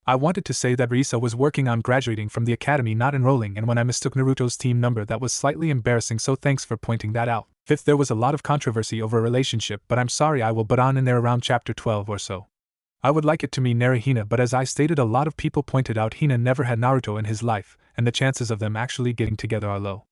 I wanted to say that Risa was working on graduating from the academy, not enrolling, and when I mistook Naruto's team number that was slightly embarrassing, so thanks for pointing that out. Fifth, there was a lot of controversy over a relationship, but I'm sorry, I will butt on in there around chapter 12 or so. I would like it to mean Hina, but as I stated, a lot of people pointed out Hina never had Naruto in his life, and the chances of them actually getting together are low.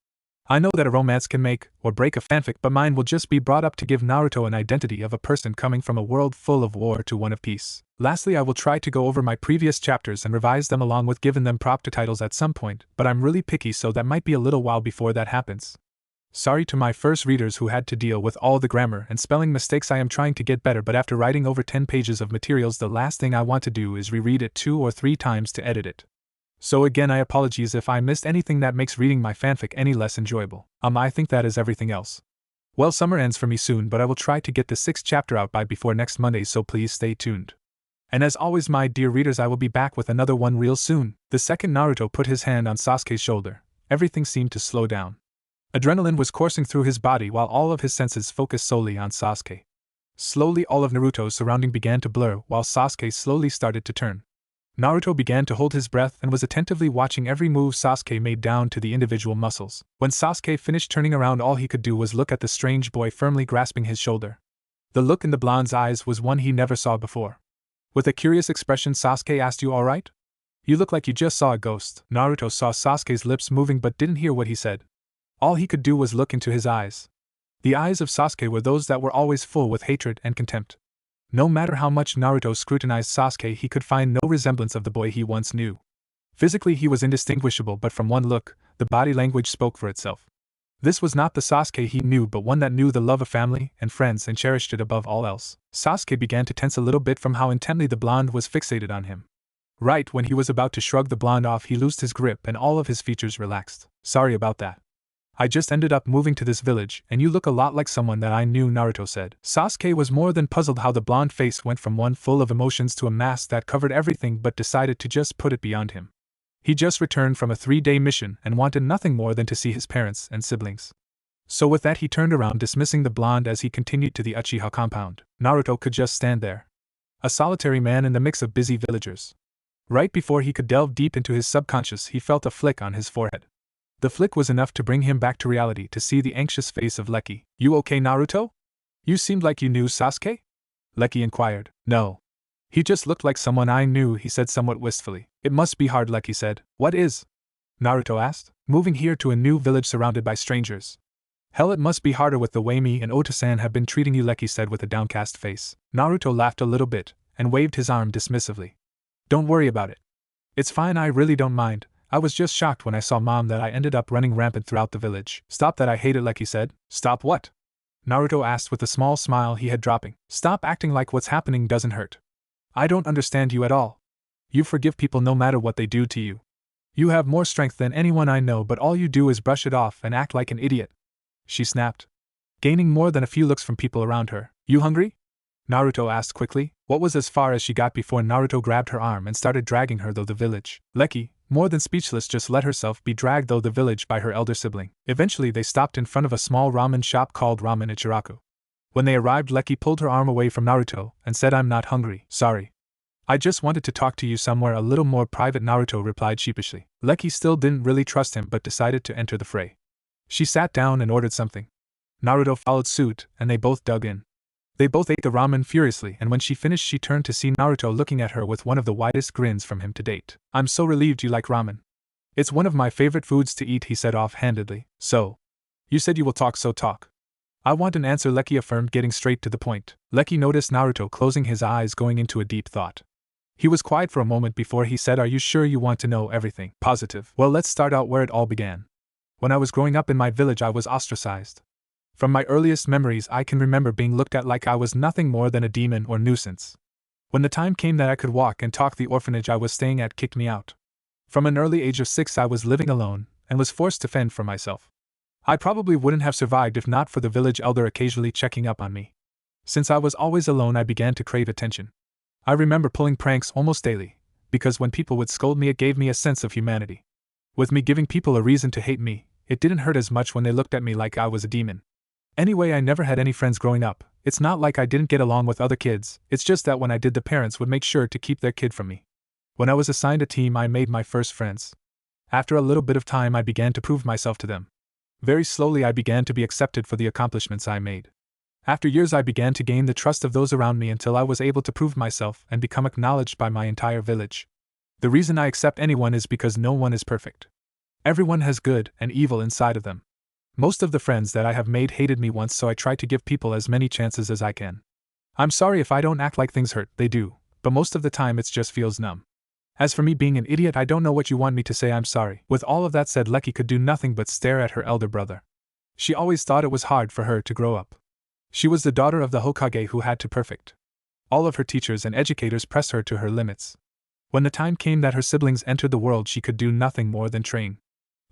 I know that a romance can make or break a fanfic, but mine will just be brought up to give Naruto an identity of a person coming from a world full of war to one of peace. Lastly, I will try to go over my previous chapters and revise them along with giving them proper titles at some point, but I'm really picky, so that might be a little while before that happens. Sorry to my first readers who had to deal with all the grammar and spelling mistakes. I am trying to get better, but after writing over 10 pages of materials, the last thing I want to do is reread it 2 or 3 times to edit it. So again, I apologize if I missed anything that makes reading my fanfic any less enjoyable. I think that is everything else. Well, summer ends for me soon, but I will try to get the 6th chapter out by before next Monday, so please stay tuned. And as always, my dear readers, I will be back with another one real soon. The second Naruto put his hand on Sasuke's shoulder, everything seemed to slow down. Adrenaline was coursing through his body while all of his senses focused solely on Sasuke. Slowly all of Naruto's surrounding began to blur while Sasuke slowly started to turn. Naruto began to hold his breath and was attentively watching every move Sasuke made down to the individual muscles. When Sasuke finished turning around, all he could do was look at the strange boy firmly grasping his shoulder. The look in the blonde's eyes was one he never saw before. With a curious expression, Sasuke asked, "You alright? You look like you just saw a ghost." Naruto saw Sasuke's lips moving but didn't hear what he said. All he could do was look into his eyes. The eyes of Sasuke were those that were always full with hatred and contempt. No matter how much Naruto scrutinized Sasuke, he could find no resemblance of the boy he once knew. Physically he was indistinguishable, but from one look, the body language spoke for itself. This was not the Sasuke he knew, but one that knew the love of family and friends and cherished it above all else. Sasuke began to tense a little bit from how intently the blonde was fixated on him. Right when he was about to shrug the blonde off, he loosed his grip and all of his features relaxed. "Sorry about that. I just ended up moving to this village, and you look a lot like someone that I knew," Naruto said. Sasuke was more than puzzled how the blonde face went from one full of emotions to a mask that covered everything, but decided to just put it beyond him. He just returned from a 3-day mission and wanted nothing more than to see his parents and siblings. So with that he turned around, dismissing the blonde as he continued to the Uchiha compound. Naruto could just stand there, a solitary man in the mix of busy villagers. Right before he could delve deep into his subconscious, he felt a flick on his forehead. The flick was enough to bring him back to reality, to see the anxious face of Leki. "You okay, Naruto? You seemed like you knew Sasuke?" Leki inquired. "No. He just looked like someone I knew," he said somewhat wistfully. "It must be hard," Leki said. "What is?" Naruto asked. "Moving here to a new village surrounded by strangers." "Hell, it must be harder with the way me and Ota-san have been treating you," Leki said with a downcast face. Naruto laughed a little bit and waved his arm dismissively. "Don't worry about it. It's fine, I really don't mind. I was just shocked when I saw Mom that I ended up running rampant throughout the village." "Stop that, I hate it," Leki said. "Stop what?" Naruto asked with the small smile he had dropping. "Stop acting like what's happening doesn't hurt. I don't understand you at all. You forgive people no matter what they do to you. You have more strength than anyone I know, but all you do is brush it off and act like an idiot," she snapped, gaining more than a few looks from people around her. "You hungry?" Naruto asked quickly. What was as far as she got before Naruto grabbed her arm and started dragging her through the village. Leki, more than speechless, just let herself be dragged through the village by her elder sibling. Eventually they stopped in front of a small ramen shop called Ramen Ichiraku. When they arrived, Leki pulled her arm away from Naruto and said, "I'm not hungry, sorry. I just wanted to talk to you somewhere a little more private," Naruto replied sheepishly. Leki still didn't really trust him but decided to enter the fray. She sat down and ordered something. Naruto followed suit, and they both dug in. They both ate the ramen furiously, and when she finished she turned to see Naruto looking at her with one of the widest grins from him to date. "I'm so relieved you like ramen. It's one of my favorite foods to eat," he said offhandedly. "So, you said you will talk, so talk." "I want an answer," Lecky affirmed, getting straight to the point. Lecky noticed Naruto closing his eyes, going into a deep thought. He was quiet for a moment before he said, "Are you sure you want to know everything?" "Positive." "Well, let's start out where it all began. When I was growing up in my village, I was ostracized. From my earliest memories, I can remember being looked at like I was nothing more than a demon or nuisance. When the time came that I could walk and talk, the orphanage I was staying at kicked me out. From an early age of 6, I was living alone and was forced to fend for myself. I probably wouldn't have survived if not for the village elder occasionally checking up on me. Since I was always alone, I began to crave attention. I remember pulling pranks almost daily, because when people would scold me, it gave me a sense of humanity. With me giving people a reason to hate me, it didn't hurt as much when they looked at me like I was a demon. Anyway, I never had any friends growing up. It's not like I didn't get along with other kids, it's just that when I did, the parents would make sure to keep their kid from me. When I was assigned a team, I made my first friends. After a little bit of time, I began to prove myself to them. Very slowly, I began to be accepted for the accomplishments I made. After years, I began to gain the trust of those around me until I was able to prove myself and become acknowledged by my entire village. The reason I accept anyone is because no one is perfect. Everyone has good and evil inside of them. Most of the friends that I have made hated me once, so I try to give people as many chances as I can. I'm sorry if I don't act like things hurt, they do, but most of the time it just feels numb. As for me being an idiot, I don't know what you want me to say. I'm sorry." With all of that said, Lecky could do nothing but stare at her elder brother. She always thought it was hard for her to grow up. She was the daughter of the Hokage who had to perfect. All of her teachers and educators pressed her to her limits. When the time came that her siblings entered the world, she could do nothing more than train.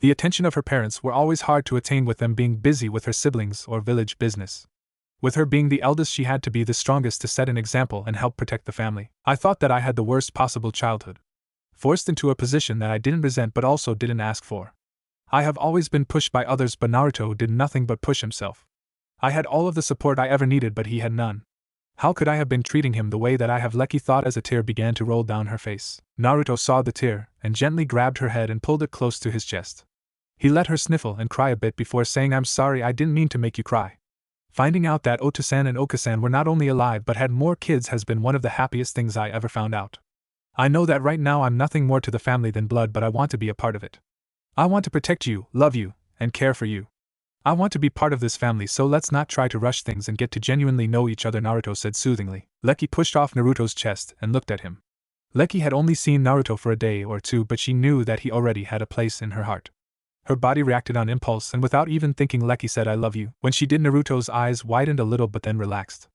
The attention of her parents were always hard to attain, with them being busy with her siblings or village business. With her being the eldest, she had to be the strongest to set an example and help protect the family. I thought that I had the worst possible childhood. Forced into a position that I didn't resent but also didn't ask for. I have always been pushed by others, but Naruto did nothing but push himself. I had all of the support I ever needed, but he had none. How could I have been treating him the way that I have? Lecky thought as a tear began to roll down her face. Naruto saw the tear and gently grabbed her head and pulled it close to his chest. He let her sniffle and cry a bit before saying, "I'm sorry, I didn't mean to make you cry. Finding out that Otosan and Okasan were not only alive but had more kids has been one of the happiest things I ever found out. I know that right now I'm nothing more to the family than blood, but I want to be a part of it. I want to protect you, love you, and care for you. I want to be part of this family, so let's not try to rush things and get to genuinely know each other," Naruto said soothingly. Lecky pushed off Naruto's chest and looked at him. Lecky had only seen Naruto for a day or two, but she knew that he already had a place in her heart. Her body reacted on impulse, and without even thinking, Lecky said, "I love you." When she did, Naruto's eyes widened a little but then relaxed.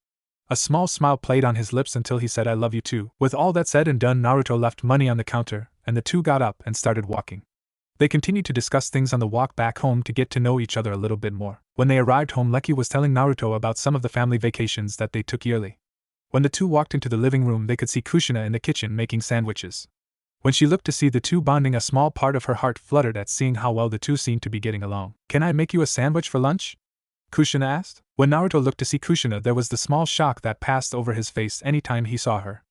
A small smile played on his lips until he said, "I love you too." With all that said and done, Naruto left money on the counter, and the two got up and started walking. They continued to discuss things on the walk back home to get to know each other a little bit more. When they arrived home, Lecky was telling Naruto about some of the family vacations that they took yearly. When the two walked into the living room, they could see Kushina in the kitchen making sandwiches. When she looked to see the two bonding, a small part of her heart fluttered at seeing how well the two seemed to be getting along. "Can I make you a sandwich for lunch?" Kushina asked. When Naruto looked to see Kushina, there was the small shock that passed over his face anytime he saw her.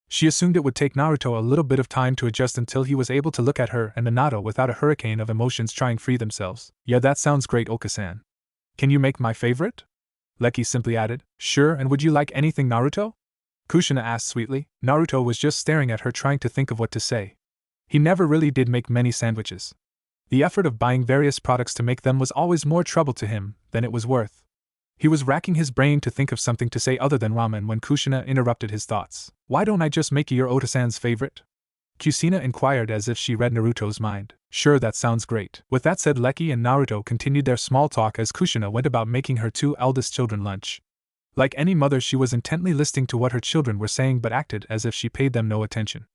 She assumed it would take Naruto a little bit of time to adjust until he was able to look at her and Minato without a hurricane of emotions trying to free themselves. "Yeah, that sounds great, Okasan. Can you make my favorite?" Lecky simply added. "Sure, and would you like anything, Naruto?" Kushina asked sweetly. Naruto was just staring at her, trying to think of what to say. He never really did make many sandwiches. The effort of buying various products to make them was always more trouble to him than it was worth. He was racking his brain to think of something to say other than ramen when Kushina interrupted his thoughts. "Why don't I just make you your Otosan's favorite?" Kushina inquired as if she read Naruto's mind. "Sure, that sounds great." With that said, Lecky and Naruto continued their small talk as Kushina went about making her two eldest children lunch. Like any mother, she was intently listening to what her children were saying but acted as if she paid them no attention.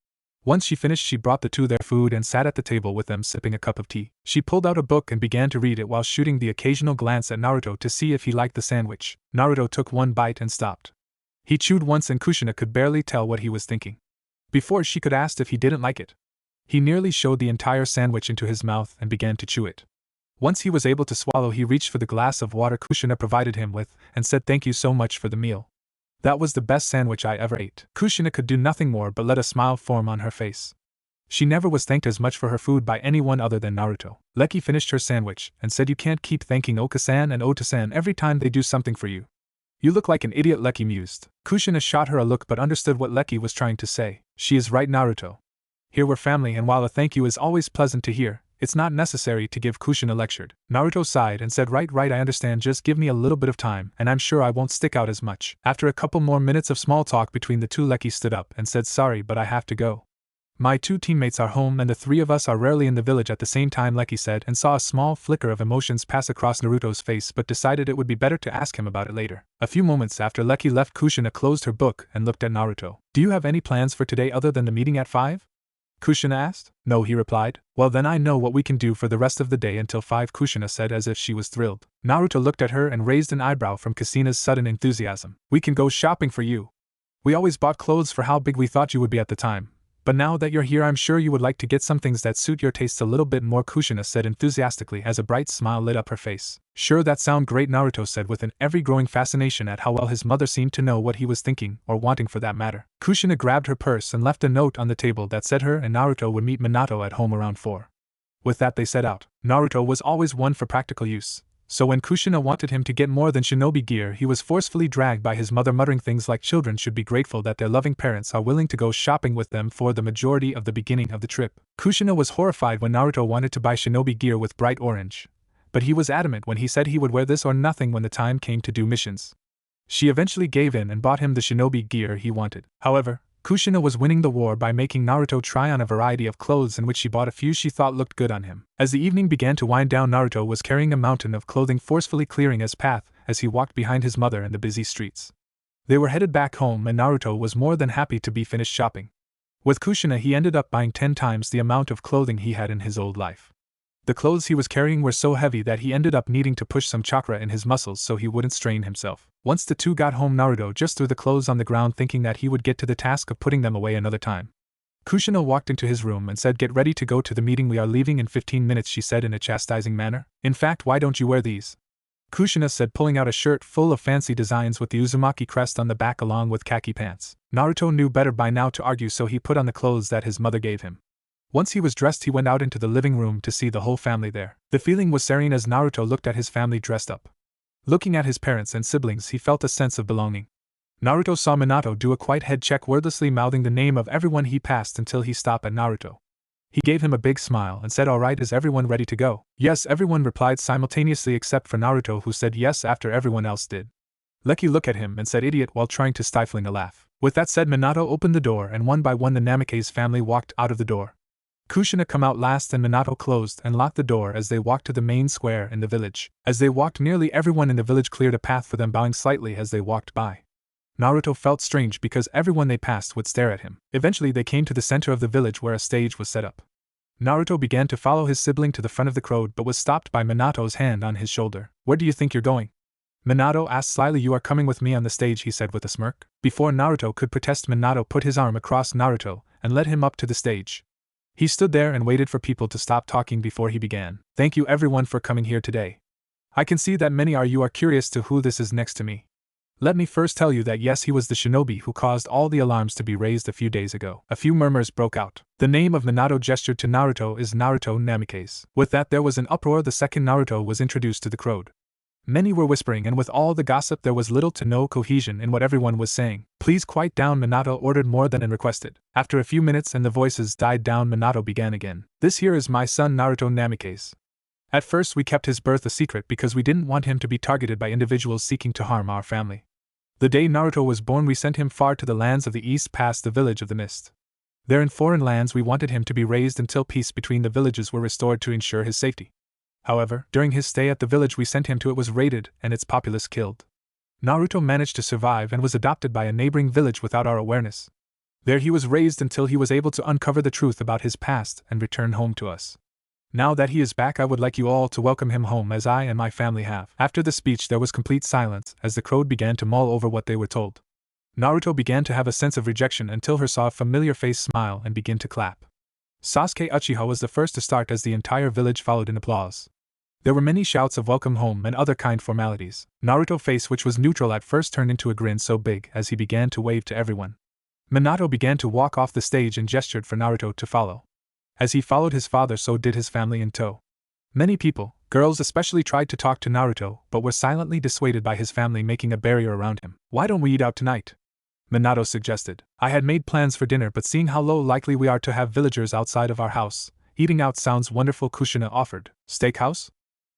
Once she finished, she brought the two their food and sat at the table with them sipping a cup of tea. She pulled out a book and began to read it while shooting the occasional glance at Naruto to see if he liked the sandwich. Naruto took one bite and stopped. He chewed once and Kushina could barely tell what he was thinking. Before she could ask if he didn't like it, he nearly shoved the entire sandwich into his mouth and began to chew it. Once he was able to swallow, he reached for the glass of water Kushina provided him with and said, "Thank you so much for the meal. That was the best sandwich I ever ate." Kushina could do nothing more but let a smile form on her face. She never was thanked as much for her food by anyone other than Naruto. Leki finished her sandwich and said you can't keep thanking Oka-san and Ota-san every time they do something for you. You look like an idiot, Leki mused. Kushina shot her a look but understood what Leki was trying to say. She is right, Naruto. Here we're family, and while a thank you is always pleasant to hear, it's not necessary to give, Kushina lectured. Naruto sighed and said right, I understand, just give me a little bit of time and I'm sure I won't stick out as much. After a couple more minutes of small talk between the two, Leki stood up and said sorry but I have to go. My two teammates are home and the three of us are rarely in the village at the same time, Leki said, and saw a small flicker of emotions pass across Naruto's face but decided it would be better to ask him about it later. A few moments after Leki left, Kushina closed her book and looked at Naruto. Do you have any plans for today other than the meeting at 5? Kushina asked. No, he replied. Well then I know what we can do for the rest of the day until 5, Kushina said as if she was thrilled. Naruto looked at her and raised an eyebrow from Kusina's sudden enthusiasm. We can go shopping for you. We always bought clothes for how big we thought you would be at the time. But now that you're here I'm sure you would like to get some things that suit your tastes a little bit more, Kushina said enthusiastically as a bright smile lit up her face. Sure, that sounds great, Naruto said with an ever-growing fascination at how well his mother seemed to know what he was thinking, or wanting for that matter. Kushina grabbed her purse and left a note on the table that said her and Naruto would meet Minato at home around 4. With that they set out. Naruto was always one for practical use. So when Kushina wanted him to get more than shinobi gear, he was forcefully dragged by his mother, muttering things like children should be grateful that their loving parents are willing to go shopping with them for the majority of the beginning of the trip. Kushina was horrified when Naruto wanted to buy shinobi gear with bright orange, but he was adamant when he said he would wear this or nothing when the time came to do missions. She eventually gave in and bought him the shinobi gear he wanted. However, Kushina was winning the war by making Naruto try on a variety of clothes, in which she bought a few she thought looked good on him. As the evening began to wind down, Naruto was carrying a mountain of clothing, forcefully clearing his path as he walked behind his mother in the busy streets. They were headed back home and Naruto was more than happy to be finished shopping. With Kushina he ended up buying 10 times the amount of clothing he had in his old life. The clothes he was carrying were so heavy that he ended up needing to push some chakra in his muscles so he wouldn't strain himself. Once the two got home, Naruto just threw the clothes on the ground, thinking that he would get to the task of putting them away another time. Kushina walked into his room and said, "Get ready to go to the meeting, we are leaving in 15 minutes, she said in a chastising manner. In fact, why don't you wear these? Kushina said, pulling out a shirt full of fancy designs with the Uzumaki crest on the back along with khaki pants. Naruto knew better by now to argue, so he put on the clothes that his mother gave him. Once he was dressed, he went out into the living room to see the whole family there. The feeling was serene as Naruto looked at his family dressed up. Looking at his parents and siblings, he felt a sense of belonging. Naruto saw Minato do a quiet head check, wordlessly mouthing the name of everyone he passed until he stopped at Naruto. He gave him a big smile and said, "Alright, is everyone ready to go?" Yes, everyone replied simultaneously except for Naruto, who said yes after everyone else did. Leki looked at him and said idiot while trying to stifling a laugh. With that said, Minato opened the door and one by one the Namikaze family walked out of the door. Kushina come out last and Minato closed and locked the door as they walked to the main square in the village. As they walked, nearly everyone in the village cleared a path for them, bowing slightly as they walked by. Naruto felt strange because everyone they passed would stare at him. Eventually they came to the center of the village where a stage was set up. Naruto began to follow his sibling to the front of the crowd but was stopped by Minato's hand on his shoulder. "Where do you think you're going?" Minato asked slyly. "You are coming with me on the stage," he said with a smirk. Before Naruto could protest, Minato put his arm across Naruto and led him up to the stage. He stood there and waited for people to stop talking before he began. "Thank you everyone for coming here today. I can see that many of you are curious to who this is next to me. Let me first tell you that yes, he was the shinobi who caused all the alarms to be raised a few days ago." A few murmurs broke out. The name of Minato gestured to Naruto is Naruto Namikaze. With that there was an uproar. The second Naruto was introduced to the crowd. Many were whispering, and with all the gossip there was little to no cohesion in what everyone was saying. "Please quiet down," Minato ordered more than requested. After a few minutes and the voices died down, Minato began again. "This here is my son Naruto Namikaze. At first we kept his birth a secret because we didn't want him to be targeted by individuals seeking to harm our family. The day Naruto was born we sent him far to the lands of the east, past the village of the mist. There in foreign lands we wanted him to be raised until peace between the villages were restored to ensure his safety. However, during his stay at the village we sent him to, it was raided and its populace killed. Naruto managed to survive and was adopted by a neighboring village without our awareness. There he was raised until he was able to uncover the truth about his past and return home to us. Now that he is back, I would like you all to welcome him home as I and my family have." After the speech there was complete silence as the crowd began to mull over what they were told. Naruto began to have a sense of rejection until he saw a familiar face smile and begin to clap. Sasuke Uchiha was the first to start as the entire village followed in applause. There were many shouts of welcome home and other kind formalities. Naruto's face, which was neutral at first, turned into a grin so big as he began to wave to everyone. Minato began to walk off the stage and gestured for Naruto to follow. As he followed his father, so did his family in tow. Many people, girls especially, tried to talk to Naruto, but were silently dissuaded by his family, making a barrier around him. Why don't we eat out tonight? Minato suggested. I had made plans for dinner, but seeing how low likely we are to have villagers outside of our house, eating out sounds wonderful, Kushina offered. Steakhouse?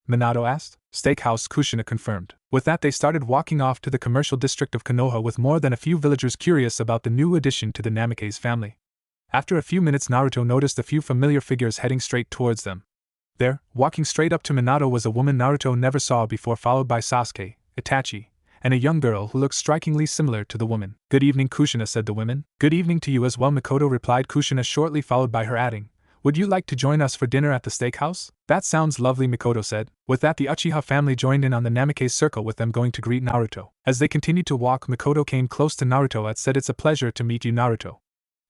Minato asked. Steakhouse, Kushina confirmed. With that, they started walking off to the commercial district of Konoha, with more than a few villagers curious about the new addition to the Namikaze family. After a few minutes, Naruto noticed a few familiar figures heading straight towards them. There, walking straight up to Minato, was a woman Naruto never saw before, followed by Sasuke, Itachi, and a young girl who looked strikingly similar to the woman. Good evening, Kushina, said the woman. Good evening to you as well, Mikoto replied Kushina shortly, followed by her adding, would you like to join us for dinner at the steakhouse? That sounds lovely, Mikoto said. With that, the Uchiha family joined in on the Namikaze circle, with them going to greet Naruto. As they continued to walk, Mikoto came close to Naruto and said, it's a pleasure to meet you, Naruto.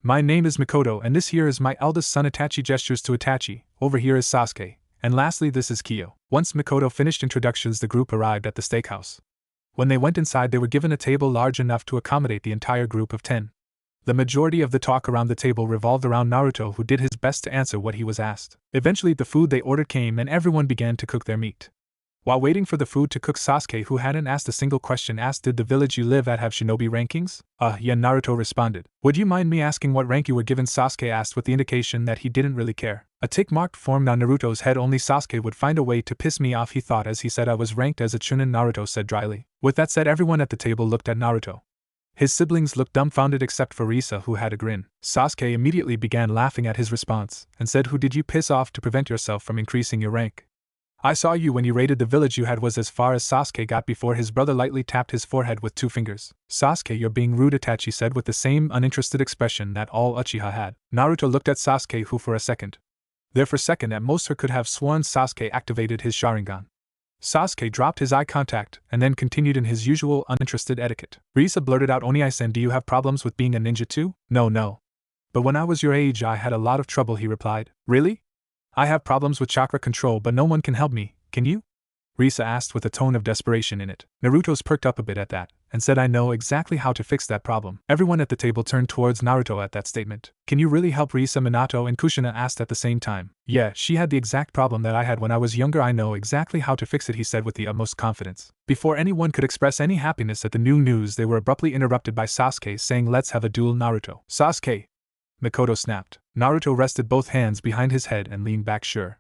My name is Mikoto, and this here is my eldest son Itachi. Gestures to Itachi. Over here is Sasuke. And lastly, this is Kyo. Once Mikoto finished introductions, the group arrived at the steakhouse. When they went inside, they were given a table large enough to accommodate the entire group of 10. The majority of the talk around the table revolved around Naruto, who did his best to answer what he was asked. Eventually, the food they ordered came and everyone began to cook their meat. While waiting for the food to cook, Sasuke, who hadn't asked a single question, asked, did the village you live at have shinobi rankings? Yeah, Naruto responded. Would you mind me asking what rank you were given? Sasuke asked, with the indication that he didn't really care. A tick mark formed on Naruto's head. Only Sasuke would find a way to piss me off, he thought as he said. I was ranked as a chunin, Naruto said dryly. With that said, everyone at the table looked at Naruto. His siblings looked dumbfounded except for Risa, who had a grin. Sasuke immediately began laughing at his response, and said, who did you piss off to prevent yourself from increasing your rank? I saw you when you raided the village. You had was as far as Sasuke got before his brother lightly tapped his forehead with 2 fingers. Sasuke, you're being rude, Itachi said with the same uninterested expression that all Uchiha had. Naruto looked at Sasuke, who for a second at most could have sworn Sasuke activated his Sharingan. Sasuke dropped his eye contact and then continued in his usual uninterested etiquette. Risa blurted out, Oni-san, do you have problems with being a ninja too? No. But when I was your age I had a lot of trouble, he replied. Really? I have problems with chakra control, but no one can help me, can you? Risa asked with a tone of desperation in it. Naruto's perked up a bit at that, and said, I know exactly how to fix that problem. Everyone at the table turned towards Naruto at that statement. Can you really help? Risa, Minato, and Kushina asked at the same time. Yeah, she had the exact problem that I had when I was younger. I know exactly how to fix it, he said with the utmost confidence. Before anyone could express any happiness at the new news, they were abruptly interrupted by Sasuke saying, let's have a duel, Naruto. Sasuke! Mikoto snapped. Naruto rested both hands behind his head and leaned back. Sure.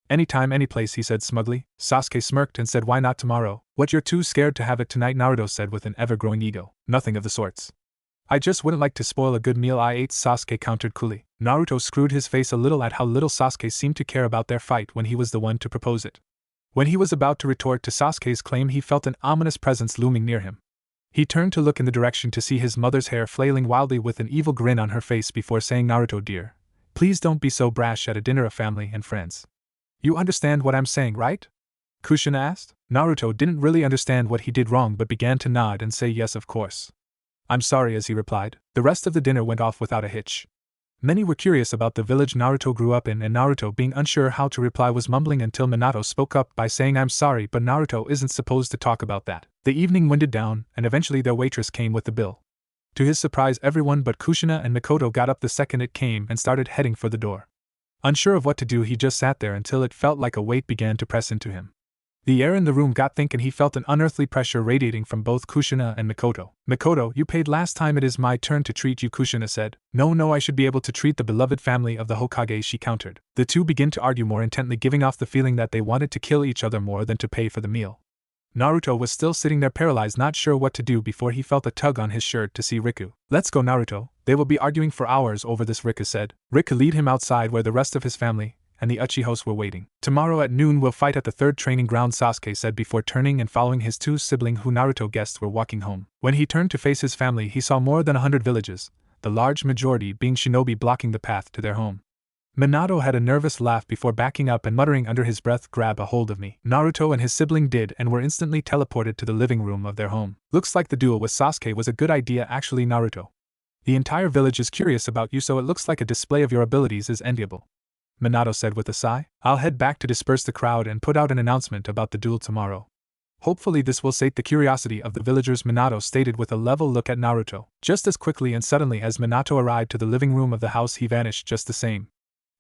Anytime, anyplace, he said smugly. Sasuke smirked and said, why not tomorrow? What, you're too scared to have it tonight? Naruto said with an ever-growing ego. Nothing of the sorts. I just wouldn't like to spoil a good meal I ate, Sasuke countered coolly. Naruto screwed his face a little at how little Sasuke seemed to care about their fight when he was the one to propose it. When he was about to retort to Sasuke's claim, he felt an ominous presence looming near him. He turned to look in the direction to see his mother's hair flailing wildly with an evil grin on her face before saying, Naruto dear, please don't be so brash at a dinner of family and friends. You understand what I'm saying, right? Kushina asked. Naruto didn't really understand what he did wrong but began to nod and say yes, of course. I'm sorry, as he replied. The rest of the dinner went off without a hitch. Many were curious about the village Naruto grew up in, and Naruto, being unsure how to reply, was mumbling until Minato spoke up by saying, I'm sorry, but Naruto isn't supposed to talk about that. The evening winded down, and eventually their waitress came with the bill. To his surprise, everyone but Kushina and Mikoto got up the second it came and started heading for the door. Unsure of what to do, he just sat there until it felt like a weight began to press into him. The air in the room got thick and he felt an unearthly pressure radiating from both Kushina and Mikoto. Mikoto, you paid last time, it is my turn to treat you, Kushina said. No, I should be able to treat the beloved family of the Hokage, she countered. The two began to argue more intently, giving off the feeling that they wanted to kill each other more than to pay for the meal. Naruto was still sitting there paralyzed, not sure what to do, before he felt a tug on his shirt to see Riku. Let's go, Naruto. They will be arguing for hours over this, Riku said. Riku lead him outside where the rest of his family and the Uchihos were waiting. Tomorrow at noon we'll fight at the 3rd training ground, Sasuke said before turning and following his 2 siblings who Naruto guessed were walking home. When he turned to face his family, he saw more than 100 villages, the large majority being shinobi blocking the path to their home. Minato had a nervous laugh before backing up and muttering under his breath, grab a hold of me. Naruto and his sibling did and were instantly teleported to the living room of their home. Looks like the duel with Sasuke was a good idea actually, Naruto. The entire village is curious about you, so it looks like a display of your abilities is enviable, Minato said with a sigh. I'll head back to disperse the crowd and put out an announcement about the duel tomorrow. Hopefully this will sate the curiosity of the villagers, Minato stated with a level look at Naruto. Just as quickly and suddenly as Minato arrived to the living room of the house, he vanished just the same.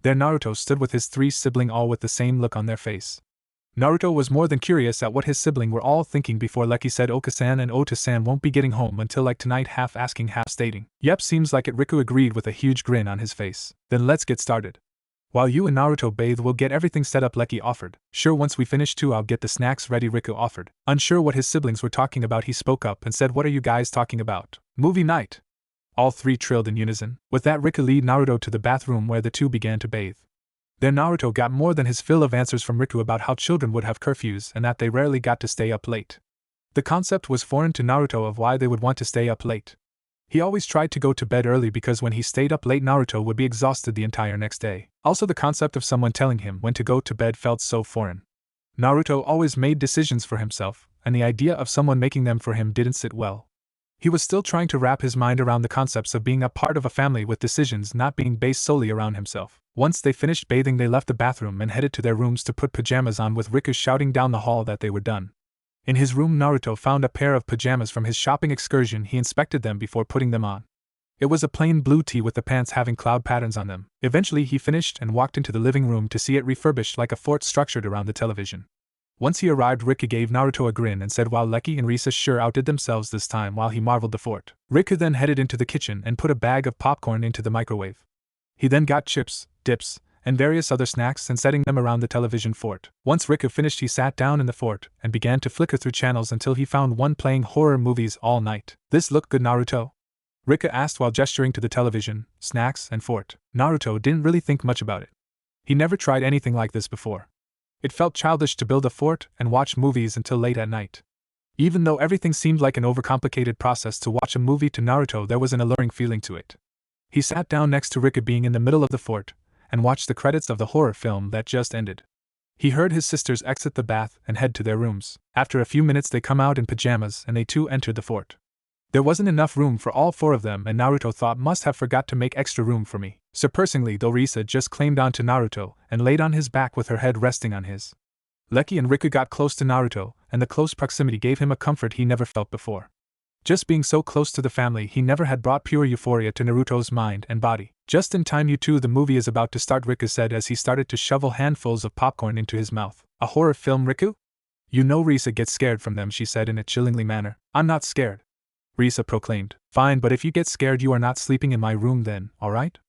There Naruto stood with his three siblings, all with the same look on their face. Naruto was more than curious at what his siblings were all thinking before Leki said Oka-san and Ota-san won't be getting home until like tonight, half asking half stating. Yep, seems like it. Riku agreed with a huge grin on his face. Then let's get started. While you and Naruto bathe, we'll get everything set up, Leki offered. Sure, once we finish too, I'll get the snacks ready, Riku offered. Unsure what his siblings were talking about, he spoke up and said, what are you guys talking about? Movie night. All three trilled in unison. With that, Riku led Naruto to the bathroom where the two began to bathe. There Naruto got more than his fill of answers from Riku about how children would have curfews and that they rarely got to stay up late. The concept was foreign to Naruto of why they would want to stay up late. He always tried to go to bed early because when he stayed up late, Naruto would be exhausted the entire next day. Also, the concept of someone telling him when to go to bed felt so foreign. Naruto always made decisions for himself, and the idea of someone making them for him didn't sit well. He was still trying to wrap his mind around the concepts of being a part of a family with decisions not being based solely around himself. Once they finished bathing, they left the bathroom and headed to their rooms to put pajamas on, with Riku shouting down the hall that they were done. In his room, Naruto found a pair of pajamas from his shopping excursion. He inspected them before putting them on. It was a plain blue tee with the pants having cloud patterns on them. Eventually he finished and walked into the living room to see it refurbished like a fort structured around the television. Once he arrived, Riku gave Naruto a grin and said, "Wow, Leki and Risa sure outdid themselves this time," while he marveled the fort. Riku then headed into the kitchen and put a bag of popcorn into the microwave. He then got chips, dips, and various other snacks and setting them around the television fort. Once Riku finished, he sat down in the fort and began to flicker through channels until he found one playing horror movies all night. "This look good, Naruto?" Riku asked while gesturing to the television, snacks, and fort. Naruto didn't really think much about it. He never tried anything like this before. It felt childish to build a fort and watch movies until late at night. Even though everything seemed like an overcomplicated process to watch a movie, to Naruto there was an alluring feeling to it. He sat down next to Riku, being in the middle of the fort, and watched the credits of the horror film that just ended. He heard his sisters exit the bath and head to their rooms. After a few minutes they come out in pajamas and they too entered the fort. There wasn't enough room for all four of them, and Naruto thought, must have forgot to make extra room for me. Surprisingly though, Risa just climbed onto Naruto and laid on his back with her head resting on his. Leki and Riku got close to Naruto, and the close proximity gave him a comfort he never felt before. Just being so close to the family he never had brought pure euphoria to Naruto's mind and body. "Just in time, you two, the movie is about to start," Riku said as he started to shovel handfuls of popcorn into his mouth. "A horror film, Riku? You know Risa gets scared from them," she said in a chillingly manner. "I'm not scared," Risa proclaimed. "Fine, but if you get scared you are not sleeping in my room then, alright?"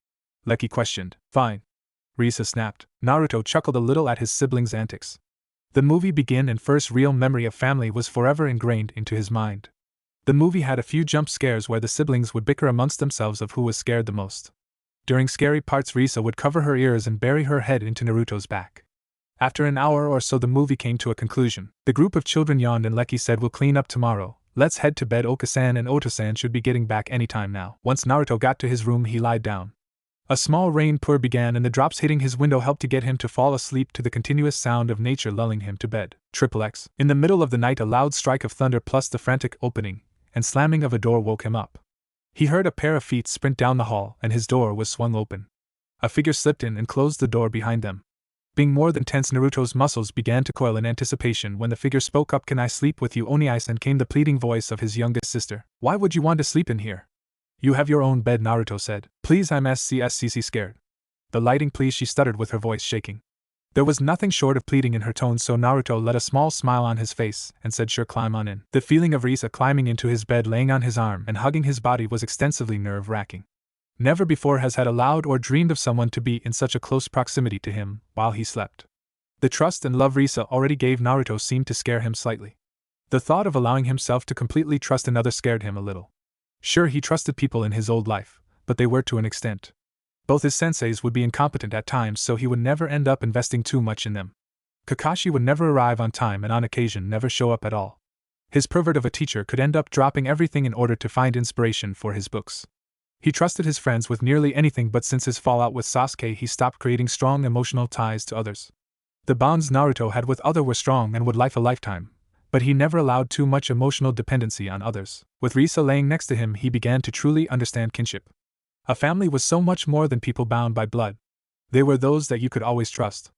Leki questioned. "Fine," Risa snapped. Naruto chuckled a little at his siblings' antics. The movie began, and first real memory of family was forever ingrained into his mind. The movie had a few jump scares where the siblings would bicker amongst themselves of who was scared the most. During scary parts, Risa would cover her ears and bury her head into Naruto's back. After an hour or so the movie came to a conclusion. The group of children yawned and Leki said, "We'll clean up tomorrow. Let's head to bed. Oka-san and Ota-san should be getting back anytime now." Once Naruto got to his room he lied down. A small rain pour began and the drops hitting his window helped to get him to fall asleep to the continuous sound of nature lulling him to bed. XXX. In the middle of the night a loud strike of thunder plus the frantic opening and slamming of a door woke him up. He heard a pair of feet sprint down the hall and his door was swung open. A figure slipped in and closed the door behind them. Being more than tense, Naruto's muscles began to coil in anticipation when the figure spoke up. "Can I sleep with you, Oni-san?" came the pleading voice of his youngest sister. "Why would you want to sleep in here? You have your own bed," Naruto said. "Please, I'm SCSCC scared." "The lighting, please," she stuttered with her voice shaking. There was nothing short of pleading in her tone, so Naruto let a small smile on his face and said, "Sure, climb on in." The feeling of Risa climbing into his bed, laying on his arm and hugging his body was extensively nerve-wracking. Never before has had allowed or dreamed of someone to be in such a close proximity to him while he slept. The trust and love Risa already gave Naruto seemed to scare him slightly. The thought of allowing himself to completely trust another scared him a little. Sure, he trusted people in his old life, but they were to an extent. Both his senseis would be incompetent at times, so he would never end up investing too much in them. Kakashi would never arrive on time and on occasion never show up at all. His pervert of a teacher could end up dropping everything in order to find inspiration for his books. He trusted his friends with nearly anything, but since his fallout with Sasuke he stopped creating strong emotional ties to others. The bonds Naruto had with others were strong and would last a lifetime, but he never allowed too much emotional dependency on others. With Risa laying next to him he began to truly understand kinship. A family was so much more than people bound by blood. They were those that you could always trust.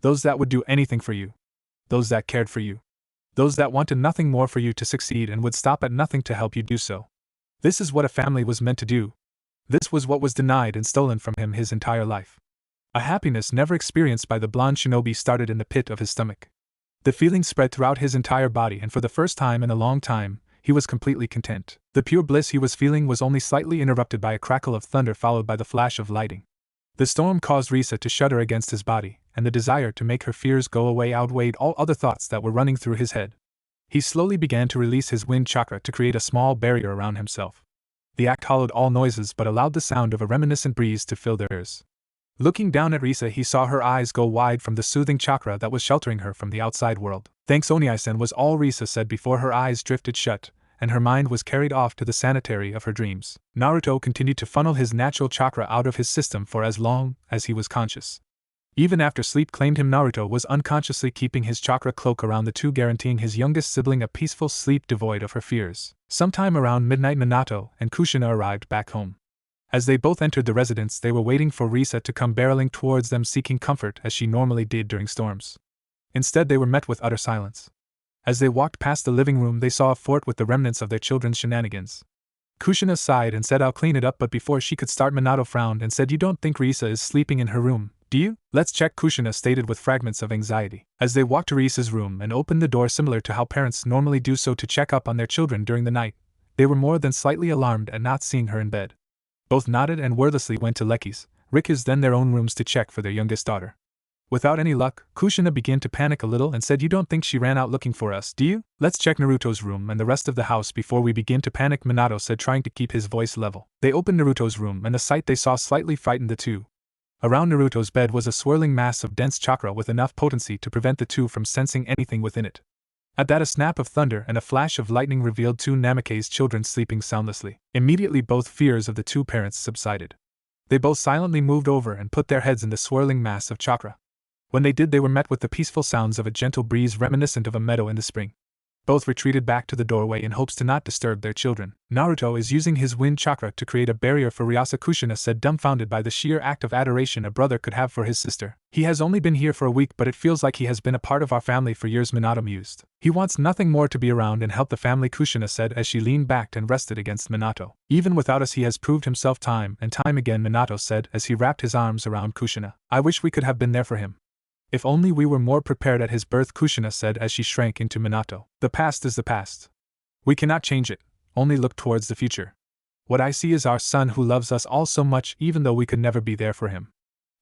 Those that would do anything for you. Those that cared for you. Those that wanted nothing more for you to succeed and would stop at nothing to help you do so. This is what a family was meant to do. This was what was denied and stolen from him his entire life. A happiness never experienced by the blonde shinobi started in the pit of his stomach. The feeling spread throughout his entire body, and for the first time in a long time, he was completely content. The pure bliss he was feeling was only slightly interrupted by a crackle of thunder followed by the flash of lightning. The storm caused Risa to shudder against his body, and the desire to make her fears go away outweighed all other thoughts that were running through his head. He slowly began to release his wind chakra to create a small barrier around himself. The act hollowed all noises but allowed the sound of a reminiscent breeze to fill their ears. Looking down at Risa, he saw her eyes go wide from the soothing chakra that was sheltering her from the outside world. Thanks Onii-san was all Risa said before her eyes drifted shut, and her mind was carried off to the sanitary of her dreams. Naruto continued to funnel his natural chakra out of his system for as long as he was conscious. Even after sleep claimed him, Naruto was unconsciously keeping his chakra cloak around the two, guaranteeing his youngest sibling a peaceful sleep devoid of her fears. Sometime around midnight, Minato and Kushina arrived back home. As they both entered the residence, they were waiting for Risa to come barreling towards them, seeking comfort as she normally did during storms. Instead, they were met with utter silence. As they walked past the living room, they saw a fort with the remnants of their children's shenanigans. Kushina sighed and said, "I'll clean it up," but before she could start, Minato frowned and said, "You don't think Risa is sleeping in her room, do you?" "Let's check," Kushina stated with fragments of anxiety. As they walked to Risa's room and opened the door similar to how parents normally do so to check up on their children during the night, they were more than slightly alarmed at not seeing her in bed. Both nodded and wordlessly went to Leki's, Rika's, then their own rooms to check for their youngest daughter. Without any luck, Kushina began to panic a little and said, "You don't think she ran out looking for us, do you? Let's check Naruto's room and the rest of the house before we begin to panic," Minato said, trying to keep his voice level. They opened Naruto's room, and the sight they saw slightly frightened the two. Around Naruto's bed was a swirling mass of dense chakra with enough potency to prevent the two from sensing anything within it. At that, a snap of thunder and a flash of lightning revealed two Namake's children sleeping soundlessly. Immediately, both fears of the two parents subsided. They both silently moved over and put their heads in the swirling mass of chakra. When they did, they were met with the peaceful sounds of a gentle breeze reminiscent of a meadow in the spring. Both retreated back to the doorway in hopes to not disturb their children. "Naruto is using his wind chakra to create a barrier for Ryasa," Kushina said, dumbfounded by the sheer act of adoration a brother could have for his sister. "He has only been here for a week, but it feels like he has been a part of our family for years," Minato mused. "He wants nothing more to be around and help the family," Kushina said as she leaned back and rested against Minato. "Even without us, he has proved himself time and time again," Minato said as he wrapped his arms around Kushina. "I wish we could have been there for him. If only we were more prepared at his birth," Kushina said as she shrank into Minato. "The past is the past. We cannot change it, only look towards the future. What I see is our son who loves us all so much, even though we could never be there for him.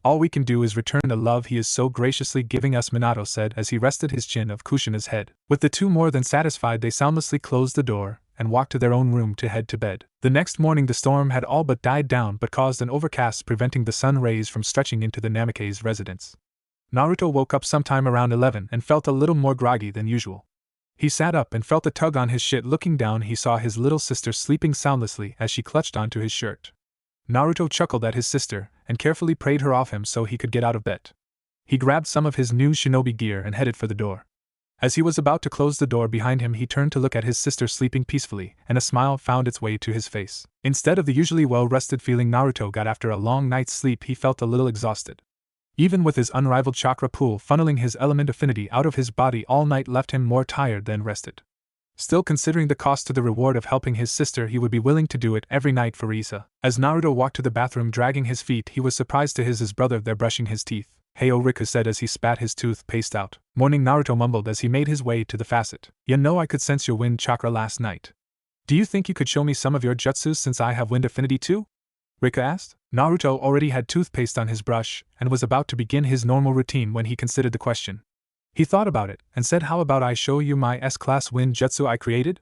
All we can do is return the love he is so graciously giving us," Minato said as he rested his chin of Kushina's head. With the two more than satisfied, they soundlessly closed the door and walked to their own room to head to bed. The next morning, the storm had all but died down but caused an overcast, preventing the sun rays from stretching into the Namake's residence. Naruto woke up sometime around 11 and felt a little more groggy than usual. He sat up and felt a tug on his shirt. Looking down, he saw his little sister sleeping soundlessly as she clutched onto his shirt. Naruto chuckled at his sister and carefully prayed her off him so he could get out of bed. He grabbed some of his new shinobi gear and headed for the door. As he was about to close the door behind him, he turned to look at his sister sleeping peacefully, and a smile found its way to his face. Instead of the usually well-rested feeling Naruto got after a long night's sleep, he felt a little exhausted. Even with his unrivaled chakra pool funneling his element affinity out of his body all night left him more tired than rested. Still, considering the cost to the reward of helping his sister, he would be willing to do it every night for Risa. As Naruto walked to the bathroom dragging his feet, he was surprised to his brother there brushing his teeth. "Heyo," Riku said as he spat his toothpaste out. "Morning," Naruto mumbled as he made his way to the facet. "You know, I could sense your wind chakra last night. Do you think you could show me some of your jutsus since I have wind affinity too?" Riku asked. Naruto already had toothpaste on his brush and was about to begin his normal routine when he considered the question. He thought about it and said, "How about I show you my S-class wind jutsu I created?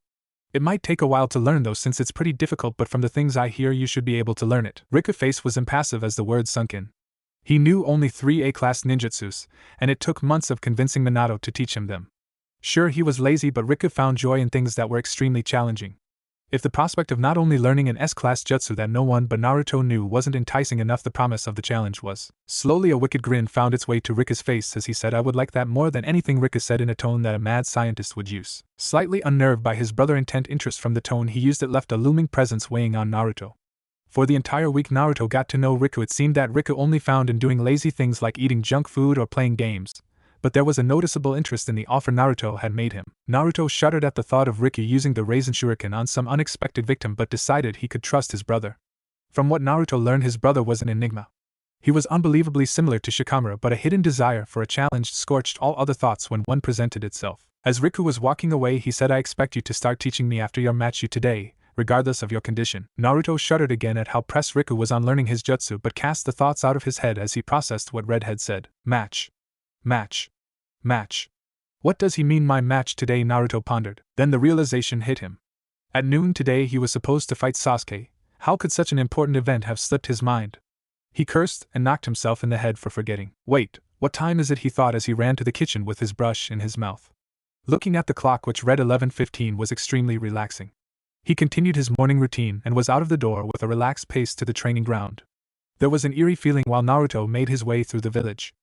It might take a while to learn though, since it's pretty difficult, but from the things I hear you should be able to learn it." Riku's face was impassive as the words sunk in. He knew only 3 A-class ninjutsus, and it took months of convincing Minato to teach him them. Sure, he was lazy, but Riku found joy in things that were extremely challenging. If the prospect of not only learning an S-class jutsu that no one but Naruto knew wasn't enticing enough, the promise of the challenge was. Slowly a wicked grin found its way to Riku's face as he said, "I would like that more than anything," Riku said in a tone that a mad scientist would use. Slightly unnerved by his brother's intent interest from the tone he used, it left a looming presence weighing on Naruto. For the entire week Naruto got to know Riku, it seemed that Riku only found in doing lazy things like eating junk food or playing games. But there was a noticeable interest in the offer Naruto had made him. Naruto shuddered at the thought of Riku using the Raisin Shuriken on some unexpected victim, but decided he could trust his brother. From what Naruto learned, his brother was an enigma. He was unbelievably similar to Shikamaru, but a hidden desire for a challenge scorched all other thoughts when one presented itself. As Riku was walking away, he said, "I expect you to start teaching me after your match today, regardless of your condition." Naruto shuddered again at how pressed Riku was on learning his jutsu, but cast the thoughts out of his head as he processed what Red had said. Match. Match. Match. What does he mean, my match today? Naruto pondered. Then the realization hit him. At noon today he was supposed to fight Sasuke. How could such an important event have slipped his mind? He cursed and knocked himself in the head for forgetting. Wait, what time is it? He thought as he ran to the kitchen with his brush in his mouth. Looking at the clock, which read 11:15, was extremely relaxing. He continued his morning routine and was out of the door with a relaxed pace to the training ground. There was an eerie feeling while Naruto made his way through the village.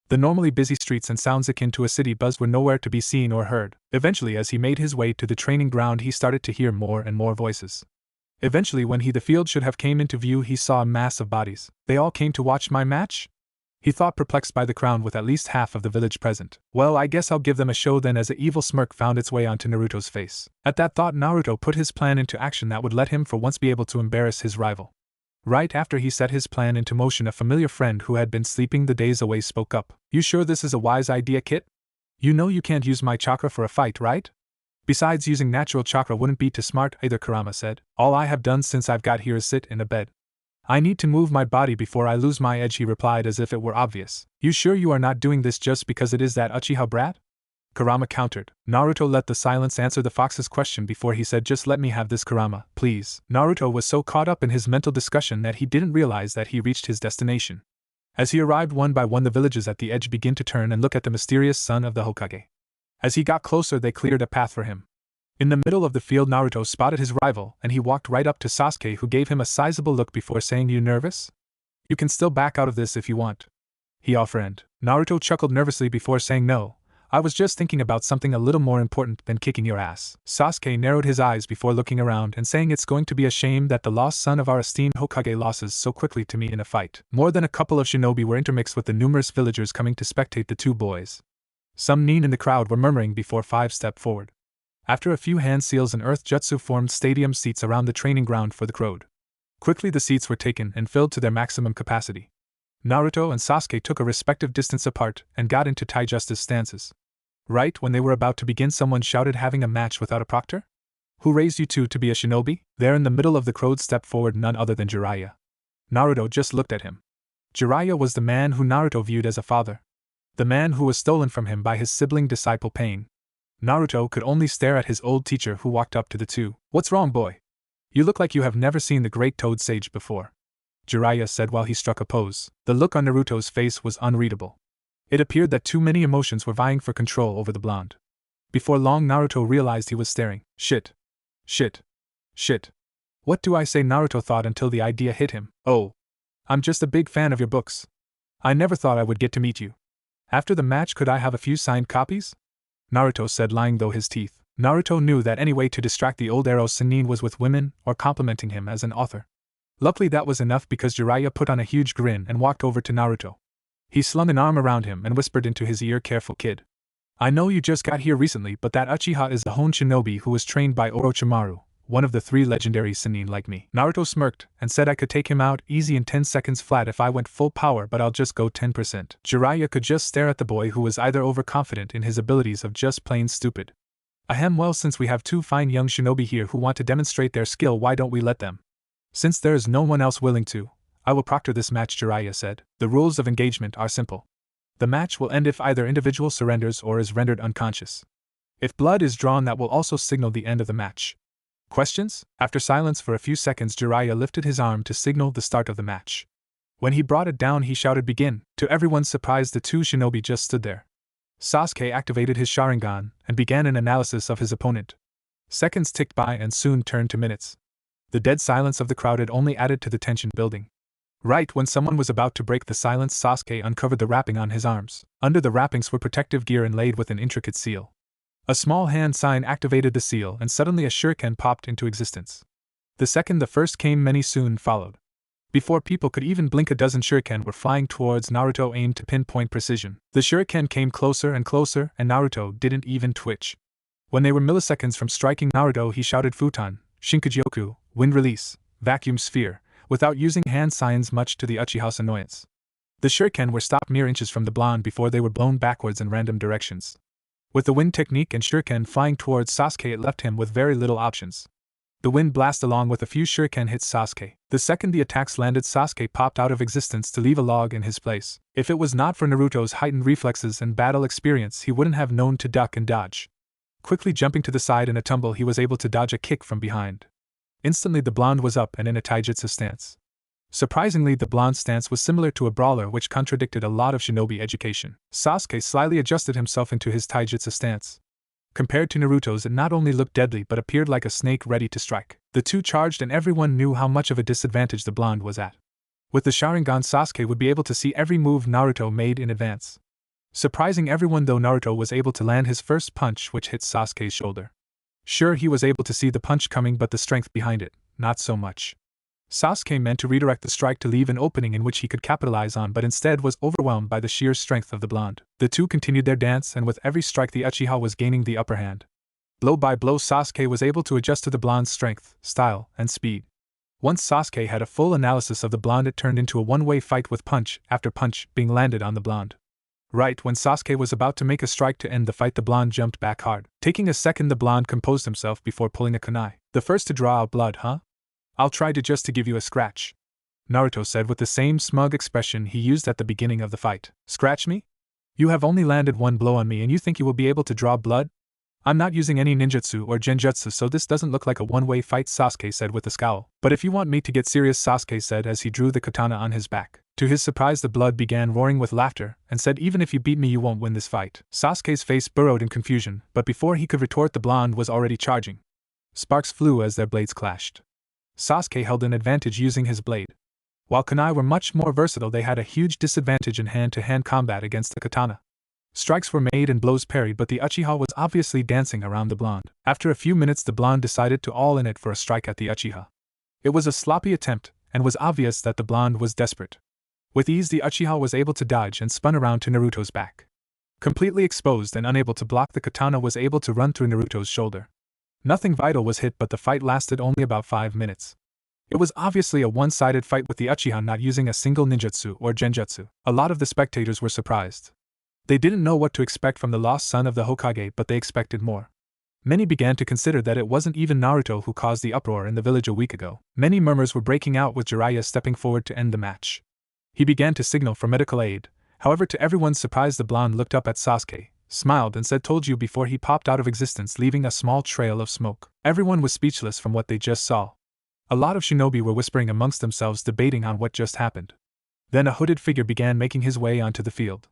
The normally busy streets and sounds akin to a city buzz were nowhere to be seen or heard. Eventually, as he made his way to the training ground, he started to hear more and more voices. Eventually, when the field should have came into view, he saw a mass of bodies. They all came to watch my match? He thought, perplexed by the crowd with at least half of the village present. Well, I guess I'll give them a show then, as an evil smirk found its way onto Naruto's face. At that thought, Naruto put his plan into action that would let him for once be able to embarrass his rival. Right after he set his plan into motion, a familiar friend who had been sleeping the days away spoke up. "You sure this is a wise idea, Kit? You know you can't use my chakra for a fight, right? Besides, using natural chakra wouldn't be too smart either," Kurama said. "All I have done since I've got here is sit in a bed." "I need to move my body before I lose my edge," he replied as if it were obvious. "You sure you are not doing this just because it is that Uchiha brat?" Kurama countered. Naruto let the silence answer the fox's question before he said, "Just let me have this, Kurama, please." Naruto was so caught up in his mental discussion that he didn't realize that he reached his destination. As he arrived, one by one the villagers at the edge began to turn and look at the mysterious son of the Hokage. As he got closer, they cleared a path for him. In the middle of the field, Naruto spotted his rival, and he walked right up to Sasuke, who gave him a sizable look before saying, "You nervous? You can still back out of this if you want," he offered. Naruto chuckled nervously before saying, "No, I was just thinking about something a little more important than kicking your ass." Sasuke narrowed his eyes before looking around and saying, "It's going to be a shame that the lost son of our esteemed Hokage loses so quickly to me in a fight." More than a couple of shinobi were intermixed with the numerous villagers coming to spectate the two boys. Some nin in the crowd were murmuring before Five stepped forward. After a few hand seals and earth jutsu formed stadium seats around the training ground for the crowd. Quickly the seats were taken and filled to their maximum capacity. Naruto and Sasuke took a respective distance apart and got into Tai justice stances. Right when they were about to begin, someone shouted, "Having a match without a proctor? Who raised you two to be a shinobi?" There in the middle of the crowd stepped forward none other than Jiraiya. Naruto just looked at him. Jiraiya was the man who Naruto viewed as a father. The man who was stolen from him by his sibling disciple Pain. Naruto could only stare at his old teacher, who walked up to the two. "What's wrong, boy? You look like you have never seen the great Toad Sage before," Jiraiya said while he struck a pose. The look on Naruto's face was unreadable. It appeared that too many emotions were vying for control over the blonde. Before long, Naruto realized he was staring. Shit. What do I say? Naruto thought until the idea hit him. "Oh, I'm just a big fan of your books. I never thought I would get to meet you. After the match, could I have a few signed copies?" Naruto said, lying though his teeth. Naruto knew that any way to distract the old arrow Sannin was with women or complimenting him as an author. Luckily that was enough, because Jiraiya put on a huge grin and walked over to Naruto. He slung an arm around him and whispered into his ear, "Careful, kid. I know you just got here recently, but that Uchiha is a Hon shinobi who was trained by Orochimaru, one of the 3 legendary Sannin like me." Naruto smirked and said, "I could take him out easy in 10 seconds flat if I went full power, but I'll just go 10%. Jiraiya could just stare at the boy, who was either overconfident in his abilities or just plain stupid. "Ahem, well, since we have 2 fine young shinobi here who want to demonstrate their skill, why don't we let them? Since there is no one else willing to, I will proctor this match," Jiraiya said. "The rules of engagement are simple. The match will end if either individual surrenders or is rendered unconscious. If blood is drawn, that will also signal the end of the match. Questions?" After silence for a few seconds, Jiraiya lifted his arm to signal the start of the match. When he brought it down, he shouted, "Begin!" To everyone's surprise, the 2 shinobi just stood there. Sasuke activated his Sharingan and began an analysis of his opponent. Seconds ticked by and soon turned to minutes. The dead silence of the crowd had only added to the tension building. Right when someone was about to break the silence, Sasuke uncovered the wrapping on his arms. Under the wrappings were protective gear inlaid with an intricate seal. A small hand sign activated the seal, and suddenly a shuriken popped into existence. The second the first came, many soon followed. Before people could even blink, a dozen shuriken were flying towards Naruto, aimed to pinpoint precision. The shuriken came closer and closer, and Naruto didn't even twitch. When they were milliseconds from striking Naruto, he shouted, "Futon, Shinkugyoku, wind release, vacuum sphere," without using hand signs, much to the Uchiha's annoyance. The shuriken were stopped mere inches from the blonde before they were blown backwards in random directions. With the wind technique and shuriken flying towards Sasuke, it left him with very little options. The wind blast along with a few shuriken hit Sasuke. The second the attacks landed, Sasuke popped out of existence to leave a log in his place. If it was not for Naruto's heightened reflexes and battle experience, he wouldn't have known to duck and dodge. Quickly jumping to the side in a tumble, he was able to dodge a kick from behind. Instantly the blonde was up and in a taijutsu stance. Surprisingly, the blonde's stance was similar to a brawler, which contradicted a lot of shinobi education. Sasuke slyly adjusted himself into his taijutsu stance. Compared to Naruto's, it not only looked deadly but appeared like a snake ready to strike. The two charged and everyone knew how much of a disadvantage the blonde was at. With the Sharingan, Sasuke would be able to see every move Naruto made in advance. Surprising everyone though, Naruto was able to land his first punch, which hit Sasuke's shoulder. Sure, he was able to see the punch coming, but the strength behind it, not so much. Sasuke meant to redirect the strike to leave an opening in which he could capitalize on, but instead was overwhelmed by the sheer strength of the blonde. The two continued their dance, and with every strike the Uchiha was gaining the upper hand. Blow by blow, Sasuke was able to adjust to the blonde's strength, style, and speed. Once Sasuke had a full analysis of the blonde, it turned into a one-way fight with punch after punch being landed on the blonde. Right when Sasuke was about to make a strike to end the fight, the blonde jumped back hard. Taking a second, the blonde composed himself before pulling a kunai. The first to draw out blood, huh? I'll try to give you a scratch, Naruto said with the same smug expression he used at the beginning of the fight. Scratch me? You have only landed one blow on me and you think you will be able to draw blood? I'm not using any ninjutsu or genjutsu, so this doesn't look like a one-way fight, Sasuke said with a scowl. But if you want me to get serious, Sasuke said as he drew the katana on his back. To his surprise, the blood began roaring with laughter and said, even if you beat me, you won't win this fight. Sasuke's face burrowed in confusion, but before he could retort, the blonde was already charging. Sparks flew as their blades clashed. Sasuke held an advantage using his blade. While kunai were much more versatile, they had a huge disadvantage in hand-to-hand combat against the katana. Strikes were made and blows parried, but the Uchiha was obviously dancing around the blonde. After a few minutes, the blonde decided to all in it for a strike at the Uchiha. It was a sloppy attempt, and was obvious that the blonde was desperate. With ease, the Uchiha was able to dodge and spun around to Naruto's back. Completely exposed and unable to block, the katana was able to run through Naruto's shoulder. Nothing vital was hit, but the fight lasted only about 5 minutes. It was obviously a one-sided fight, with the Uchiha not using a single ninjutsu or genjutsu. A lot of the spectators were surprised. They didn't know what to expect from the lost son of the Hokage, but they expected more. Many began to consider that it wasn't even Naruto who caused the uproar in the village a week ago. Many murmurs were breaking out, with Jiraiya stepping forward to end the match. He began to signal for medical aid. However, to everyone's surprise, the blonde looked up at Sasuke, smiled and said, "Told you," before he popped out of existence, leaving a small trail of smoke. Everyone was speechless from what they just saw. A lot of shinobi were whispering amongst themselves, debating on what just happened. Then a hooded figure began making his way onto the field.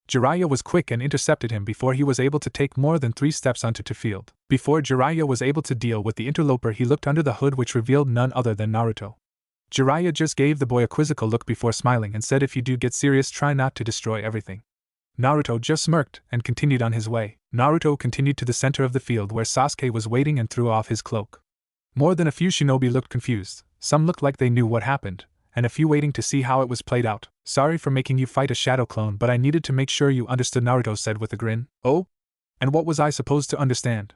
Jiraiya was quick and intercepted him before he was able to take more than 3 steps onto the field. Before Jiraiya was able to deal with the interloper, he looked under the hood, which revealed none other than Naruto. Jiraiya just gave the boy a quizzical look before smiling and said, "If you do get serious, try not to destroy everything." Naruto just smirked and continued on his way. Naruto continued to the center of the field where Sasuke was waiting and threw off his cloak. More than a few shinobi looked confused, some looked like they knew what happened, and a few waiting to see how it was played out. "Sorry for making you fight a shadow clone, but I needed to make sure you understood," Naruto said with a grin. "Oh? And what was I supposed to understand?"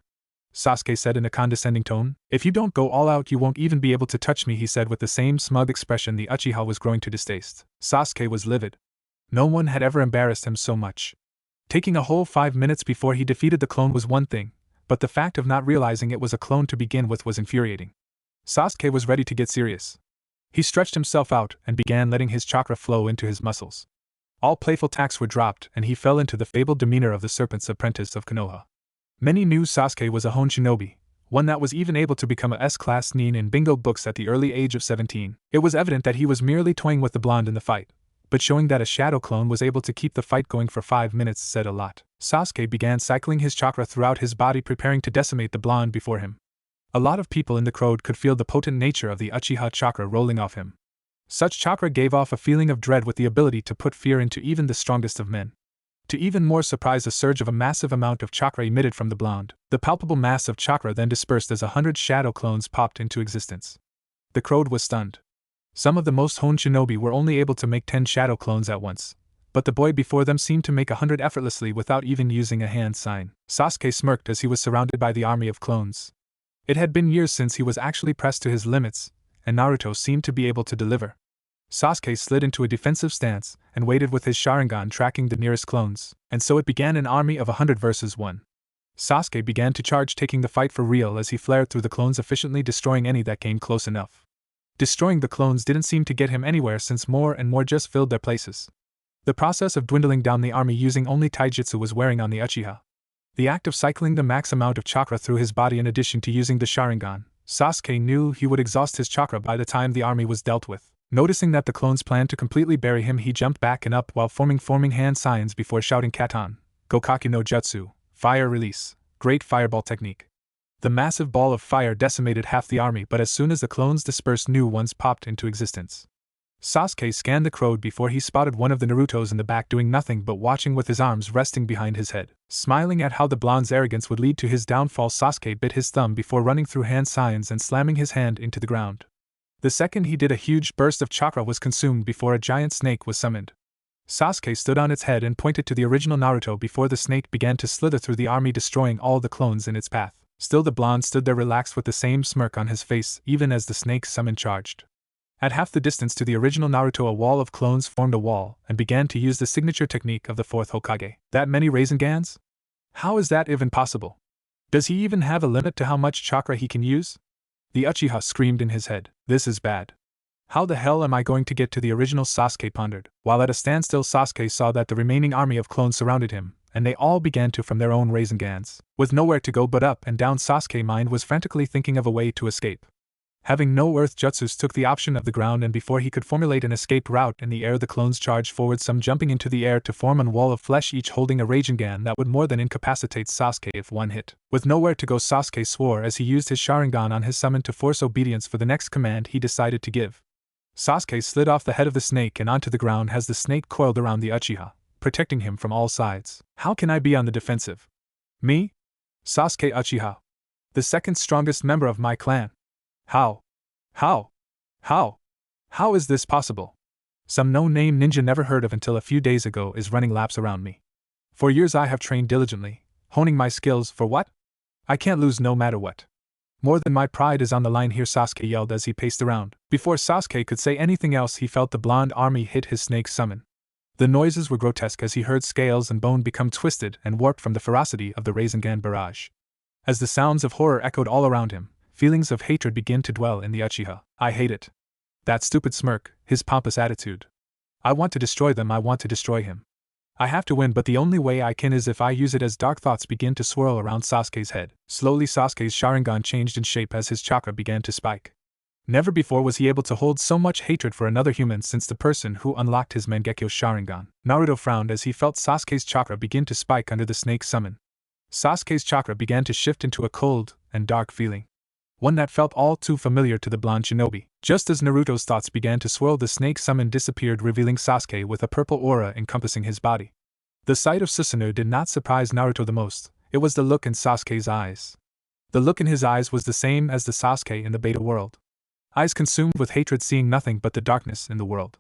Sasuke said in a condescending tone. "If you don't go all out, you won't even be able to touch me," he said with the same smug expression. The Uchiha was growing to distaste. Sasuke was livid. No one had ever embarrassed him so much. Taking a whole 5 minutes before he defeated the clone was one thing, but the fact of not realizing it was a clone to begin with was infuriating. Sasuke was ready to get serious. He stretched himself out and began letting his chakra flow into his muscles. All playful tacks were dropped, and he fell into the fabled demeanor of the serpent's apprentice of Konoha. Many knew Sasuke was a Hon shinobi, one that was even able to become a S-class nin in bingo books at the early age of 17. It was evident that he was merely toying with the blonde in the fight, but showing that a shadow clone was able to keep the fight going for 5 minutes said a lot. Sasuke began cycling his chakra throughout his body, preparing to decimate the blonde before him. A lot of people in the crowd could feel the potent nature of the Uchiha chakra rolling off him. Such chakra gave off a feeling of dread with the ability to put fear into even the strongest of men. To even more surprise, a surge of a massive amount of chakra emitted from the blonde. The palpable mass of chakra then dispersed as 100 shadow clones popped into existence. The crowd was stunned. Some of the most honed shinobi were only able to make 10 shadow clones at once, but the boy before them seemed to make 100 effortlessly without even using a hand sign. Sasuke smirked as he was surrounded by the army of clones. It had been years since he was actually pressed to his limits, and Naruto seemed to be able to deliver. Sasuke slid into a defensive stance and waited with his Sharingan tracking the nearest clones, and so it began an army of 100 versus 1. Sasuke began to charge, taking the fight for real as he flared through the clones, efficiently destroying any that came close enough. Destroying the clones didn't seem to get him anywhere, since more and more just filled their places. The process of dwindling down the army using only taijutsu was wearing on the Uchiha. The act of cycling the max amount of chakra through his body in addition to using the Sharingan, Sasuke knew he would exhaust his chakra by the time the army was dealt with. Noticing that the clones planned to completely bury him, he jumped back and up while forming hand signs before shouting Katan, Gokaki no Jutsu, fire release, great fireball technique. The massive ball of fire decimated half the army, but as soon as the clones dispersed, new ones popped into existence. Sasuke scanned the crowd before he spotted one of the Narutos in the back doing nothing but watching with his arms resting behind his head. Smiling at how the blonde's arrogance would lead to his downfall, Sasuke bit his thumb before running through hand signs and slamming his hand into the ground. The second he did, a huge burst of chakra was consumed before a giant snake was summoned. Sasuke stood on its head and pointed to the original Naruto before the snake began to slither through the army, destroying all the clones in its path. Still, the blonde stood there relaxed with the same smirk on his face even as the snake's summon charged. At half the distance to the original Naruto, a wall of clones formed a wall and began to use the signature technique of the fourth Hokage. That many Raisengans? How is that even possible? Does he even have a limit to how much chakra he can use? The Uchiha screamed in his head. This is bad. How the hell am I going to get to the original? Sasuke pondered. While at a standstill, Sasuke saw that the remaining army of clones surrounded him, and they all began to from their own Raisengans. With nowhere to go but up and down, Sasuke's mind was frantically thinking of a way to escape. Having no earth jutsus, took the option of the ground, and before he could formulate an escape route in the air, the clones charged forward, some jumping into the air to form a wall of flesh, each holding a Rasengan that would more than incapacitate Sasuke if one hit. With nowhere to go, Sasuke swore as he used his Sharingan on his summon to force obedience for the next command he decided to give. Sasuke slid off the head of the snake and onto the ground as the snake coiled around the Uchiha, protecting him from all sides. How can I be on the defensive? Me? Sasuke Uchiha. The second strongest member of my clan. How is this possible? Some no-name ninja never heard of until a few days ago is running laps around me. For years I have trained diligently, honing my skills for what? I can't lose no matter what. More than my pride is on the line here, Sasuke yelled as he paced around. Before Sasuke could say anything else, he felt the blonde army hit his snake summon. The noises were grotesque as he heard scales and bone become twisted and warped from the ferocity of the Rasengan barrage. As the sounds of horror echoed all around him, feelings of hatred began to dwell in the Uchiha. I hate it. That stupid smirk, his pompous attitude. I want to destroy them, I want to destroy him. I have to win, but the only way I can is if I use it. As dark thoughts begin to swirl around Sasuke's head. Slowly Sasuke's Sharingan changed in shape as his chakra began to spike. Never before was he able to hold so much hatred for another human since the person who unlocked his Mangekyo Sharingan. Naruto frowned as he felt Sasuke's chakra begin to spike under the snake's summon. Sasuke's chakra began to shift into a cold and dark feeling. One that felt all too familiar to the blonde shinobi. Just as Naruto's thoughts began to swirl, the snake summon disappeared, revealing Sasuke with a purple aura encompassing his body. The sight of Susanoo did not surprise Naruto the most. It was the look in Sasuke's eyes. The look in his eyes was the same as the Sasuke in the beta world. Eyes consumed with hatred, seeing nothing but the darkness in the world.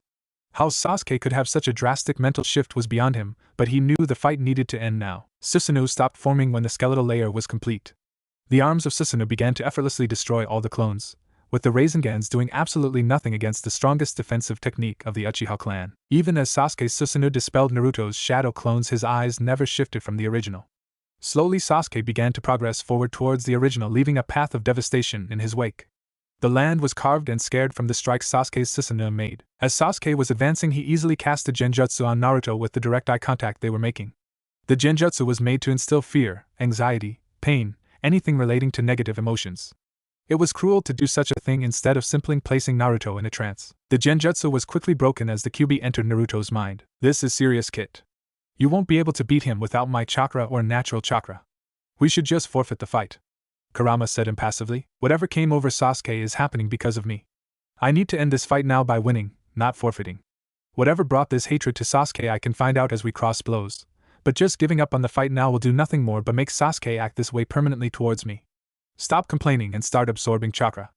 How Sasuke could have such a drastic mental shift was beyond him, but he knew the fight needed to end now. Susanoo stopped forming when the skeletal layer was complete. The arms of Susanoo began to effortlessly destroy all the clones, with the Rasengans doing absolutely nothing against the strongest defensive technique of the Uchiha clan. Even as Sasuke's Susanoo dispelled Naruto's shadow clones, his eyes never shifted from the original. Slowly Sasuke began to progress forward towards the original, leaving a path of devastation in his wake. The land was carved and scared from the strikes Sasuke's Susanoo made. As Sasuke was advancing, he easily cast a genjutsu on Naruto with the direct eye contact they were making. The genjutsu was made to instill fear, anxiety, pain, anything relating to negative emotions. It was cruel to do such a thing instead of simply placing Naruto in a trance. The genjutsu was quickly broken as the QB entered Naruto's mind. This is serious, Kit. You won't be able to beat him without my chakra or natural chakra. We should just forfeit the fight. Kurama said impassively. Whatever came over Sasuke is happening because of me. I need to end this fight now by winning, not forfeiting. Whatever brought this hatred to Sasuke I can find out as we cross blows. But just giving up on the fight now will do nothing more but make Sasuke act this way permanently towards me. Stop complaining and start absorbing chakra.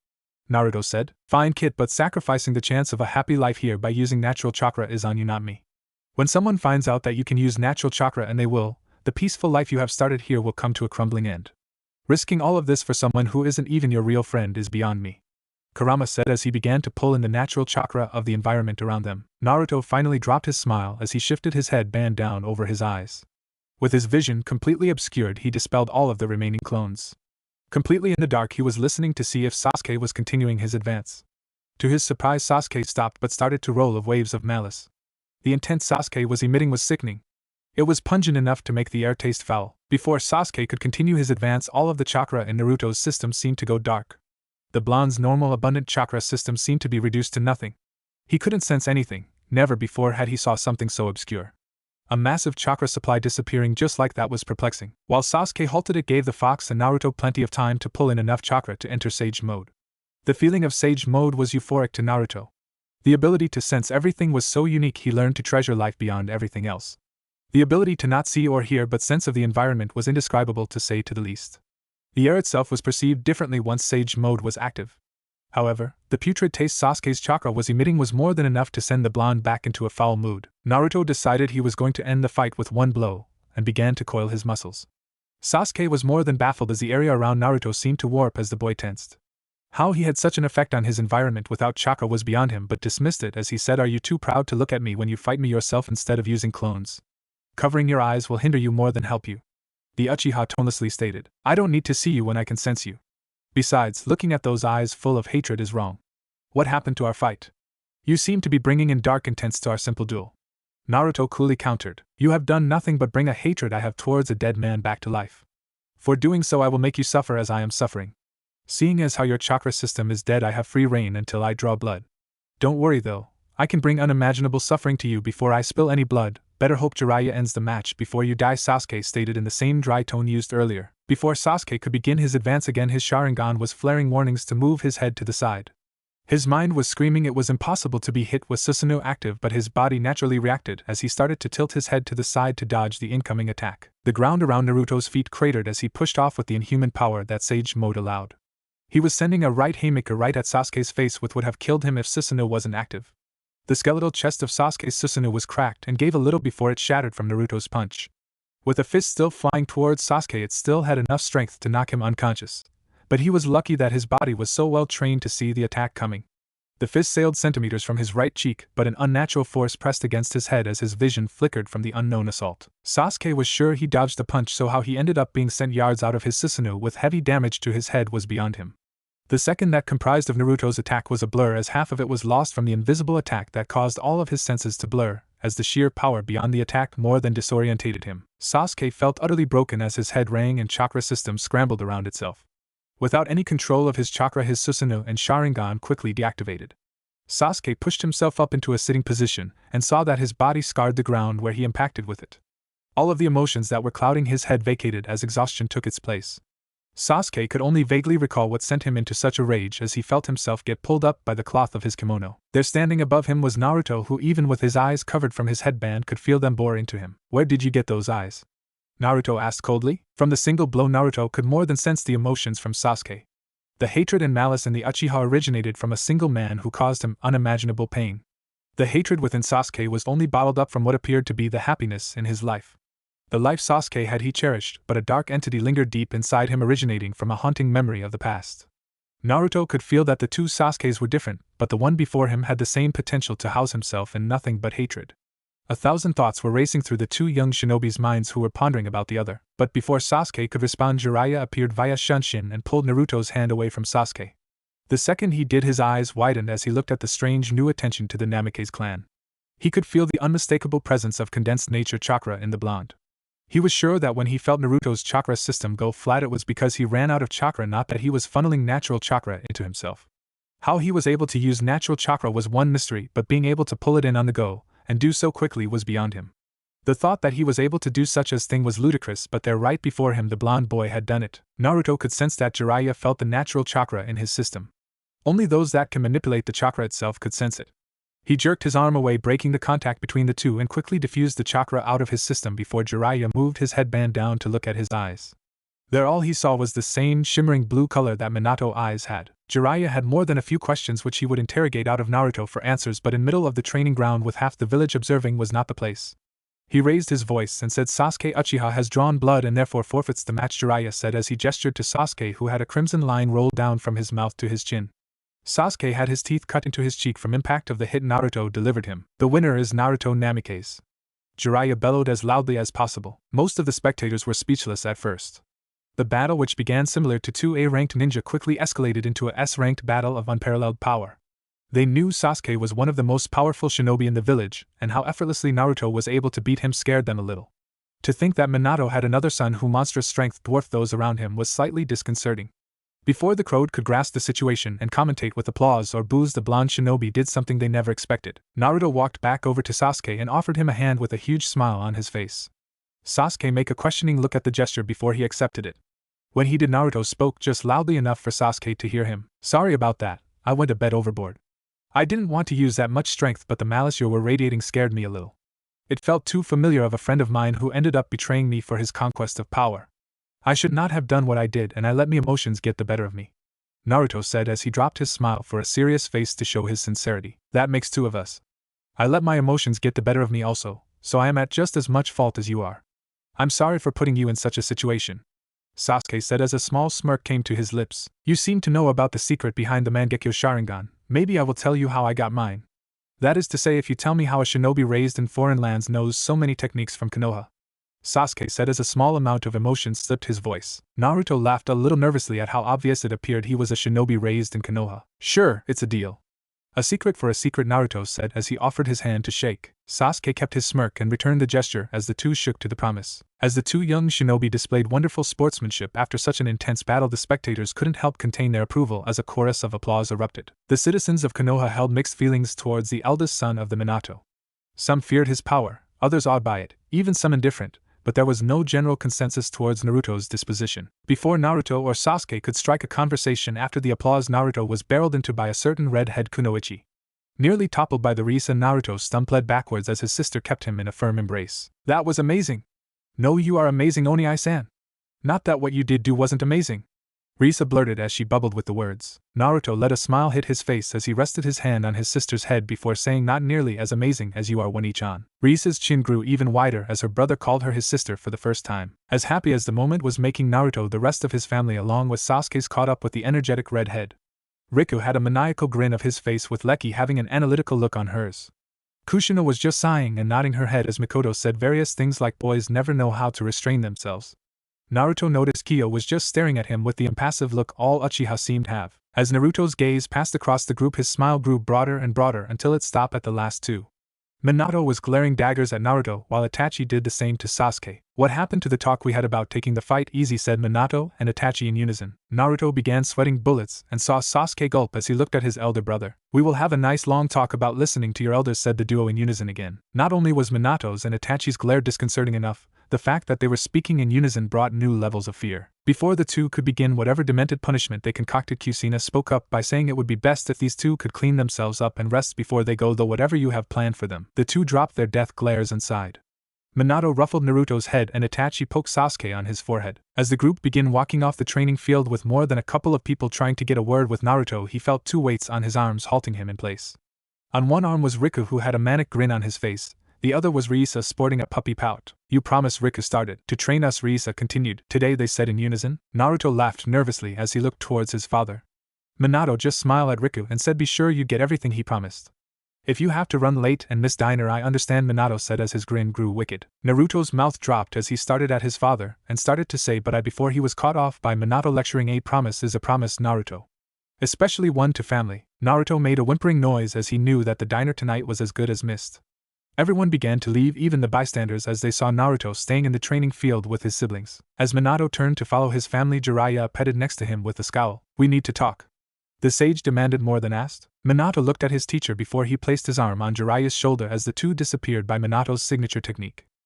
Naruto said. Fine, Kit, but sacrificing the chance of a happy life here by using natural chakra is on you, not me. When someone finds out that you can use natural chakra, and they will, the peaceful life you have started here will come to a crumbling end. Risking all of this for someone who isn't even your real friend is beyond me. Kurama said as he began to pull in the natural chakra of the environment around them. Naruto finally dropped his smile as he shifted his headband down over his eyes. With his vision completely obscured, he dispelled all of the remaining clones. Completely in the dark, he was listening to see if Sasuke was continuing his advance. To his surprise, Sasuke stopped but started to roll of waves of malice. The intense Sasuke was emitting was sickening. It was pungent enough to make the air taste foul. Before Sasuke could continue his advance, all of the chakra in Naruto's system seemed to go dark. The blonde's normal abundant chakra system seemed to be reduced to nothing. He couldn't sense anything. Never before had he saw something so obscure. A massive chakra supply disappearing just like that was perplexing. While Sasuke halted, it gave the fox and Naruto plenty of time to pull in enough chakra to enter Sage Mode. The feeling of Sage Mode was euphoric to Naruto. The ability to sense everything was so unique, he learned to treasure life beyond everything else. The ability to not see or hear but sense of the environment was indescribable, to say to the least. The air itself was perceived differently once Sage Mode was active. However, the putrid taste Sasuke's chakra was emitting was more than enough to send the blonde back into a foul mood. Naruto decided he was going to end the fight with one blow, and began to coil his muscles. Sasuke was more than baffled as the area around Naruto seemed to warp as the boy tensed. How he had such an effect on his environment without chakra was beyond him, but dismissed it as he said, "Are you too proud to look at me when you fight me yourself instead of using clones? Covering your eyes will hinder you more than help you," the Uchiha tonelessly stated. "I don't need to see you when I can sense you. Besides, looking at those eyes full of hatred is wrong. What happened to our fight? You seem to be bringing in dark intents to our simple duel." Naruto coolly countered, "You have done nothing but bring a hatred I have towards a dead man back to life. For doing so I will make you suffer as I am suffering. Seeing as how your chakra system is dead, I have free reign until I draw blood. Don't worry though, I can bring unimaginable suffering to you before I spill any blood. Better hope Jiraiya ends the match before you die," Sasuke stated in the same dry tone used earlier. Before Sasuke could begin his advance again, his Sharingan was flaring warnings to move his head to the side. His mind was screaming it was impossible to be hit with Susanoo active, but his body naturally reacted as he started to tilt his head to the side to dodge the incoming attack. The ground around Naruto's feet cratered as he pushed off with the inhuman power that Sage Mode allowed. He was sending a right haymaker right at Sasuke's face, which would have killed him if Susanoo wasn't active. The skeletal chest of Sasuke's Susanoo was cracked and gave a little before it shattered from Naruto's punch. With a fist still flying towards Sasuke, it still had enough strength to knock him unconscious. But he was lucky that his body was so well trained to see the attack coming. The fist sailed centimeters from his right cheek, but an unnatural force pressed against his head as his vision flickered from the unknown assault. Sasuke was sure he dodged the punch, so how he ended up being sent yards out of his Susanoo with heavy damage to his head was beyond him. The second that comprised of Naruto's attack was a blur, as half of it was lost from the invisible attack that caused all of his senses to blur, as the sheer power beyond the attack more than disorientated him. Sasuke felt utterly broken as his head rang and chakra system scrambled around itself. Without any control of his chakra, his Susanoo and Sharingan quickly deactivated. Sasuke pushed himself up into a sitting position and saw that his body scarred the ground where he impacted with it. All of the emotions that were clouding his head vacated as exhaustion took its place. Sasuke could only vaguely recall what sent him into such a rage as he felt himself get pulled up by the cloth of his kimono. There standing above him was Naruto, who even with his eyes covered from his headband could feel them bore into him. "Where did you get those eyes?" Naruto asked coldly. From the single blow, Naruto could more than sense the emotions from Sasuke. The hatred and malice in the Uchiha originated from a single man who caused him unimaginable pain. The hatred within Sasuke was only bottled up from what appeared to be the happiness in his life. The life Sasuke had he cherished, but a dark entity lingered deep inside him, originating from a haunting memory of the past. Naruto could feel that the two Sasukes were different, but the one before him had the same potential to house himself in nothing but hatred. 1,000 thoughts were racing through the two young shinobi's minds who were pondering about the other, but before Sasuke could respond, Jiraiya appeared via Shunshin and pulled Naruto's hand away from Sasuke. The second he did, his eyes widened as he looked at the strange new attention to the Namikaze clan. He could feel the unmistakable presence of condensed nature chakra in the blonde. He was sure that when he felt Naruto's chakra system go flat, it was because he ran out of chakra, not that he was funneling natural chakra into himself. How he was able to use natural chakra was one mystery, but being able to pull it in on the go, and do so quickly, was beyond him. The thought that he was able to do such a thing was ludicrous, but there right before him the blonde boy had done it. Naruto could sense that Jiraiya felt the natural chakra in his system. Only those that can manipulate the chakra itself could sense it. He jerked his arm away, breaking the contact between the two, and quickly diffused the chakra out of his system before Jiraiya moved his headband down to look at his eyes. There all he saw was the same shimmering blue color that Minato eyes had. Jiraiya had more than a few questions which he would interrogate out of Naruto for answers, but in middle of the training ground with half the village observing was not the place. He raised his voice and said, "Sasuke Uchiha has drawn blood and therefore forfeits the match," Jiraiya said as he gestured to Sasuke, who had a crimson line rolled down from his mouth to his chin. Sasuke had his teeth cut into his cheek from impact of the hit Naruto delivered him. The winner is Naruto Namikaze. Jiraiya bellowed as loudly as possible. Most of the spectators were speechless at first. The battle, which began similar to two A-ranked ninja, quickly escalated into a S-ranked battle of unparalleled power. They knew Sasuke was one of the most powerful shinobi in the village, and how effortlessly Naruto was able to beat him scared them a little. To think that Minato had another son whose monstrous strength dwarfed those around him was slightly disconcerting. Before the crowd could grasp the situation and commentate with applause or boos, the blonde shinobi did something they never expected. Naruto walked back over to Sasuke and offered him a hand with a huge smile on his face. Sasuke made a questioning look at the gesture before he accepted it. When he did, Naruto spoke just loudly enough for Sasuke to hear him. "Sorry about that, I went a bit overboard. I didn't want to use that much strength, but the malice you were radiating scared me a little. It felt too familiar of a friend of mine who ended up betraying me for his conquest of power. I should not have done what I did, and I let my emotions get the better of me," Naruto said as he dropped his smile for a serious face to show his sincerity. "That makes two of us. I let my emotions get the better of me also, so I am at just as much fault as you are. I'm sorry for putting you in such a situation," Sasuke said as a small smirk came to his lips. "You seem to know about the secret behind the Mangekyo Sharingan. Maybe I will tell you how I got mine. That is to say, if you tell me how a shinobi raised in foreign lands knows so many techniques from Konoha," Sasuke said as a small amount of emotion slipped his voice. Naruto laughed a little nervously at how obvious it appeared he was a shinobi raised in Konoha. "Sure, it's a deal. A secret for a secret," Naruto said as he offered his hand to shake. Sasuke kept his smirk and returned the gesture as the two shook to the promise. As the two young shinobi displayed wonderful sportsmanship after such an intense battle, the spectators couldn't help contain their approval as a chorus of applause erupted. The citizens of Konoha held mixed feelings towards the eldest son of the Minato. Some feared his power, others awed by it, even some indifferent, but there was no general consensus towards Naruto's disposition. Before Naruto or Sasuke could strike a conversation after the applause, Naruto was barreled into by a certain red-head Kunoichi. Nearly toppled by the Risa, Naruto stumbled backwards as his sister kept him in a firm embrace. "That was amazing." "No, you are amazing, Oni-san. Not that what you did do wasn't amazing," Risa blurted as she bubbled with the words. Naruto let a smile hit his face as he rested his hand on his sister's head before saying, "Not nearly as amazing as you are, Oni-chan." Risa's chin grew even wider as her brother called her his sister for the first time. As happy as the moment was making Naruto, the rest of his family along with Sasuke's caught up with the energetic redhead. Riku had a maniacal grin of his face, with Leki having an analytical look on hers. Kushina was just sighing and nodding her head as Mikoto said various things like boys never know how to restrain themselves. Naruto noticed Kyo was just staring at him with the impassive look all Uchiha seemed to have. As Naruto's gaze passed across the group, his smile grew broader and broader until it stopped at the last two. Minato was glaring daggers at Naruto while Itachi did the same to Sasuke. "What happened to the talk we had about taking the fight easy?" said Minato and Itachi in unison. Naruto began sweating bullets and saw Sasuke gulp as he looked at his elder brother. "We will have a nice long talk about listening to your elders," said the duo in unison again. Not only was Minato's and Itachi's glare disconcerting enough, the fact that they were speaking in unison brought new levels of fear. Before the two could begin whatever demented punishment they concocted, Kushina spoke up by saying it would be best if these two could clean themselves up and rest before they go, though whatever you have planned for them. The two dropped their death glares and sighed. Minato ruffled Naruto's head and Itachi poked Sasuke on his forehead. As the group began walking off the training field with more than a couple of people trying to get a word with Naruto, he felt two weights on his arms halting him in place. On one arm was Riku, who had a manic grin on his face. The other was Riisa, sporting a puppy pout. "You promised," Riku started, "to train us," Riisa continued. "Today," they said in unison. Naruto laughed nervously as he looked towards his father. Minato just smiled at Riku and said, "Be sure you get everything he promised. If you have to run late and miss dinner, I understand," Minato said as his grin grew wicked. Naruto's mouth dropped as he started at his father and started to say "but I" before he was caught off by Minato lecturing, "A promise is a promise, Naruto. Especially one to family." Naruto made a whimpering noise as he knew that the dinner tonight was as good as missed. Everyone began to leave, even the bystanders, as they saw Naruto staying in the training field with his siblings. As Minato turned to follow his family, Jiraiya petted next to him with a scowl. "We need to talk," the sage demanded more than asked. Minato looked at his teacher before he placed his arm on Jiraiya's shoulder as the two disappeared by Minato's signature technique.